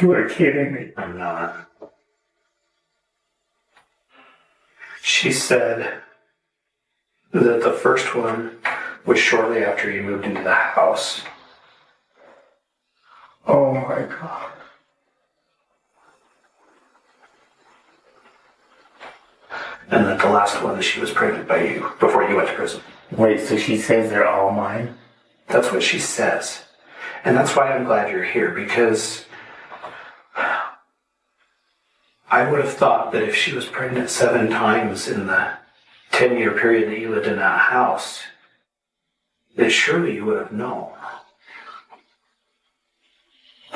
You were kidding me. I'm not. She said that the first one was shortly after you moved into the house. Oh my God. And that the last one that she was pregnant by you before you went to prison. Wait, so she says they're all mine? That's what she says. And that's why I'm glad you're here, because I would have thought that if she was pregnant 7 times in the 10-year period that you lived in that house, that surely you would have known.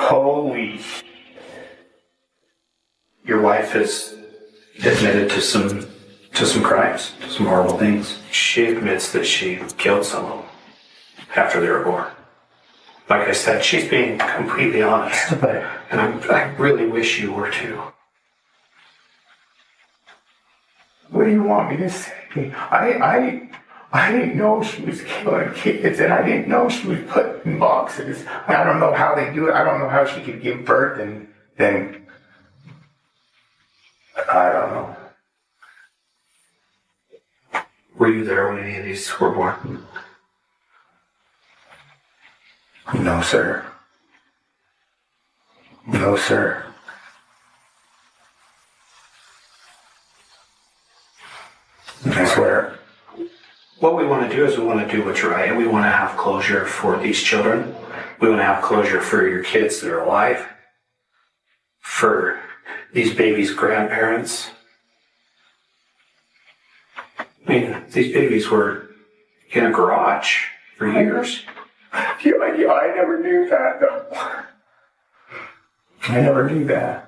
Holy. Your wife has admitted to some crimes, to some horrible things. She admits that she killed someone after they were born. Like I said, she's being completely honest, and I really wish you were too. What do you want me to say? I didn't know she was killing kids, and I didn't know she was put in boxes. I don't know how they do it. I don't know how she could give birth and then I don't know. Were you there when any of these were born? No, sir. No, sir. I swear. What we want to do is we want to do what's right. We want to have closure for these children. We want to have closure for your kids that are alive. For these babies' grandparents. I mean, these babies were in a garage for years. I never knew that, though. I never knew that.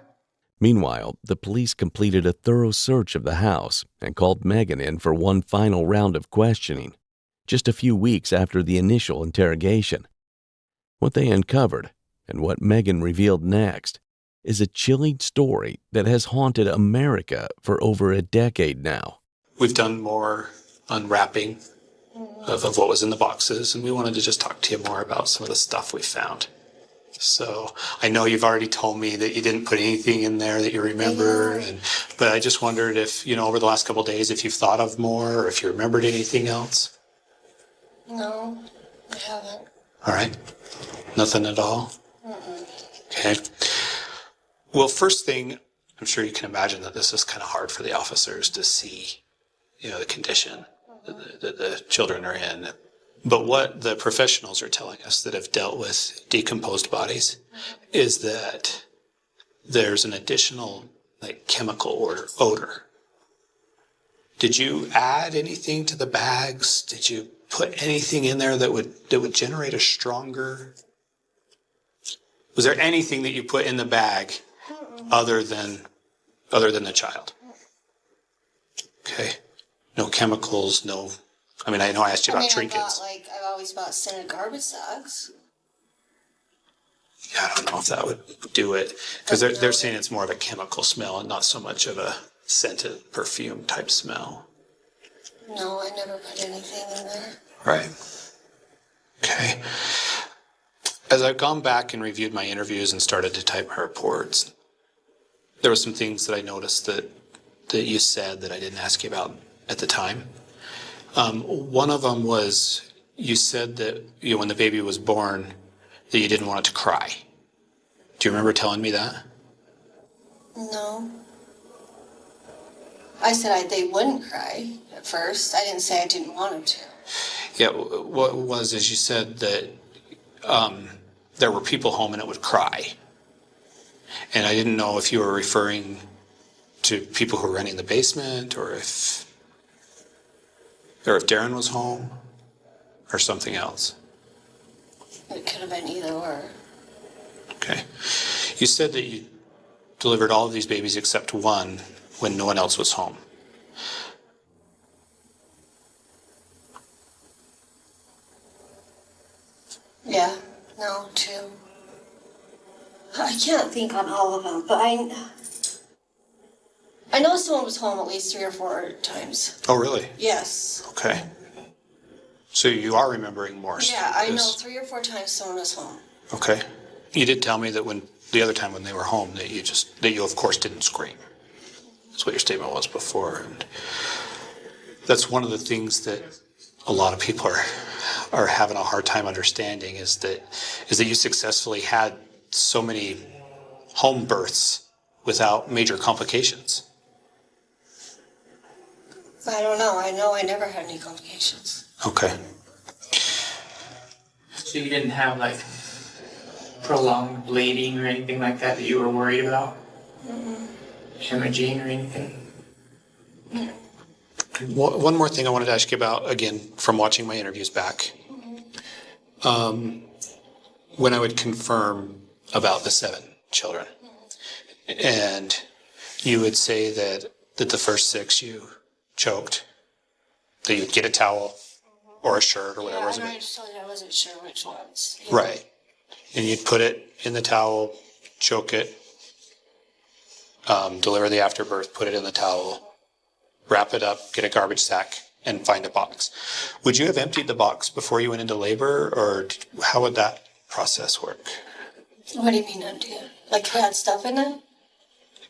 Meanwhile, the police completed a thorough search of the house and called Megan in for one final round of questioning, just a few weeks after the initial interrogation. What they uncovered, and what Megan revealed next, is a chilling story that has haunted America for over a decade now. We've done more unwrapping of what was in the boxes, and we wanted to just talk to you more about some of the stuff we found. So I know you've already told me that you didn't put anything in there that you remember, but I just wondered if, over the last couple of days, if you've thought of more or if you remembered anything else. No, I haven't. All right. Nothing at all? Mm-mm. Okay. Well, first thing, I'm sure you can imagine that this is kind of hard for the officers to see, the condition that the children are in. But what the professionals are telling us that have dealt with decomposed bodies is that there's an additional chemical odor. Did you add anything to the bags? Did you put anything in there that would generate a stronger? Was there anything that you put in the bag other than the child? Okay. No chemicals, no. I know I asked you about trinkets. I've always bought scented garbage sacks. Yeah, I don't know if that would do it. Because they're saying it's more of a chemical smell and not so much of a scented perfume type smell. No, I never put anything in there. Right. Okay. As I've gone back and reviewed my interviews and started to type my reports, there were some things that I noticed that you said that I didn't ask you about at the time. One of them was you said that when the baby was born that you didn't want it to cry. Do you remember telling me that? No. I said they wouldn't cry at first. I didn't say I didn't want them to. Yeah, what it was is you said that there were people home and it would cry. And I didn't know if you were referring to people who were renting the basement or if Darren was home or something else. It could have been either or. Okay. You said that you delivered all of these babies except one when no one else was home. Yeah, no, 2. I can't think on all of them, but I know someone was home at least 3 or 4 times. Oh, really? Yes. Okay. So you are remembering more. Yeah, I know 3 or 4 times someone was home. Okay. You did tell me that the other time when they were home that you of course didn't scream. That's what your statement was before. And that's one of the things that a lot of people are having a hard time understanding is that you successfully had so many home births without major complications. I don't know. I know I never had any complications. Okay. So you didn't have prolonged bleeding or anything like that you were worried about? Mm-hmm. Hemorrhaging or anything? One more thing I wanted to ask you about, again, from watching my interviews back. When I would confirm about the 7 children. And you would say that the first 6 you choked, that you'd get a towel or a shirt or whatever. Yeah, I just told you I wasn't sure which ones. Right. And you'd put it in the towel, choke it, deliver the afterbirth, put it in the towel, wrap it up, get a garbage sack, and find a box. Would you have emptied the box before you went into labor, or how would that process work? What do you mean empty it? Like you had stuff in it?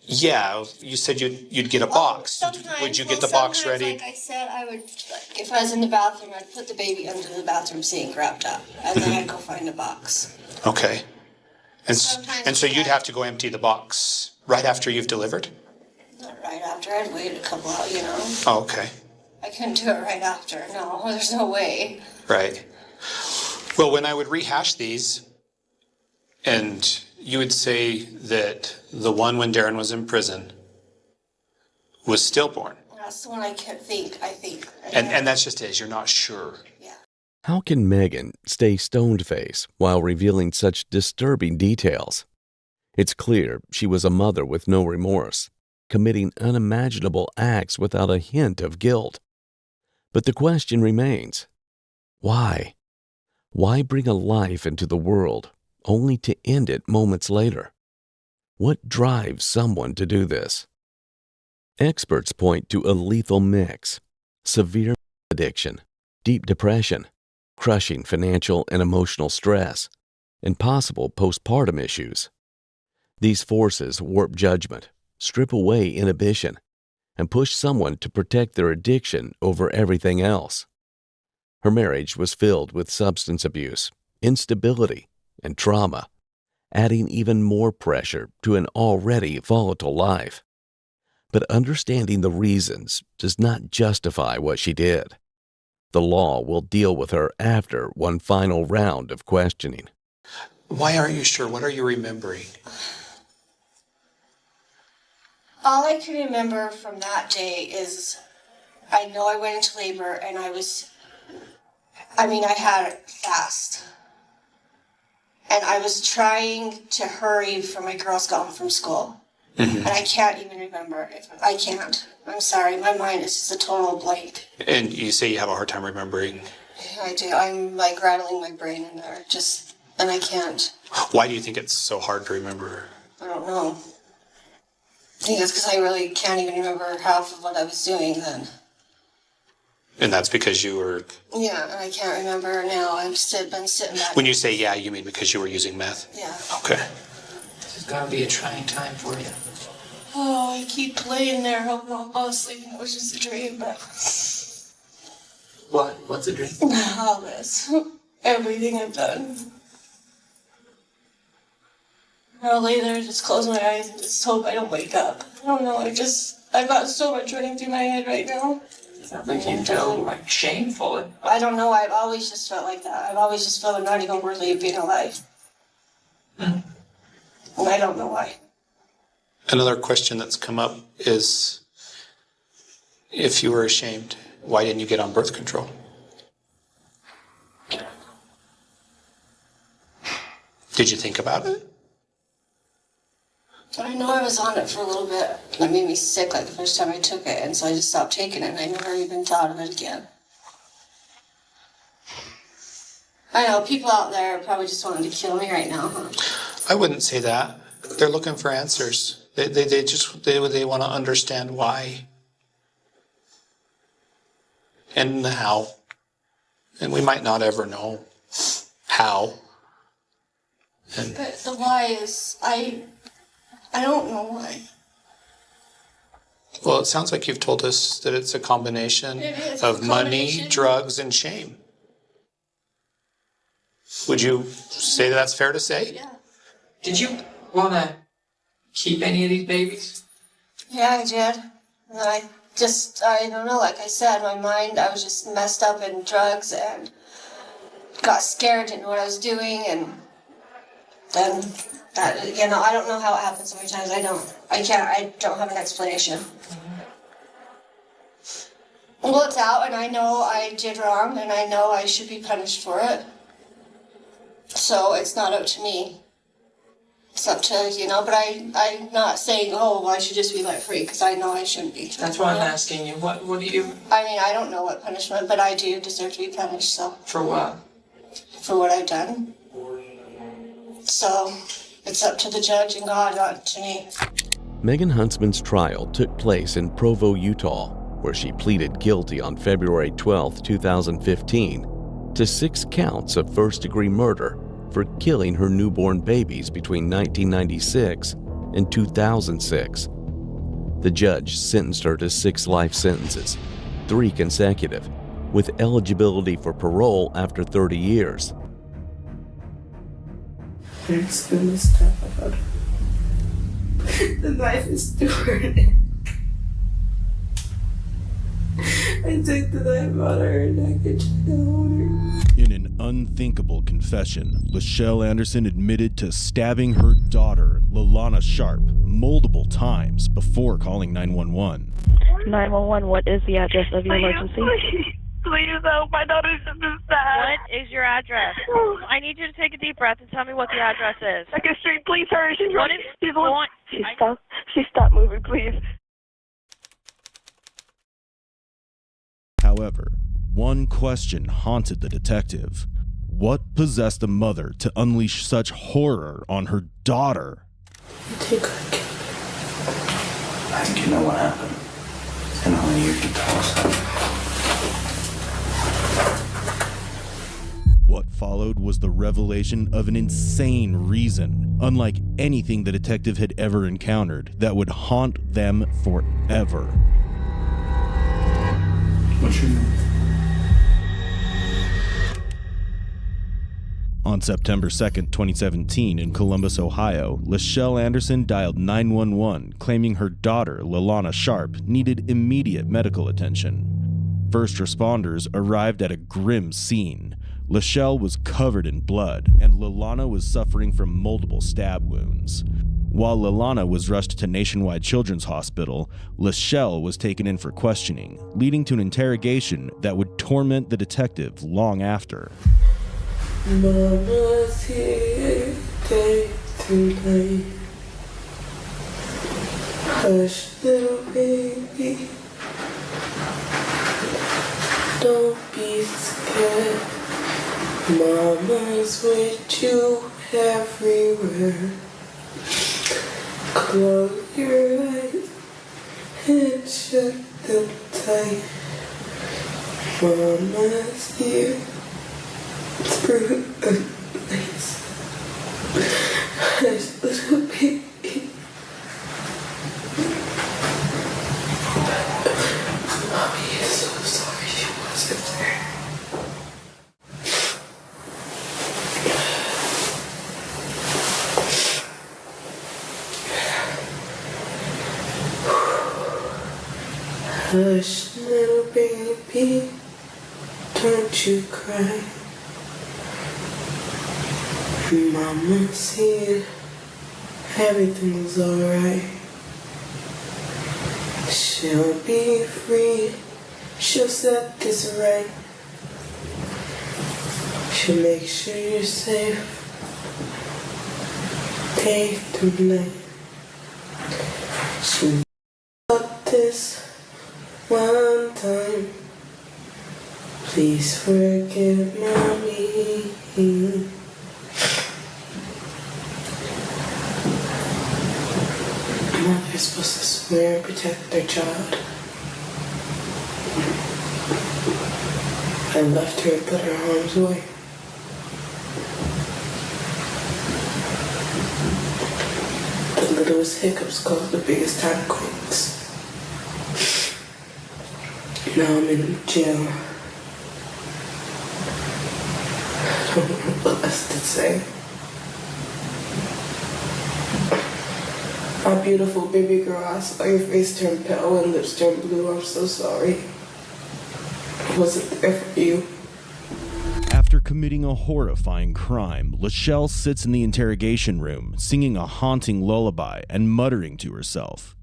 Yeah, you said you'd get a box. Sometimes, Would you get the box ready? Like I said, I would, like, if I was in the bathroom, I'd put the baby under the bathroom sink wrapped up, and then I'd go find a box. Okay. And so you'd have to go empty the box right after you've delivered? Not right after, I'd wait a couple hours, you know. Oh, okay. I couldn't do it right after, no, there's no way. Right. Well, when I would rehash these, and you would say that the one when Darren was in prison was stillborn. That's the one I think. And that's just it, you're not sure. How can Megan stay stone-faced while revealing such disturbing details? It's clear she was a mother with no remorse, committing unimaginable acts without a hint of guilt. But the question remains, why? Why bring a life into the world only to end it moments later? What drives someone to do this? Experts point to a lethal mix: severe addiction, deep depression, crushing financial and emotional stress, and possible postpartum issues. These forces warp judgment, strip away inhibition, and push someone to protect their addiction over everything else. Her marriage was filled with substance abuse, instability, and trauma, adding even more pressure to an already volatile life. But understanding the reasons does not justify what she did. The law will deal with her after one final round of questioning. Why aren't you sure? What are you remembering? All I can remember from that day is I know I went into labor and I had it fast. And I was trying to hurry for my girls got home from school. Mm-hmm. And I can't even remember. I can't. I'm sorry. My mind is just a total blank. And you say you have a hard time remembering. I do. I'm like rattling my brain in there. And I can't. Why do you think it's so hard to remember? I don't know. I think it's because I really can't even remember half of what I was doing then. And that's because you were... Yeah, I can't remember now. I've been sitting back. When you say yeah, you mean because you were using meth? Yeah. Okay. This is going to be a trying time for you. Oh, I keep laying there hoping I'll fall asleep. It was just a dream, but... What? What's a dream? All this. Everything I've done. I'll lay there and just close my eyes and just hope I don't wake up. I don't know, I've got so much running through my head right now. Sounds like you feel like shameful. I don't know, I've always just felt like that. I've always just felt I'm not even worthy of being alive. And I don't know why. Another question that's come up is, if you were ashamed, why didn't you get on birth control? Did you think about it? I know I was on it for a little bit. It made me sick like the first time I took it, and so I just stopped taking it, and I never even thought of it again. I know, people out there are probably just wanting to kill me right now, huh? I wouldn't say that. They're looking for answers. They want to understand why. And how. And we might not ever know how. But the why is, I don't know why. Well, it sounds like you've told us that it's a combination of money, drugs, and shame. Would you say that's fair to say? Yeah. Did you want to keep any of these babies? Yeah, I did. And then I don't know, like I said, my mind, I was just messed up in drugs and got scared, didn't know what I was doing, and then that, I don't know how it happens so many times. I don't have an explanation. Well, it's out, and I know I did wrong, and I know I should be punished for it. So it's not up to me. It's up to, but I'm not saying, oh, I should just be let free, because I know I shouldn't be. That's why I'm asking you. What do you... I mean, I don't know what punishment, but I do deserve to be punished, so. For what? For what I've done. So, it's up to the judge and God, not to me. Megan Huntsman's trial took place in Provo, Utah, where she pleaded guilty on February 12, 2015, to 6 counts of first-degree murder for killing her newborn babies between 1996 and 2006. The judge sentenced her to 6 life sentences, 3 consecutive, with eligibility for parole after 30 years. It's been this tough about it. The knife is too hurting. I took the knife out of her neck and tried to hold her. In an unthinkable confession, Lachelle Anderson admitted to stabbing her daughter, Lalana Sharp, multiple times before calling 911. 911, what is the address of your emergency? Please help, my daughter's just sad. What is your address? I need you to take a deep breath and tell me what the address is. Second Street, please hurry. She's What running. is She stopped moving, please. However, one question haunted the detective. What possessed a mother to unleash such horror on her daughter? I think you know what happened. And only you can tell us. What followed was the revelation of an insane reason, unlike anything the detective had ever encountered, that would haunt them forever. What's your name? On September 2nd, 2017, in Columbus, Ohio, Lachelle Anderson dialed 911, claiming her daughter, Lalana Sharp, needed immediate medical attention. First responders arrived at a grim scene. Lachelle was covered in blood, and Lalana was suffering from multiple stab wounds. While Lalana was rushed to Nationwide Children's Hospital, Lachelle was taken in for questioning, leading to an interrogation that would torment the detective long after. Mama's here day through night. Hush, little baby. Don't be scared. Mama's with you everywhere. Close your eyes and shut them tight. Mama's here through the night. Hush, little baby. Mommy is so sorry she wasn't there. Hush, little baby, don't you cry. Mama's here, everything's alright. She'll be free, she'll set this right. She'll make sure you're safe, day through night. She'll stop this one time. Please forgive mommy. Mother's supposed to swear and protect their child. I left her and put her harm's way. The littlest hiccups caused the biggest time quakes. Now I'm in jail. I don't know what else to say. My beautiful baby girl, I saw your face turn pale and lips turn blue. I'm so sorry. I wasn't there for you. After committing a horrifying crime, Lachelle sits in the interrogation room, singing a haunting lullaby and muttering to herself.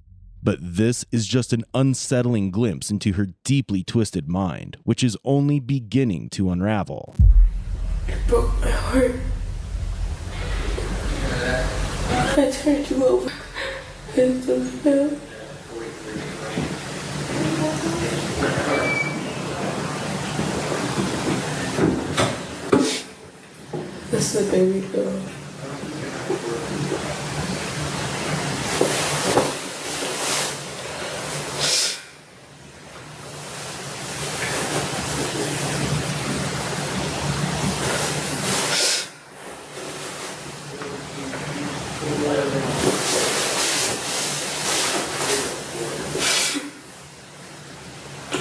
But this is just an unsettling glimpse into her deeply twisted mind, which is only beginning to unravel. It broke my heart. turned you over. It's so bad. This is a baby girl.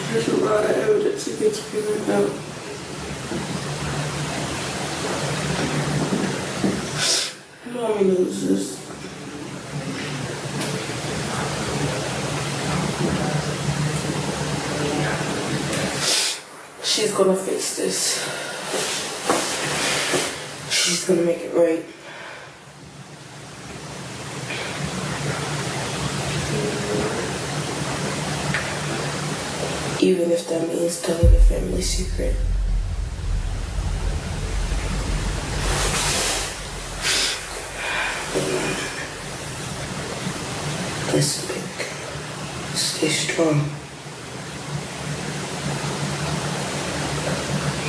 There's a lot of evidence against me right now. Mommy knows this. She's gonna fix this. She's gonna make it right. Even if that means telling the family secret. Listen, baby girl. Stay strong.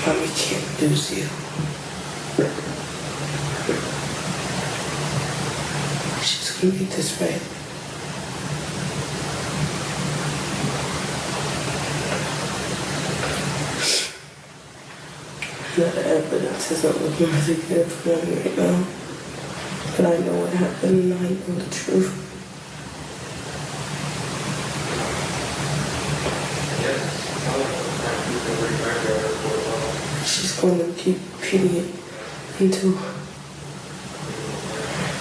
Mommy can't lose you. She's gonna get this right. The evidence isn't looking really good for me right now. But I know what happened and I know the truth. She's going to keep repeating it until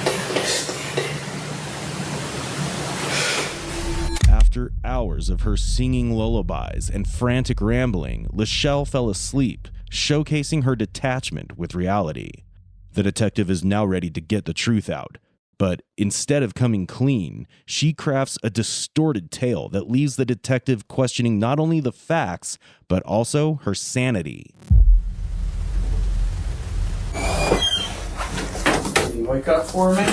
they understand it. After hours of her singing lullabies and frantic rambling, Lachelle fell asleep, showcasing her detachment with reality. The detective is now ready to get the truth out, but instead of coming clean, she crafts a distorted tale that leaves the detective questioning not only the facts, but also her sanity. Can you wake up for me?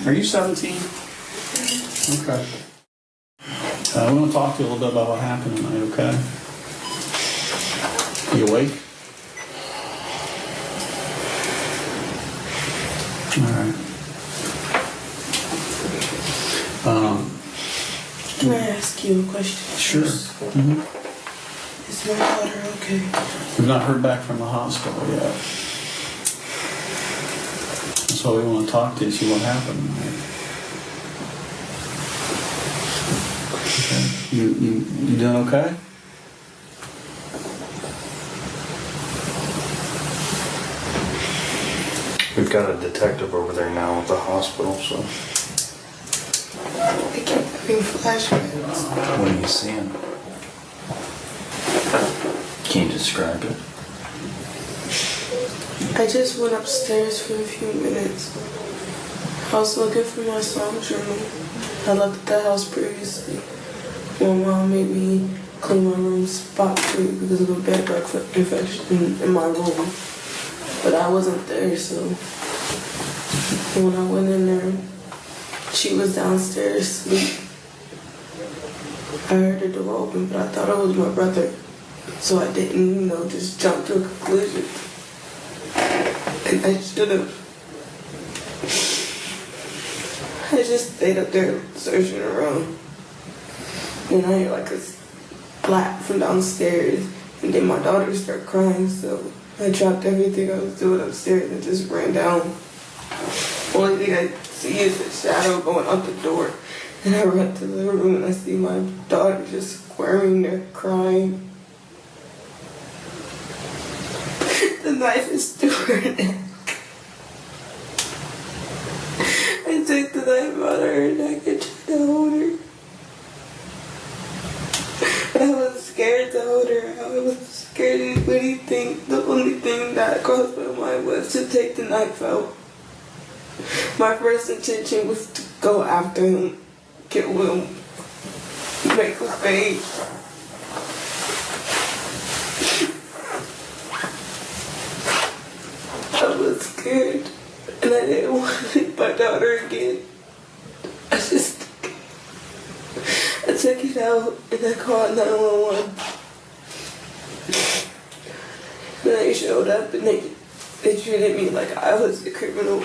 Are you 17? Okay. I want to talk to you a little bit about what happened tonight, okay? You awake? All right. Can I ask you a question? Sure. Mm-hmm. Is my daughter okay? We've not heard back from the hospital yet. That's why we want to talk to you, see what happened tonight. Okay. You doing okay? We've got a detective over there now at the hospital, so. I keep having flashbacks. What are you seeing? Can you describe it? I just went upstairs for a few minutes. I was looking for my song journal. I left at the house previously. My mom made me clean my room spot free because of a bed bug infection in my room. But I wasn't there, so when I went in there, she was downstairs asleep. I heard the door open, but I thought it was my brother. So I didn't, just jump to a conclusion. And I should have. I just stayed up there searching around. And I hear like a splat from downstairs. And then my daughter started crying, so I dropped everything I was doing upstairs and just ran down. Only thing I see is a shadow going out the door. And I run to the room and I see my daughter just squirming there, crying. The knife is through her neck. I took the knife out of her neck and tried to hold her. But I was scared to hold her. I was scared to do anything. The only thing that crossed my mind was to take the knife out. My first intention was to go after him, kill him, make him pay. I was scared. And I didn't want to leave my daughter again. I took it out and I called 911. And I showed up and they treated me like I was the criminal.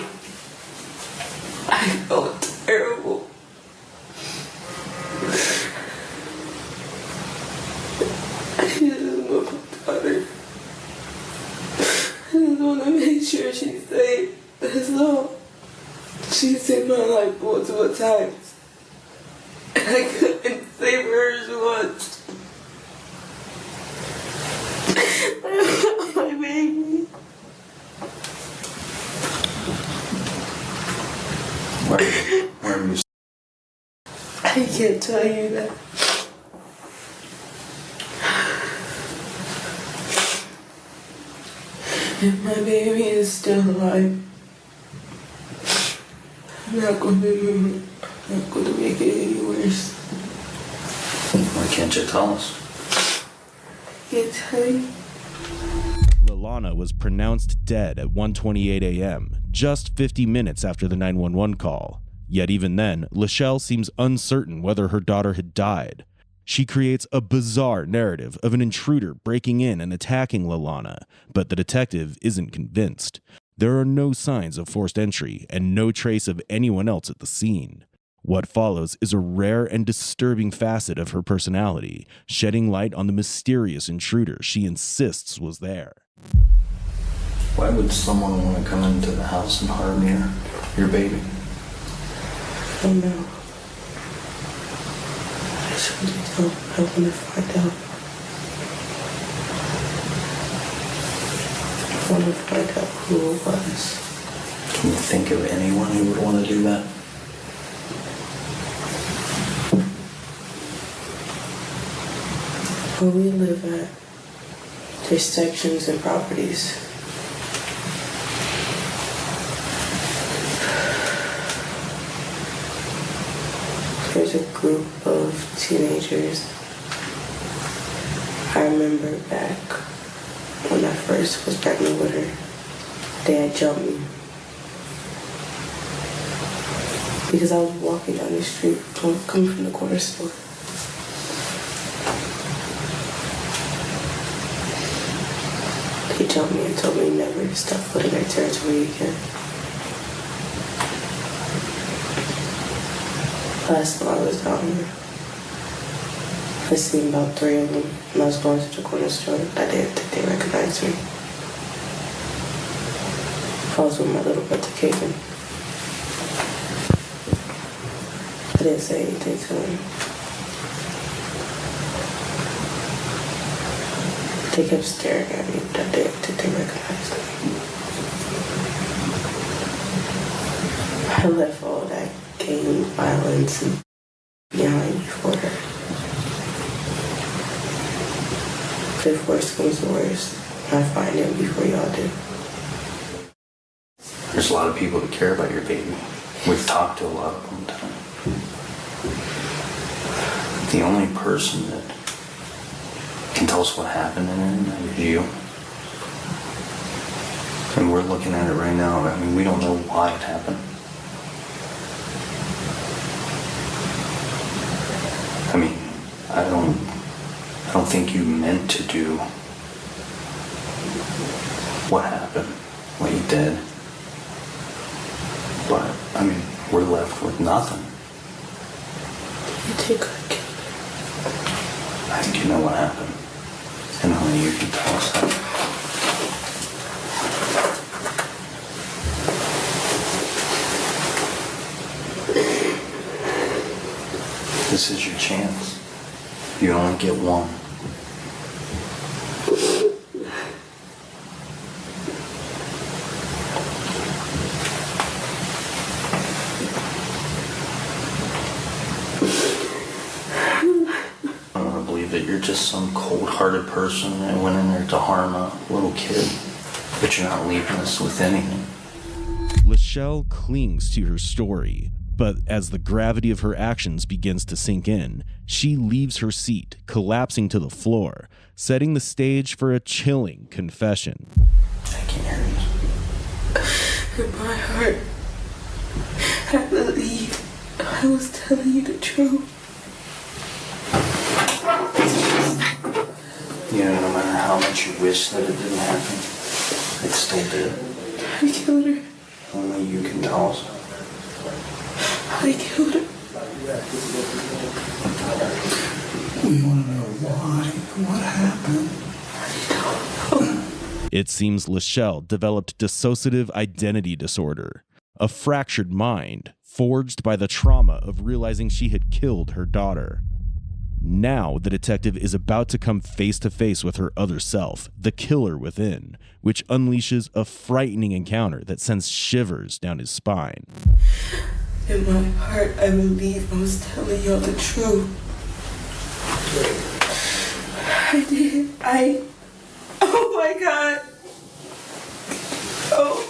I felt terrible. I just want my daughter. I just want to make sure she's safe. That's all. She saved my life multiple times. And I couldn't save hers once. My baby. Where were you? I can't tell you that. If my baby is still alive, I'm not going to make it any worse. Why can't you tell us? I can't tell you. Lalana was pronounced dead at 1:28 a.m., just 50 minutes after the 911 call. Yet even then, Lachelle seems uncertain whether her daughter had died. She creates a bizarre narrative of an intruder breaking in and attacking Lalana, but the detective isn't convinced. There are no signs of forced entry and no trace of anyone else at the scene. What follows is a rare and disturbing facet of her personality, shedding light on the mysterious intruder she insists was there. Why would someone want to come into the house and harm your baby? I don't know. I just really don't. I want to find out. I want to find out who it was. Can you think of anyone who would want to do that? Where we live at, there's sections and properties. There's a group of teenagers. I remember back when I first was pregnant with her, they had jumped me. Because I was walking down the street, coming from the corner store. They jumped me and told me never to step foot in their territory again. Last time I was down here, I seen about 3 of them when I was going to the corner store. I didn't think they recognized me. I was with my little brother, Kaden. I didn't say anything to him. They kept staring at me, but I didn't think they recognized me. I left all that gang violence and behind me for her. But if worst comes to worst, I find him before y'all do. There's a lot of people that care about your baby. We've talked to a lot of them tonight. The only person that can tell us what happened in it is you. And we're looking at it right now. I mean, we don't know why it happened. I mean, I don't think you meant to do what happened, what you did. But, I mean, we're left with nothing. You think I killed her? I think you know what happened. And only you can tell us that. This is your chance. You only get one. I want to believe that you're just some cold-hearted person that went in there to harm a little kid, but you're not leaving us with anything. Lachelle clings to her story, but as the gravity of her actions begins to sink in, she leaves her seat, collapsing to the floor, setting the stage for a chilling confession. I can't hear you. In my heart, I was telling you the truth. You know, no matter how much you wish that it didn't happen, it still did. I killed her. Only you can tell us. I killed her. We want to know why. What happened? It seems Lachelle developed dissociative identity disorder, a fractured mind forged by the trauma of realizing she had killed her daughter. Now the detective is about to come face to face with her other self, the killer within, which unleashes a frightening encounter that sends shivers down his spine. In my heart, I believe I was telling y'all the truth. I did. Oh my God. Oh.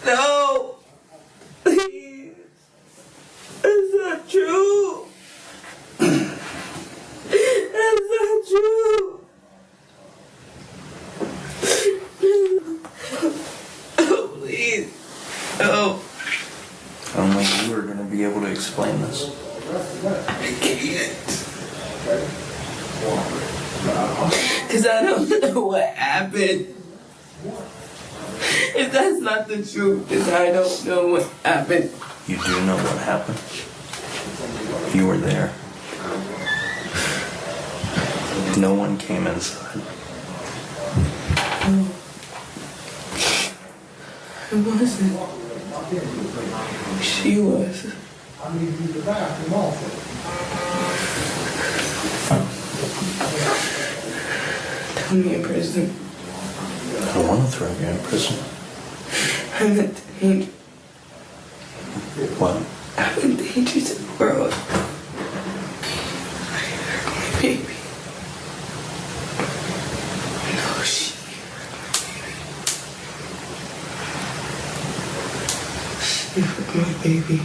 No. Please. It's not true. It's not true. Oh, please. Oh. Only you are going to be able to explain this. I can't. Because I don't know what happened. If that's not the truth, then I don't know what happened. You do know what happened. You were there. No one came inside. No. I wasn't. She was. I need to use the bathroom also. Throw me in prison. I don't want to throw you in prison. I'm a danger. What? I'm a danger to the world. I hurt my baby. No, she hurt my baby.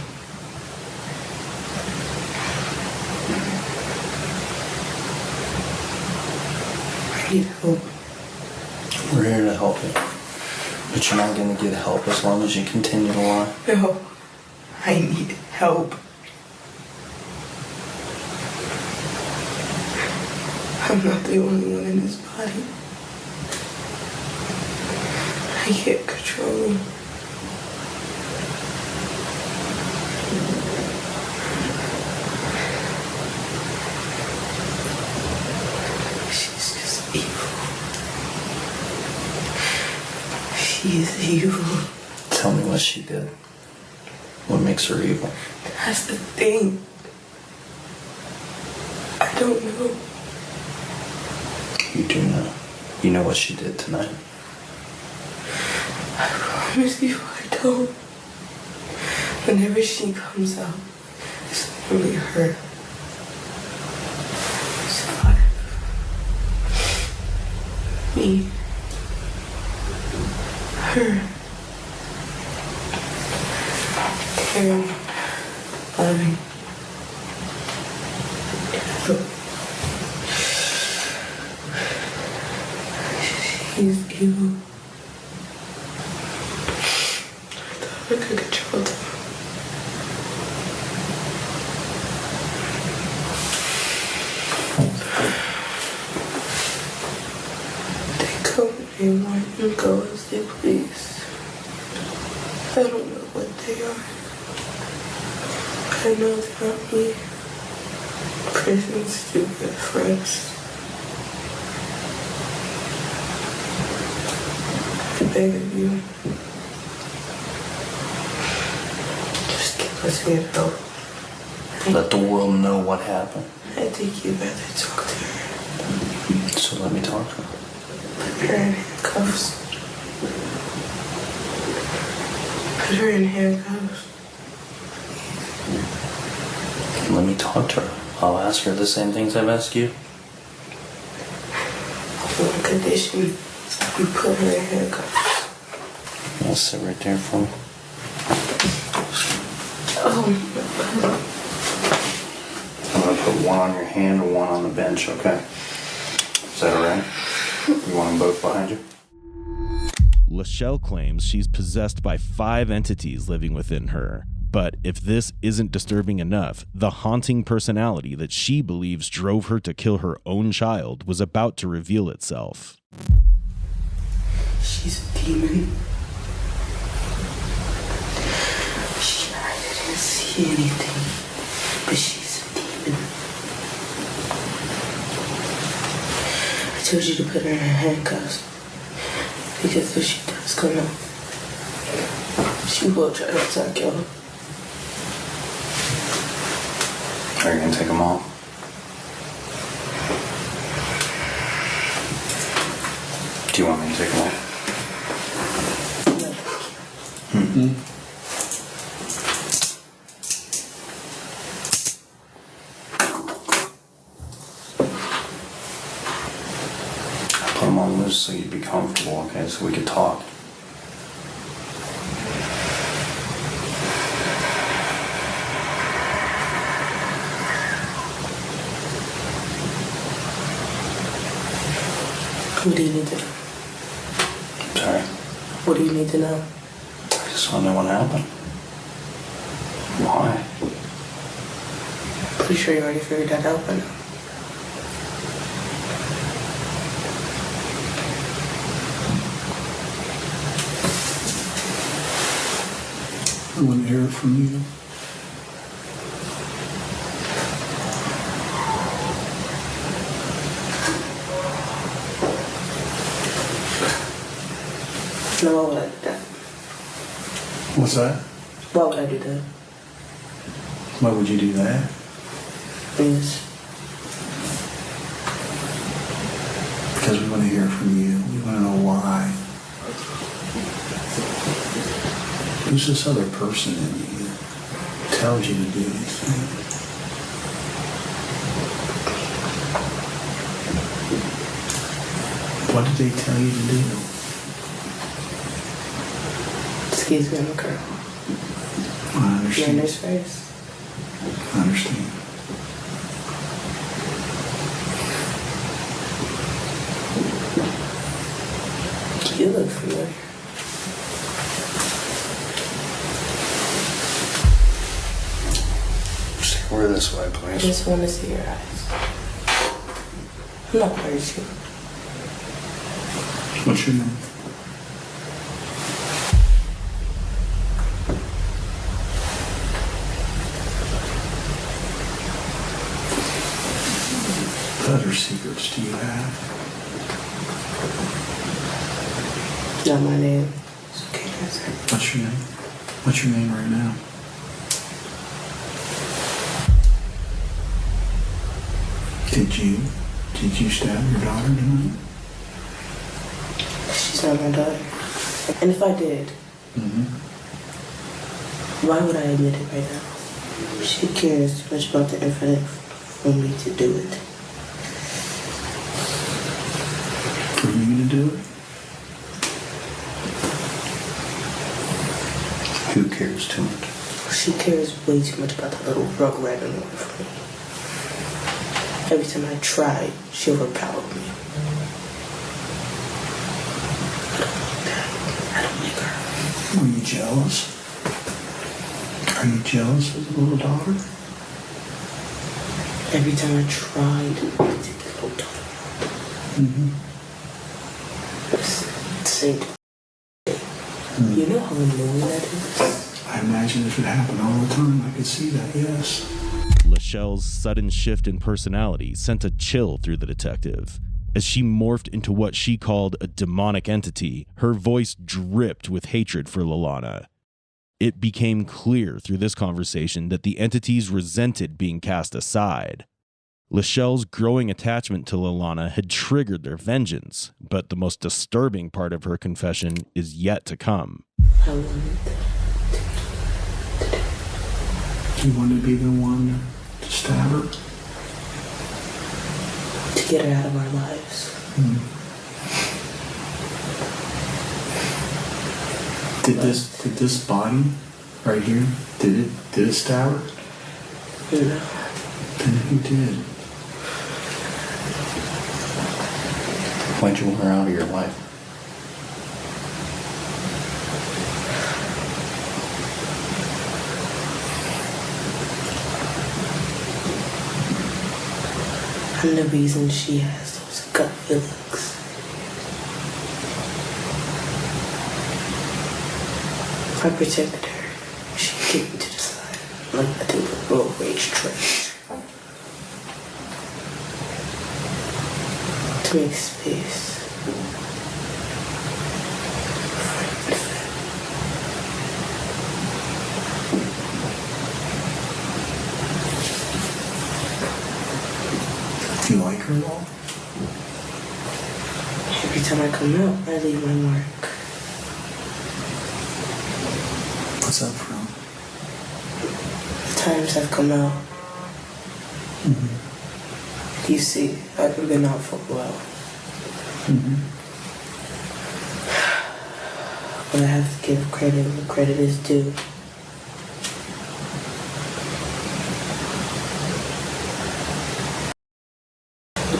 I need help. We're here to help you. But you're not going to get help as long as you continue to lie. No, I need help. I'm not the only one in this body. I can't control me. She's just evil. She's evil. Tell me what she did. What makes her evil? That's the thing. I don't know. You do know. You know what she did tonight. I promise you I don't. Whenever she comes out, it's only her. It's not me. Her. Caring, loving. She's evil. I thought I could control them. They come when they want and go as they please. I don't know what they are. I know they're not me. Prison's too good for us. I beg of you. Just give us your help. Let the world know what happened. I think you'd rather talk to her. So let me talk to her. Put her in handcuffs. Put her in handcuffs. Let me talk to her. I'll ask her the same things I've asked you. On condition, you put her in handcuffs. I'll sit right there for me. Oh. I'm going to put one on your hand and one on the bench, okay? Is that alright? You want them both behind you? Lachelle claims she's possessed by 5 entities living within her. But if this isn't disturbing enough, the haunting personality that she believes drove her to kill her own child was about to reveal itself. She's a demon. I didn't see anything, but she's a demon. I told you to put her in handcuffs, because if she does come out, she will try to attack y'all. Are you gonna take them all? Do you want me to take them all? Mm-hmm. I put them on loose so you'd be comfortable, okay? So we could talk. What do you need to know? Sorry? What do you need to know? I just want to know what happened. Why? Pretty sure you already figured that out by now. I want to hear it from you. No, why would I do that? What's that? Why would I do that? Why would you do that? Yes. Because we want to hear from you. We want to know why. Who's this other person in you that tells you to do these things? What did they tell you to do? Excuse me, I'm a girl. I understand. Manners first. I understand. You look familiar. Stay over this way, I please. just want to see your eyes. I'm not hurt you. What's your name? What other secrets do you have? Not my name. It's okay, answer. What's your name? What's your name right now? Did you stab your daughter tonight? She's not my daughter. And if I did, why would I admit it right now? She cares too much about the infinite for me to do it. For you to do it? Who cares too much? She cares way too much about that little rugrat in order for me. Every time I try, she overpowered me. I don't like her. Are you jealous? Are you jealous of the little daughter? Every time I tried to take the little daughter, it's the same thing. You know how annoying that is? I imagine if it happened all the time, I could see that, yes. Lachelle's sudden shift in personality sent a chill through the detective. As she morphed into what she called a demonic entity, her voice dripped with hatred for Lalana. It became clear through this conversation that the entities resented being cast aside. Lachelle's growing attachment to Lalana had triggered their vengeance, but the most disturbing part of her confession is yet to come. You want to be the one to stab her? To get her out of our lives. Did this body right here, did it stab her? No. Then who did? Why'd you want her out of your life? I'm the reason she has those gut feelings. I protected her. She kicked me to the side, like I did with road rage trash. To make space. Do you like her at all? Every time I come out, I leave my mark. What's that from? The times I've come out. You see, I've been out for a while. But I have to give credit where credit is due.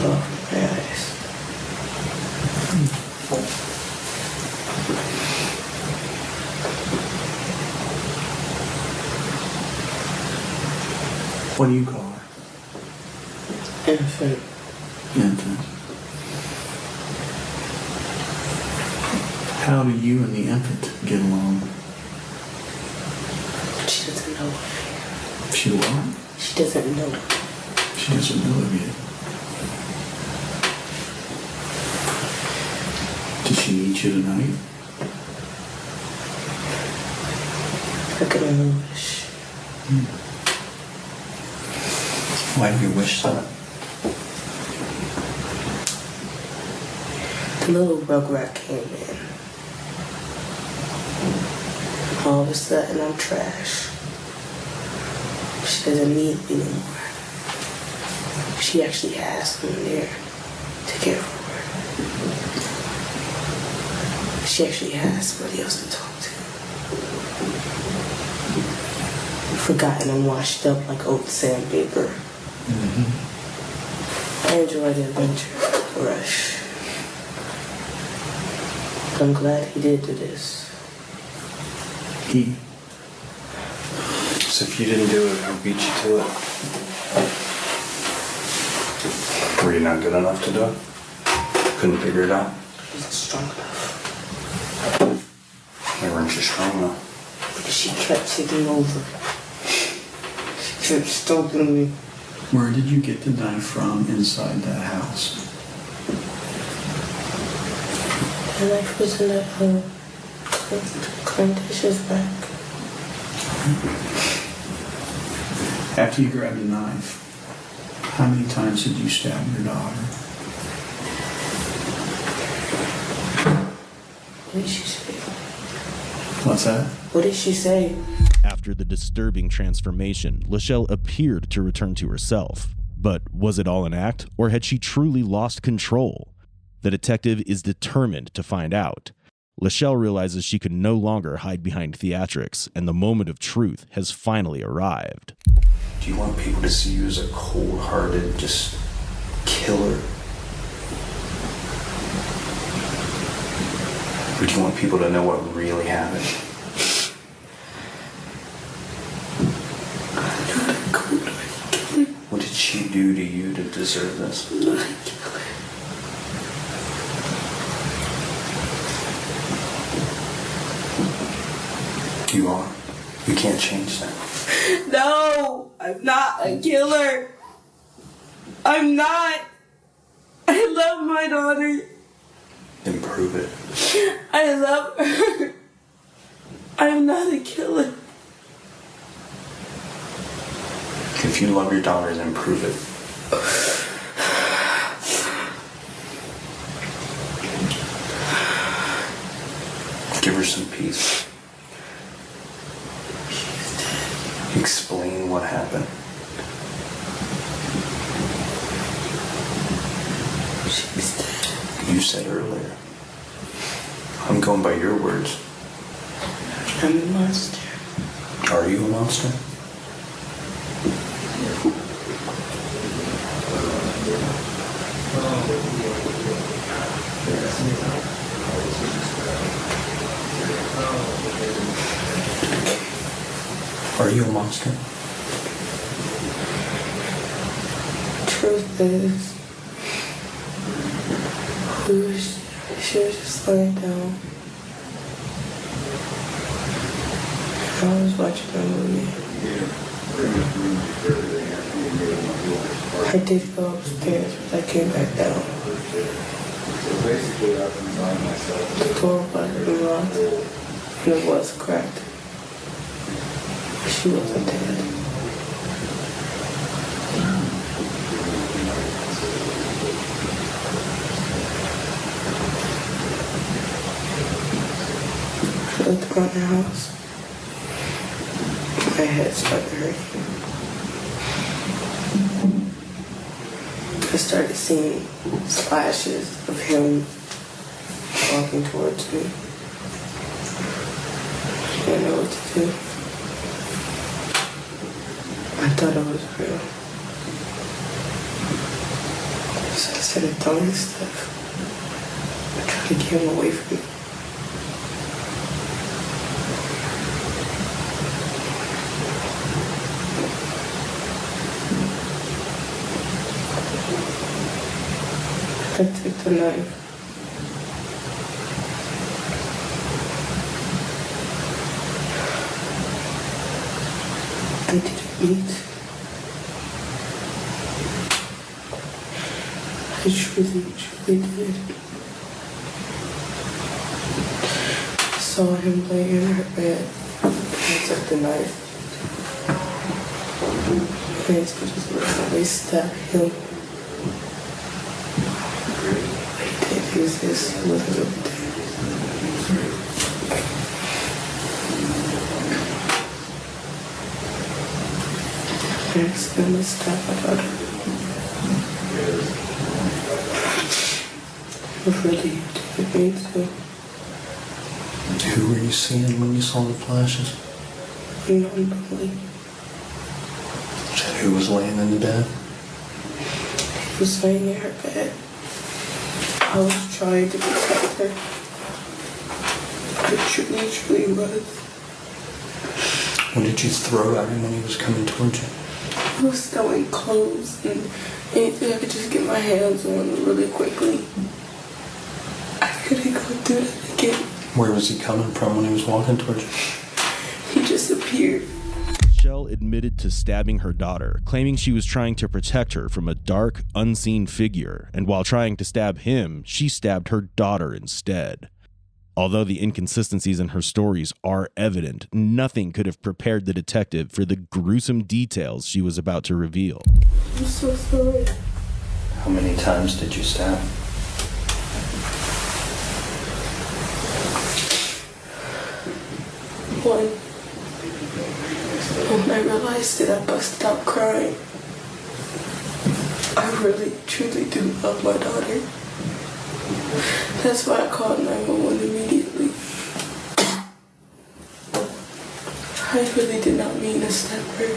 Off my eyes. What do you call her? Infant. Infant. How do you and the infant get along? She doesn't know. She what? She doesn't know. She doesn't know of you. Did she meet you tonight? I could only wish. Why do you wish that? The little rugrat came in. All of a sudden, I'm trash. She doesn't need me anymore. She actually has someone there to care for her. She actually has somebody else to talk to. Forgotten and washed up like old sandpaper. I enjoy the adventure, the rush. But I'm glad he did do this. He. So if you didn't do it, who beat you to it? Were you not good enough to do it? Couldn't figure it out? He wasn't strong enough. Why weren't you strong enough? Because she kept taking over. She kept stomping me. Where did you get the knife from inside that house? The knife was in that clean dishes rack. After you grabbed the knife, how many times did you stab your daughter? What did she say? What's that? What did she say? After the disturbing transformation, Lachelle appeared to return to herself. But was it all an act, or had she truly lost control? The detective is determined to find out. Lachelle realizes she can no longer hide behind theatrics, and the moment of truth has finally arrived. Do you want people to see you as a cold-hearted, just killer? Or do you want people to know what really happened? What did she do to you to deserve this? You are. You can't change that. No, I'm not a killer. I'm not. I love my daughter. Then prove it. I love her. I'm not a killer. If you love your daughter, then prove it. Give her some peace. Explain what happened. She's dead. You said earlier. I'm going by your words. I'm a monster. Are you a monster? Are you a monster? Truth is, She was just laying down. I was watching a movie. I did go upstairs, but I came back down. The door was unlocked, and it was cracked. She wasn't dead. I looked around the house. My head started hurting. I started seeing flashes of him walking towards me. I didn't know what to do. I thought it was real. So I started throwing stuff. I tried to get him away from me. I took the knife. I didn't eat. I truly did. I saw him laying in her bed. I took the knife. I stabbed him. He wasn't really dead. I accidentally stabbed my daughter. I really didn't mean to. Who were you seeing when you saw the flashes? Non-belief. Who was laying in the bed? He was laying in her bed. I was trying to protect her. I truly was. What did you throw at him when he was coming towards you? I was throwing clothes and anything I could just get my hands on really quickly. I couldn't go through that again. Where was he coming from when he was walking towards you? He just appeared. Michelle admitted to stabbing her daughter, claiming she was trying to protect her from a dark, unseen figure, and while trying to stab him, she stabbed her daughter instead. Although the inconsistencies in her stories are evident, nothing could have prepared the detective for the gruesome details she was about to reveal. I'm so sorry. How many times did you stab? One. When I realized it, I busted out crying. I really, truly do love my daughter. That's why I called 911 immediately. I really did not mean to stab her.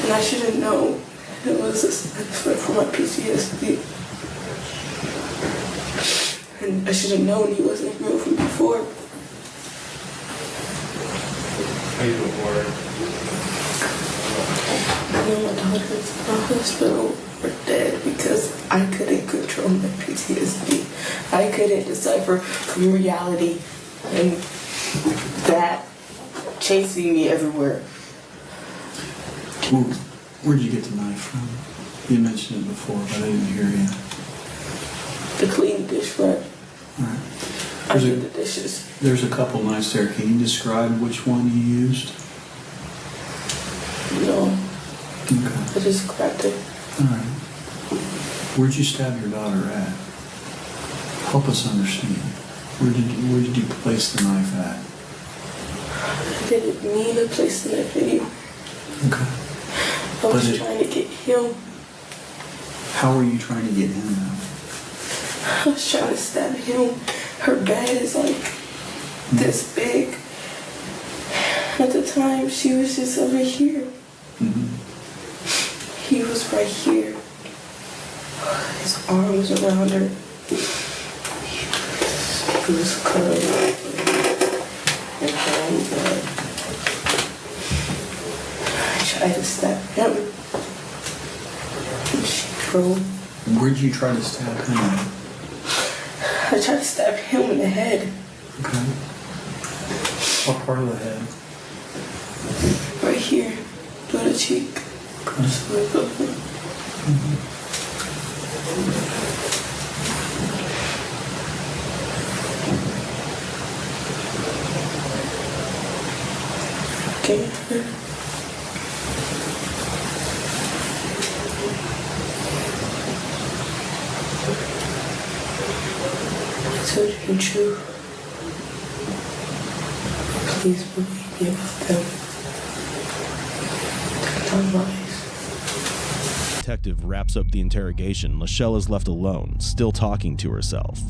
And I should have known it was a side effect for my PTSD. And I should have known he wasn't real from before. I know my daughter's in the hospital or dead because I couldn't control my PTSD. I couldn't decipher from reality and that chasing me everywhere. Well, where'd you get the knife from? You mentioned it before, but I didn't hear you. The clean dish rack. Right. I did the dishes. There's a couple knives there. Can you describe which one you used? No. Okay. I just grabbed it. All right. Where'd you stab your daughter at? Help us understand. Where did you place the knife at? I didn't mean to place the knife in you. Okay. I was trying to get him. How were you trying to get him out? I was trying to stab him. Her bed is like this big. At the time, she was just over here. Mm-hmm. He was right here. His arms around her. He was cuddling and crying blood. I tried to stab him. And she drove. Where'd you try to stab him at? I tried to stab him in the head. Okay. What part of the head? Right here. Through the cheek. Okay. I told you the truth. Please believe me about them. Don't lies. Detective wraps up the interrogation. Lachelle is left alone, still talking to herself.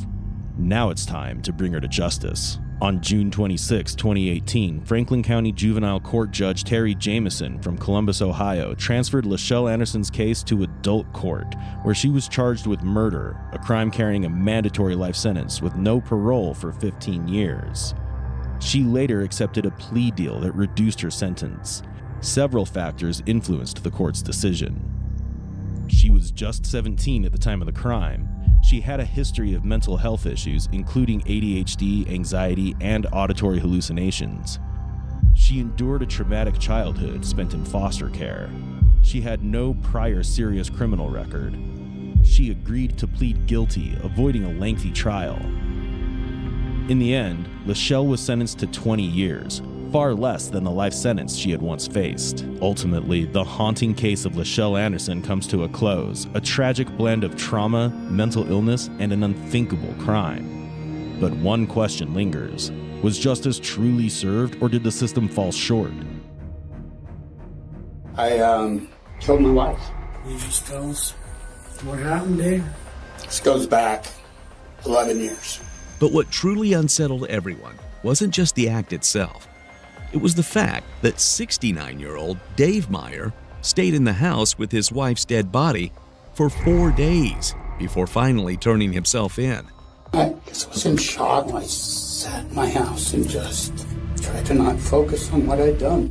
Now it's time to bring her to justice. On June 26, 2018, Franklin County Juvenile Court Judge Terry Jameson from Columbus, Ohio, transferred Lachelle Anderson's case to adult court, where she was charged with murder, a crime carrying a mandatory life sentence with no parole for 15 years. She later accepted a plea deal that reduced her sentence. Several factors influenced the court's decision. She was just 17 at the time of the crime. She had a history of mental health issues, including ADHD, anxiety, and auditory hallucinations. She endured a traumatic childhood spent in foster care. She had no prior serious criminal record. She agreed to plead guilty, avoiding a lengthy trial. In the end, Lachelle was sentenced to 20 years, far less than the life sentence she had once faced. Ultimately, the haunting case of Lachelle Anderson comes to a close, a tragic blend of trauma, mental illness, and an unthinkable crime. But one question lingers. Was justice truly served, or did the system fall short? I killed my wife. Can you just tell us what happened, Dave? This goes back 11 years. But what truly unsettled everyone wasn't just the act itself. It was the fact that 69-year-old Dave Meyer stayed in the house with his wife's dead body for 4 days before finally turning himself in. I just was in shock. I sat in my house and just tried to not focus on what I'd done.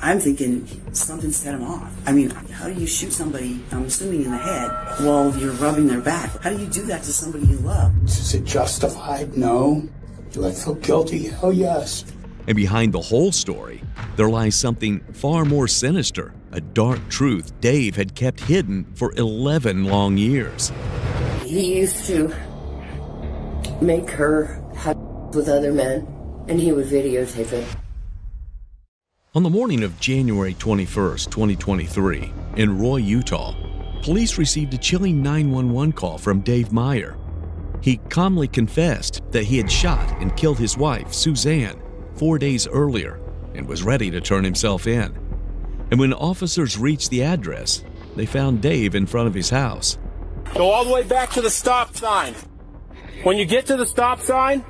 I'm thinking something set him off. I mean, how do you shoot somebody, I'm assuming in the head, while you're rubbing their back? How do you do that to somebody you love? Is it justified? No. Do I feel guilty? Hell yes. And behind the whole story, there lies something far more sinister, a dark truth Dave had kept hidden for 11 long years. He used to make her have with other men, and he would videotape it. On the morning of January 21st, 2023, in Roy, Utah, police received a chilling 911 call from Dave Meyer. He calmly confessed that he had shot and killed his wife, Suzanne, 4 days earlier and was ready to turn himself in. And when officers reached the address, they found Dave in front of his house. Go all the way back to the stop sign. When you get to the stop sign,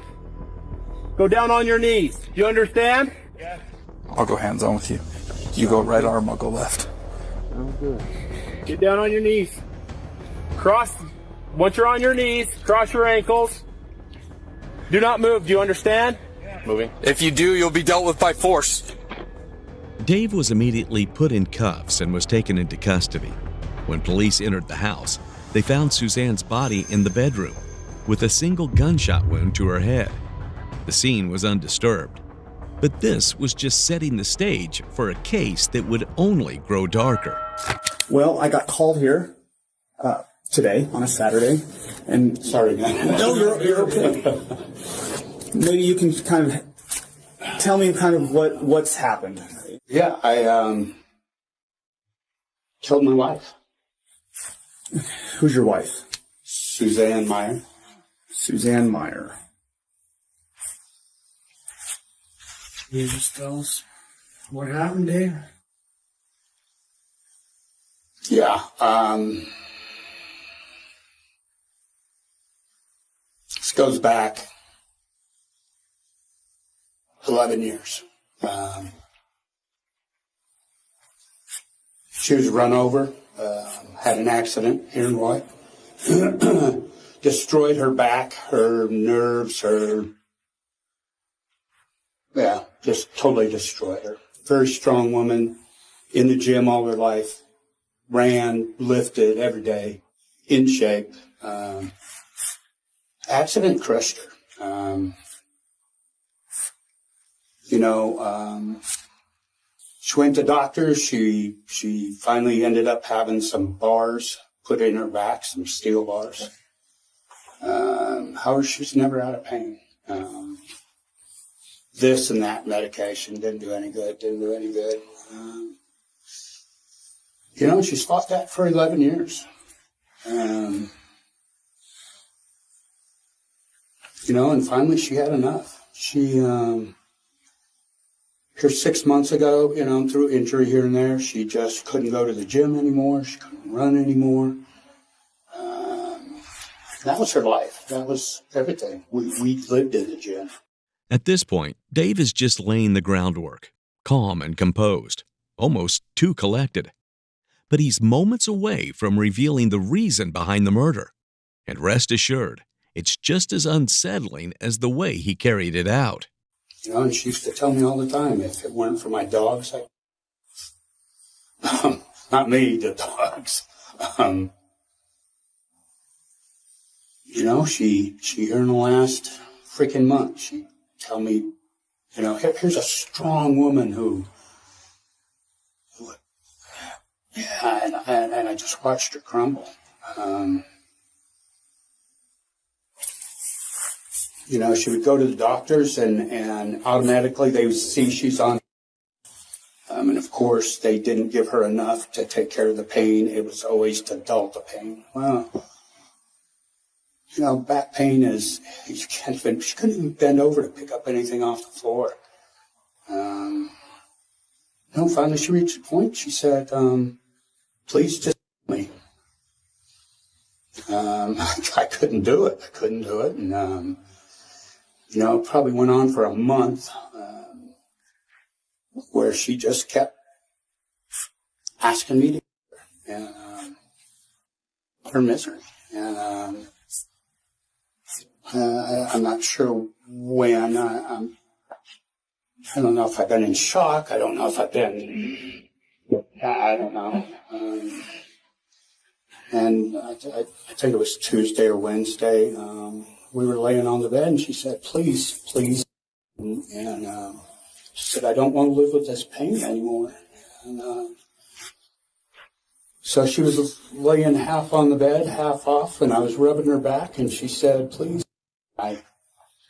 go down on your knees. Do you understand? Yes. I'll go hands-on with you. You go right arm, I'll go left. Oh, good. Get down on your knees. Cross. Once you're on your knees, cross your ankles. Do not move. Do you understand? Yeah. Moving. If you do, you'll be dealt with by force. Dave was immediately put in cuffs and was taken into custody. When police entered the house, they found Suzanne's body in the bedroom with a single gunshot wound to her head. The scene was undisturbed. But this was just setting the stage for a case that would only grow darker. Well, I got called here today on a Saturday, and sorry, man. No, you're okay. Maybe you can kind of tell me kind of what's happened. Yeah, I killed my wife. Who's your wife? Suzanne Meyer. Suzanne Meyer. Can you just tell us what happened, Dave? Yeah, this goes back 11 years. She was run over, had an accident here in Roy. Destroyed her back, her nerves, just totally destroyed her. Very strong woman, in the gym all her life. ran, lifted every day, in shape. Accident crushed her. She went to doctors. She finally ended up having some bars put in her back, some steel bars. However, she's never out of pain. This and that medication didn't do any good. She's fought that for 11 years. And finally she had enough. She, here 6 months ago, through injury here and there, she just couldn't go to the gym anymore. She couldn't run anymore. That was her life. That was everything. We lived in the gym. At this point, Dave is just laying the groundwork, calm and composed, almost too collected. But he's moments away from revealing the reason behind the murder. And rest assured, it's just as unsettling as the way he carried it out. And she used to tell me all the time, if it weren't for my dogs, not me, the dogs. She here in the last freaking month, she'd tell me, here's a strong woman who and I just watched her crumble. She would go to the doctors and automatically they would see she's on. And of course, they didn't give her enough to take care of the pain. It was always to dull the pain. Well, back pain is, she couldn't even bend over to pick up anything off the floor. Finally she reached a point, she said, please just help me. I couldn't do it. And, it probably went on for a month where she just kept asking me to and her misery. And I'm not sure when. I don't know if I've been in shock. I don't know if I've been. I don't know. And I think it was Tuesday or Wednesday. We were laying on the bed, and she said, "Please." And she said, "I don't want to live with this pain anymore." And so she was laying half on the bed, half off, and I was rubbing her back, and she said, "Please." I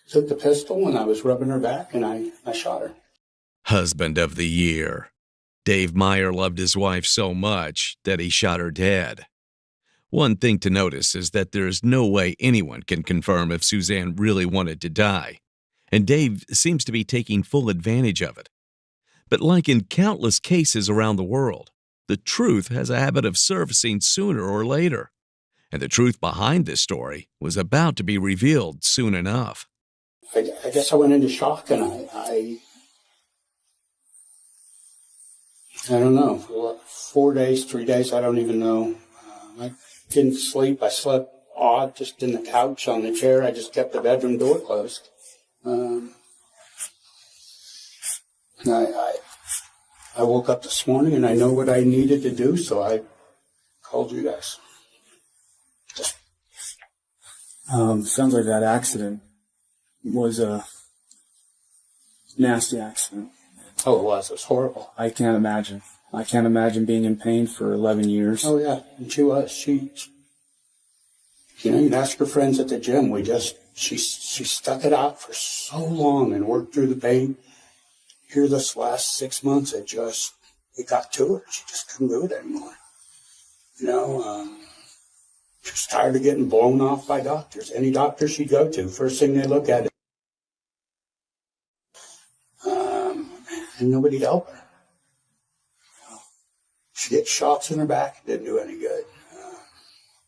took the pistol, and I was rubbing her back, and I shot her. Husband of the year. Dave Meyer loved his wife so much that he shot her dead. One thing to notice is that there is no way anyone can confirm if Suzanne really wanted to die, and Dave seems to be taking full advantage of it. But like in countless cases around the world, the truth has a habit of surfacing sooner or later, and the truth behind this story was about to be revealed soon enough. I guess I went into shock, and I don't know, for 4 days, 3 days, I don't even know. I didn't sleep. I slept odd, just in the couch on the chair. I just kept the bedroom door closed. I woke up this morning and I know what I needed to do, so I called you guys. Sounds like that accident was a nasty accident. Oh, it was. It was horrible. I can't imagine. I can't imagine being in pain for 11 years. Oh, yeah. And she was. You'd ask her friends at the gym. She stuck it out for so long and worked through the pain. Here this last 6 months, it got to her. She just couldn't do it anymore. She was tired of getting blown off by doctors. Any doctor she'd go to, first thing they look at it. And nobody'd help her. She get shots in her back. It didn't do any good.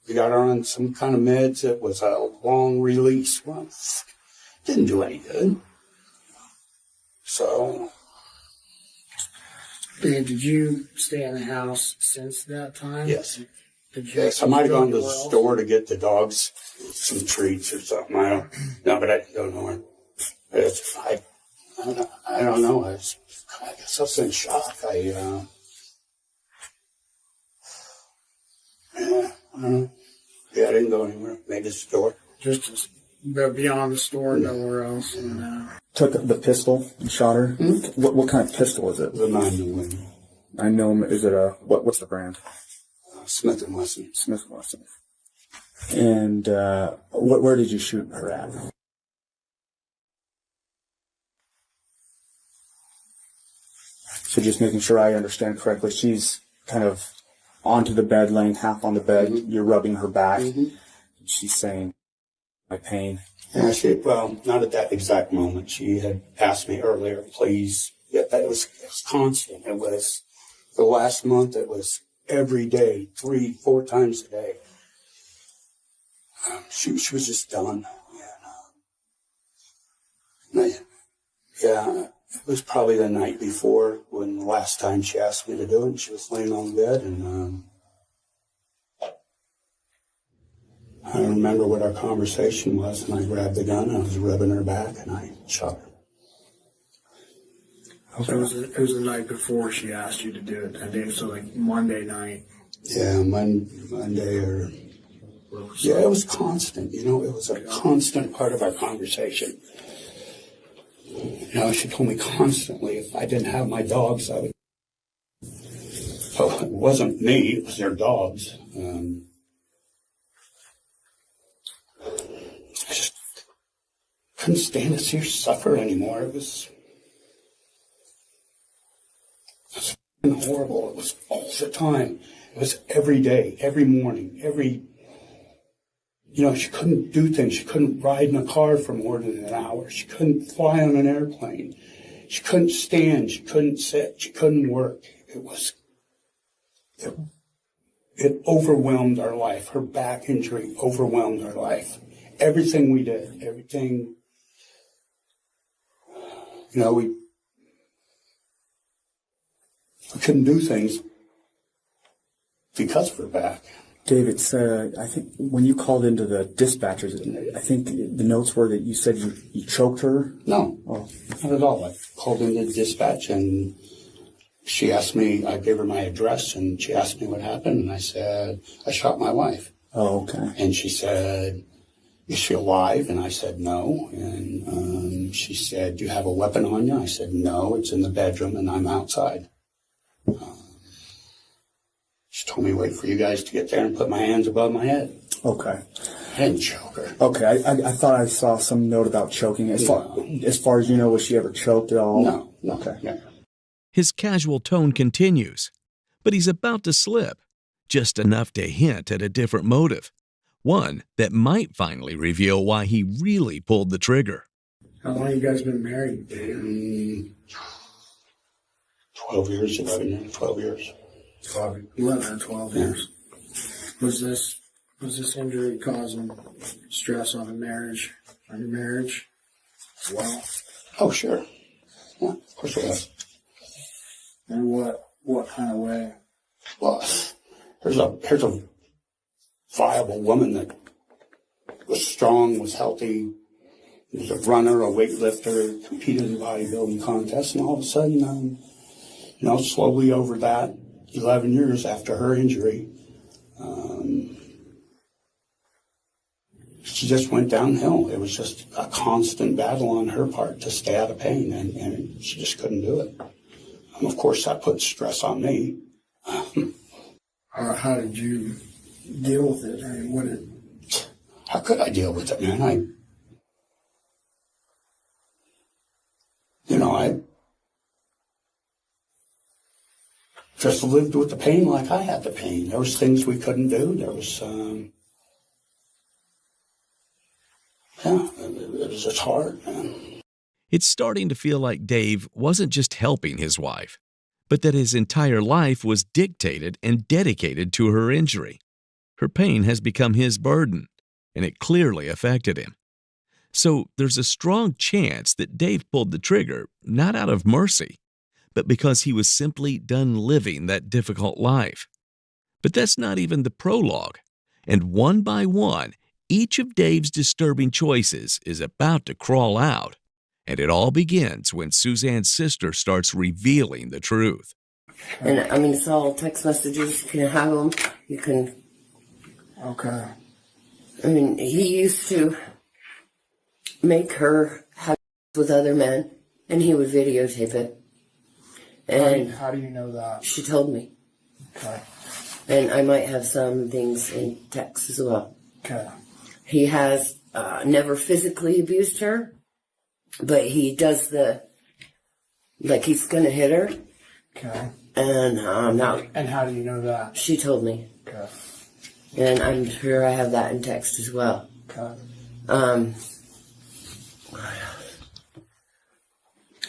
We got her on some kind of meds. It was a long release. Well, didn't do any good. So. And did you stay in the house since that time? Yes. Yes, I might have gone to the store to get the dogs some treats or something. I don't know. I don't know. I guess I was in shock. Yeah, yeah, I didn't go anywhere. Made the store. Just beyond the store, nowhere else. And, Took the pistol and shot her. What kind of pistol is it? The 9mm. 9mm. Is it a what's the brand? Smith & Wesson. Smith & Wesson. And where did you shoot her at? So just making sure I understand correctly, she's kind of onto the bed, laying half on the bed. You're rubbing her back. She's saying, "My pain." Yeah, well, not at that exact moment. She had asked me earlier, please. Yeah, it was constant. It was the last month. It was every day, 3-4 times a day. She was just done. Yeah, it was probably the night before when the last time she asked me to do it. And she was laying on the bed, and I remember what our conversation was, and I grabbed the gun, and I was rubbing her back, and I shot her. So it was the night before she asked you to do it. I think so, like Monday night. Yeah, Monday or... Yeah, it was constant, it was a constant part of our conversation. She told me constantly if I didn't have my dogs, I would... So it wasn't me, it was their dogs. I just couldn't stand to see her suffer anymore. It was horrible. It was all the time. It was every day, every morning, she couldn't do things. She couldn't ride in a car for more than an hour. She couldn't fly on an airplane. She couldn't stand. She couldn't sit. She couldn't work. It overwhelmed our life. Her back injury overwhelmed our life. Everything we did, everything, we couldn't do things because of her back. David, I think when you called into the dispatchers, I think the notes were that you said you choked her? No, not at all. I called into the dispatch, and she asked me, I gave her my address, and she asked me what happened, and I said, I shot my wife. Oh, okay. And she said, is she alive? And I said, no. And she said, do you have a weapon on you? I said, no, it's in the bedroom, and I'm outside. She told me, wait for you guys to get there and put my hands above my head. Okay. I didn't choke her. Okay, I thought I saw some note about choking. As far as you know, was she ever choked at all? No. Okay. No. His casual tone continues, but he's about to slip, just enough to hint at a different motive, one that might finally reveal why he really pulled the trigger. How long have you guys been married? 12 years, 11 years, 12 years. 11 or 12 years. Was this injury causing stress on your marriage as well? Oh, sure. Yeah, of course it was. And what kind of way? Well, here's a viable woman that was strong, was healthy, was a runner, a weightlifter, competed in bodybuilding contests, and all of a sudden, slowly over that 11 years after her injury, she just went downhill. It was just a constant battle on her part to stay out of pain, and she just couldn't do it. And of course, that put stress on me. How did you deal with it? I mean, how could I deal with it, man? I just lived with the pain like I had the pain. There was things we couldn't do. There was, it was just hard, man. It's starting to feel like Dave wasn't just helping his wife, but that his entire life was dictated and dedicated to her injury. Her pain has become his burden, and it clearly affected him. So there's a strong chance that Dave pulled the trigger not out of mercy, but because he was simply done living that difficult life. But that's not even the prologue. And one by one, each of Dave's disturbing choices is about to crawl out. And it all begins when Suzanne's sister starts revealing the truth. And it's all text messages. You can have them. You can Okay. I mean, he used to make her have with other men, and he would videotape it. And how do you know that? she told me. Okay. And I might have some things in text as well. Okay. He has never physically abused her, but he does like he's going to hit her. Okay. And now. And how do you know that? She told me. Okay. And I'm sure I have that in text as well. Okay.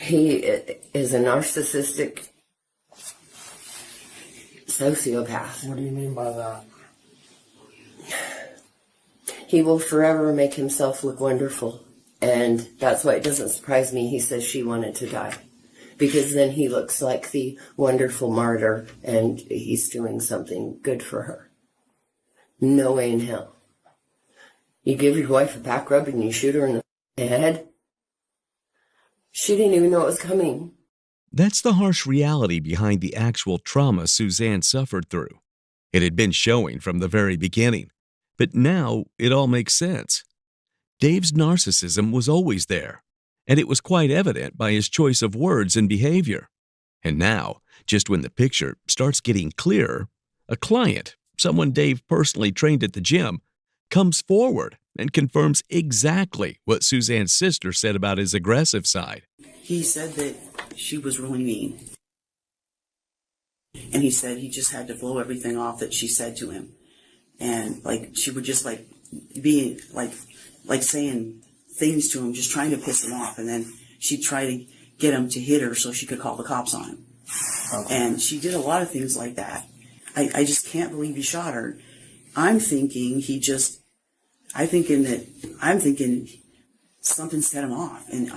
He is a narcissistic sociopath. What do you mean by that? He will forever make himself look wonderful. And that's why it doesn't surprise me he says she wanted to die. Because then he looks like the wonderful martyr and he's doing something good for her. No way in hell. You give your wife a back rub and you shoot her in the head? She didn't even know it was coming. That's the harsh reality behind the actual trauma Suzanne suffered through. It had been showing from the very beginning, but now it all makes sense. Dave's narcissism was always there, and it was quite evident by his choice of words and behavior. And now, just when the picture starts getting clearer, a client, someone Dave personally trained at the gym, comes forward and confirms exactly what Suzanne's sister said about his aggressive side. He said that she was really mean. And he said he just had to blow everything off that she said to him. And like she would just like be like saying things to him, just trying to piss him off. And then she'd try to get him to hit her so she could call the cops on him. Okay. And she did a lot of things like that. I just can't believe he shot her. I'm thinking something set him off. And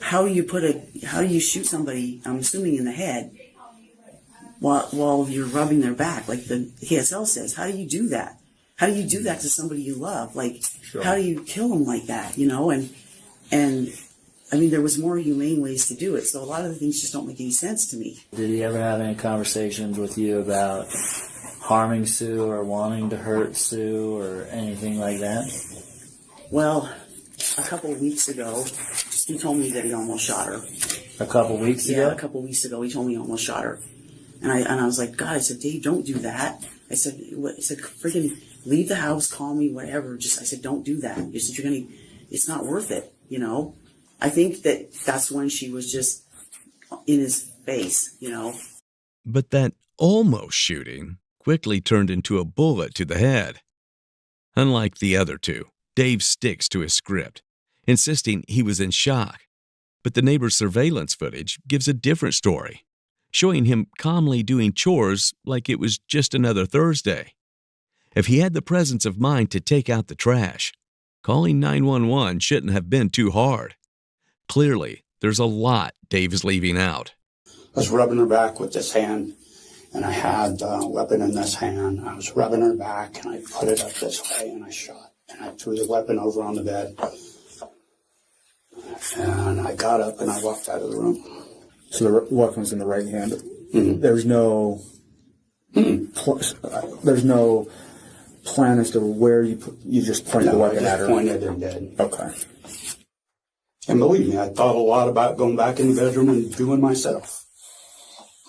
how do you shoot somebody, I'm assuming in the head, while you're rubbing their back, like the KSL says? How do you do that? How do you do that to somebody you love? Like, sure. How do you kill them like that, you know? And I mean, there was more humane ways to do it, so a lot of the things just don't make any sense to me. Did he ever have any conversations with you about harming Sue or wanting to hurt Sue or anything like that? Well, a couple of weeks ago, he told me that he almost shot her. A couple weeks ago? Yeah, a couple of weeks ago, he told me he almost shot her. And I was like, God, I said, Dave, don't do that. I said, freaking leave the house, call me, whatever. I said, don't do that. I said, it's not worth it, you know? I think that's when she was just in his face, you know? But that almost shooting quickly turned into a bullet to the head. Unlike the other two, Dave sticks to his script, insisting he was in shock. But the neighbor's surveillance footage gives a different story, showing him calmly doing chores like it was just another Thursday. If he had the presence of mind to take out the trash, calling 911 shouldn't have been too hard. Clearly, there's a lot Dave is leaving out. I was rubbing her back with this hand, and I had a weapon in this hand. I was rubbing her back, and I put it up this way, and I shot. And I threw the weapon over on the bed. And I got up, and I walked out of the room. So the weapon's in the right hand. Mm-hmm. There's no plan as to where you just pointed the weapon at her. Pointed and did. Okay. And believe me, I thought a lot about going back in the bedroom and doing myself.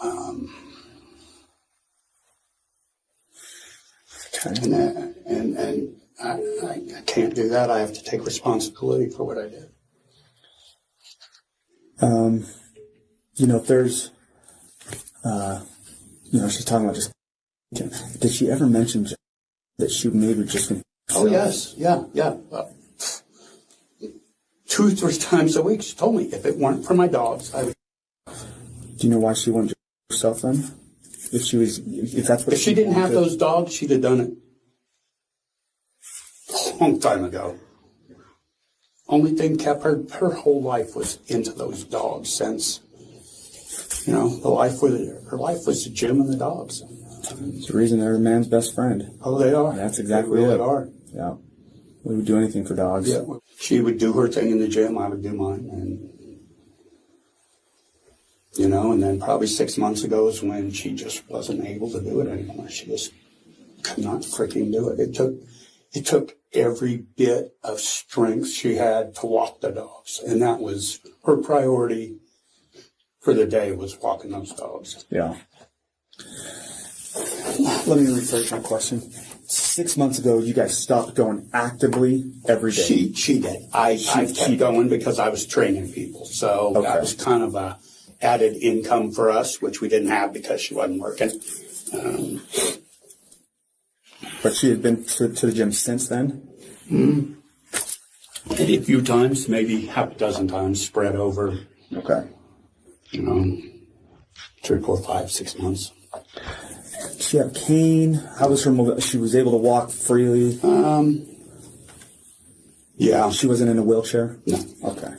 And I can't do that. I have to take responsibility for what I did. If there's, she's talking about just. Did she ever mention that she maybe just? Oh yes, yeah. 2 or 3 times a week, she told me if it weren't for my dogs, I would. Do you know why she wouldn't herself then? If she didn't have those dogs, she'd have done it a long time ago. Only thing kept her whole life was into those dogs since, her life was the gym and the dogs. It's the reason they're a man's best friend. Oh, they are. That's exactly they really it. Are. Yeah. We would do anything for dogs. Yeah. She would do her thing in the gym, I would do mine. And then probably 6 months ago is when she just wasn't able to do it anymore. She just could not freaking do it. It took every bit of strength she had to walk the dogs. And that was her priority for the day, was walking those dogs. Yeah. Let me rephrase my question. 6 months ago, you guys stopped going actively every day. She did. I kept going because I was training people. So that was kind of a added income for us, which we didn't have because she wasn't working. But she had been to the gym since then? Maybe a few times, maybe half a dozen times, spread over. Okay. 3, 4, 5, 6 months. Did she have a cane? How was her mobility? She was able to walk freely? Yeah. She wasn't in a wheelchair? No. Okay. Did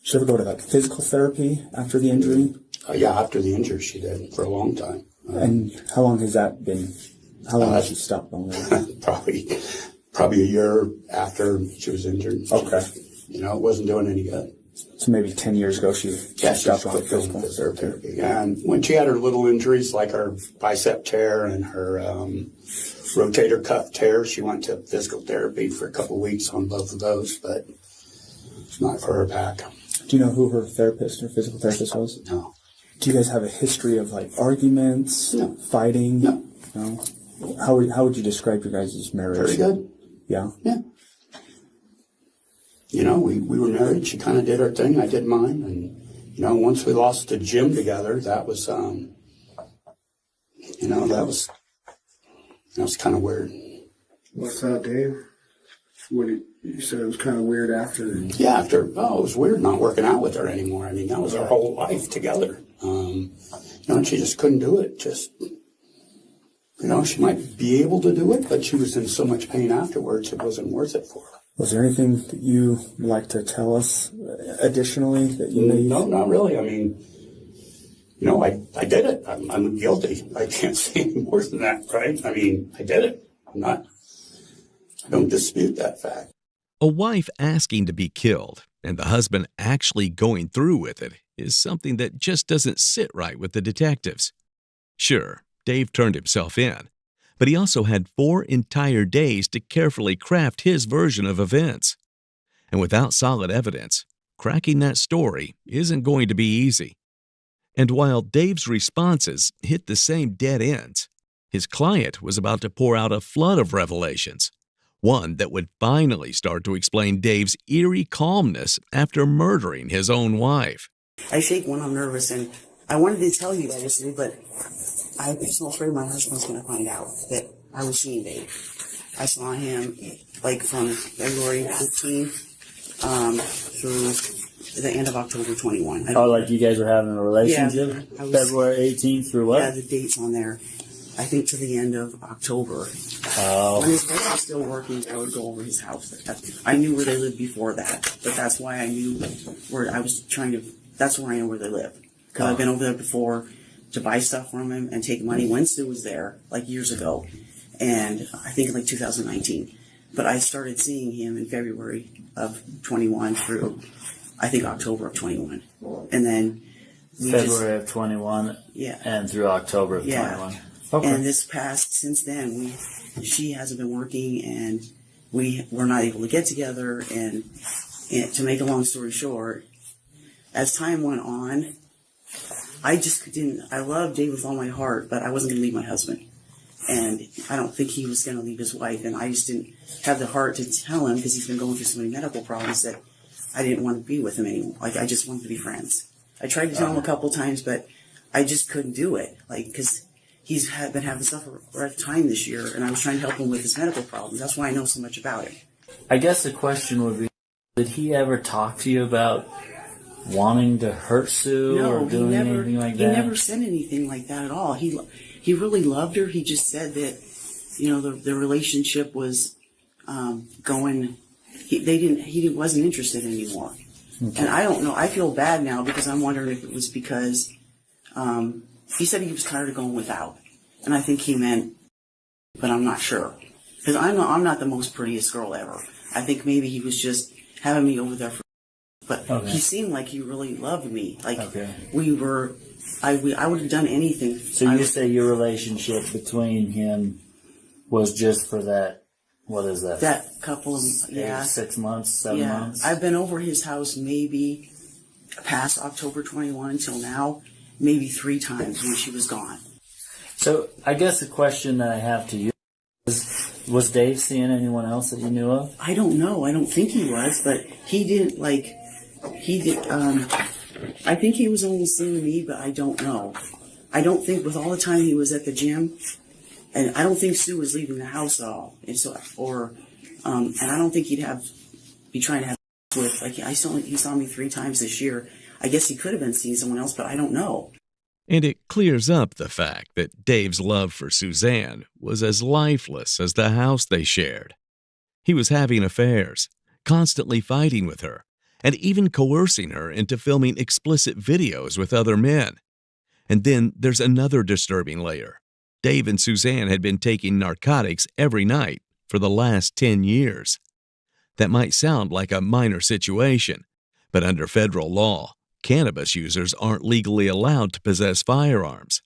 she ever go to like physical therapy after the injury? Yeah, after the injury she did for a long time. And how long has that been? How long has she stopped going there? Probably a year after she was injured. Okay. It wasn't doing any good. So maybe 10 years ago she stopped going to physical therapy. And when she had her little injuries, like her bicep tear and her rotator cuff tear, she went to physical therapy for a couple of weeks on both of those, but it's not for her back. Do you know who her therapist or physical therapist was? No. Do you guys have a history of like arguments? No. Fighting? No. No? How would you describe your guys' marriage? Very good. Yeah? Yeah. We were married. She kind of did her thing. I did mine. And, once we lost the gym together, that was, that was kind of weird. What's that, Dave? You said it was kind of weird after? Yeah, it was weird not working out with her anymore. I mean, that was our whole life together. And she just couldn't do it. She might be able to do it, but she was in so much pain afterwards, it wasn't worth it for her. Was there anything that you would like to tell us additionally that you may? No, not really. I mean, I did it. I'm guilty. I can't say any more than that, right? I mean, I did it. I don't dispute that fact. A wife asking to be killed and the husband actually going through with it is something that just doesn't sit right with the detectives. Sure, Dave turned himself in, but he also had 4 entire days to carefully craft his version of events. And without solid evidence, cracking that story isn't going to be easy. And while Dave's responses hit the same dead ends, his client was about to pour out a flood of revelations, one that would finally start to explain Dave's eerie calmness after murdering his own wife. I shake when I'm nervous, and I wanted to tell you that yesterday, but I was so afraid my husband was going to find out that I was seeing Dave. I saw him from February 15th through the end of October 21. You guys were having a relationship? Yeah, February 18th through what? Yeah, the date's on there. I think to the end of October. Oh. When his wife was still working, I would go over his house. I knew where they lived before that, but that's why I knew where I was trying to. That's where I know where they live, because I've been over there before to buy stuff from him and take money when Sue was there, years ago, and I think 2019. But I started seeing him in February of 21 through, I think, October of 21, and then February of 21, yeah, and through October of 21. Okay. And since then, she hasn't been working, and we're not able to get together. And to make a long story short, as time went on, I just didn't. I loved Dave with all my heart, but I wasn't going to leave my husband, and I don't think he was going to leave his wife. And I just didn't have the heart to tell him, because he's been going through so many medical problems, that I didn't want to be with him anymore. I just wanted to be friends. I tried to tell him a couple times, but I just couldn't do it. Because he's been having such a rough time this year, and I was trying to help him with his medical problems. That's why I know so much about him. I guess the question would be, did he ever talk to you about wanting to hurt Sue or doing anything like that? He never said anything like that at all. He really loved her. He just said that, the relationship was going. He wasn't interested anymore. Okay. And I don't know. I feel bad now, because I'm wondering if it was because he said he was tired of going without, and I think he meant, but I'm not sure, because I'm not the most prettiest girl ever. I think maybe he was just having me over there but he seemed like he really loved me. We were, I would have done anything. So you say your relationship between him was just for that, what is that? That couple of, yeah. 6 months, 7 months? I've been over his house maybe past October 21 until now, maybe 3 times when she was gone. So I guess the question that I have to you is, was Dave seeing anyone else that you knew of? I don't know. I don't think he was, but he didn't I think he was only seeing me, but I don't know. I don't think with all the time he was at the gym, and I don't think Sue was leaving the house at all. And so, and I don't think he'd be trying to have with, like, he saw me 3 times this year. I guess he could have been seeing someone else, but I don't know. And it clears up the fact that Dave's love for Suzanne was as lifeless as the house they shared. He was having affairs, constantly fighting with her, and even coercing her into filming explicit videos with other men. And then there's another disturbing layer. Dave and Suzanne had been taking narcotics every night for the last 10 years. That might sound like a minor situation, but under federal law, cannabis users aren't legally allowed to possess firearms.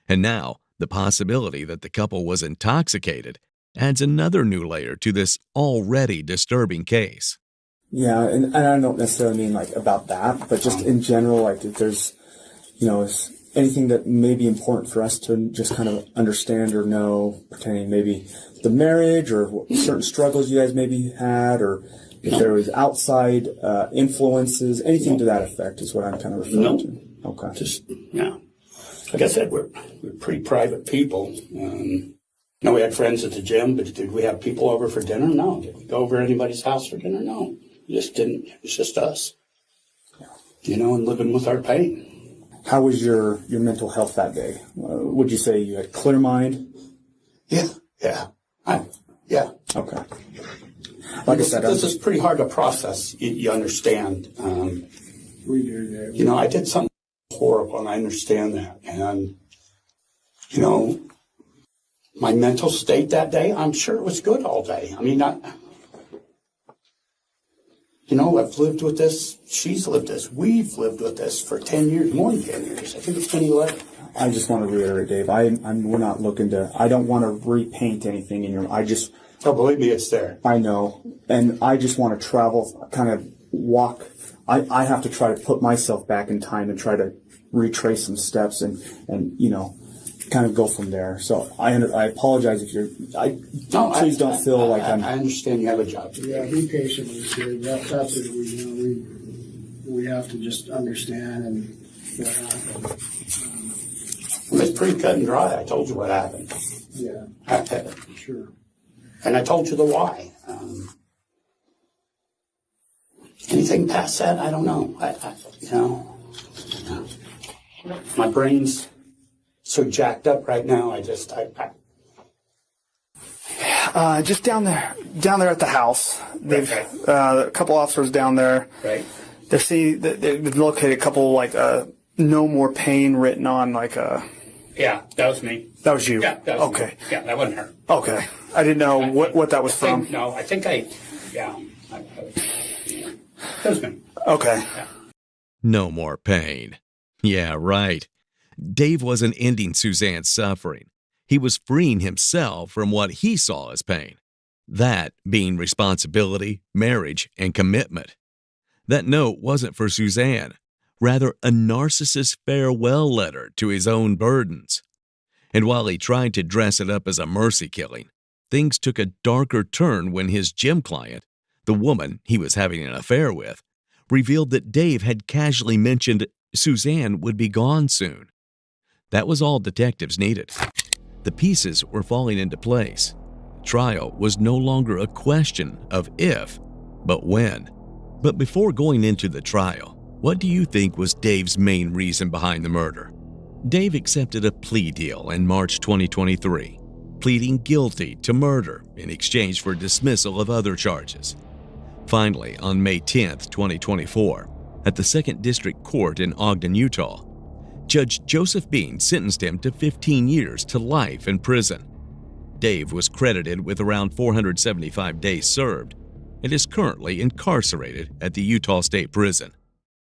And now, the possibility that the couple was intoxicated adds another new layer to this already disturbing case. Yeah, and I don't necessarily mean like about that, but just in general, like if there's, is anything that may be important for us to just kind of understand or know pertaining maybe the marriage or certain struggles you guys maybe had, or if there was outside influences, anything to that effect is what I'm kind of referring to. Okay. Just, like I said, we're pretty private people. We had friends at the gym, but did we have people over for dinner? No. Did we go over to anybody's house for dinner? No. We just didn't. It was just us, and living with our pain. How was your mental health that day? Would you say you had a clear mind? Yeah. Yeah. Okay. Like I said, this is pretty hard to process. You understand. We do, yeah. I did something horrible, and I understand that. And, my mental state that day, I'm sure it was good all day. I mean, I've lived with this. She's lived this. We've lived with this for 10 years, more than 10 years. I think it's been 11. I just want to reiterate, Dave, we're not looking to, I don't want to repaint anything in your, Oh, believe me, it's there. I know. And I just want to travel, kind of walk. I have to try to put myself back in time and try to retrace some steps and kind of go from there. So I apologize if please don't feel like I'm. I understand you have a job. Yeah, be patient with us. That's what we have to just understand and what happened. It's pretty cut and dry. I told you what happened. Yeah. Sure. And I told you the why. Anything past that, I don't know. My brain's so jacked up right now. Just down there at the house. They've a couple officers down there. Right. They've located a couple no more pain written on Yeah, that was me. That was you. Yeah, that was okay. Me. Yeah, that wasn't her. Okay. I didn't know what that was from. I think that was me. Okay. Yeah. No more pain. Yeah, right. Dave wasn't ending Suzanne's suffering. He was freeing himself from what he saw as pain. That being responsibility, marriage, and commitment. That note wasn't for Suzanne, rather a narcissist's farewell letter to his own burdens. And while he tried to dress it up as a mercy killing, things took a darker turn when his gym client, the woman he was having an affair with, revealed that Dave had casually mentioned Suzanne would be gone soon. That was all detectives needed. The pieces were falling into place. The trial was no longer a question of if, but when. But before going into the trial, what do you think was Dave's main reason behind the murder? Dave accepted a plea deal in March 2023, pleading guilty to murder in exchange for dismissal of other charges. Finally, on May 10, 2024, at the 2nd District Court in Ogden, Utah, Judge Joseph Bean sentenced him to 15 years to life in prison. Dave was credited with around 475 days served and is currently incarcerated at the Utah State Prison.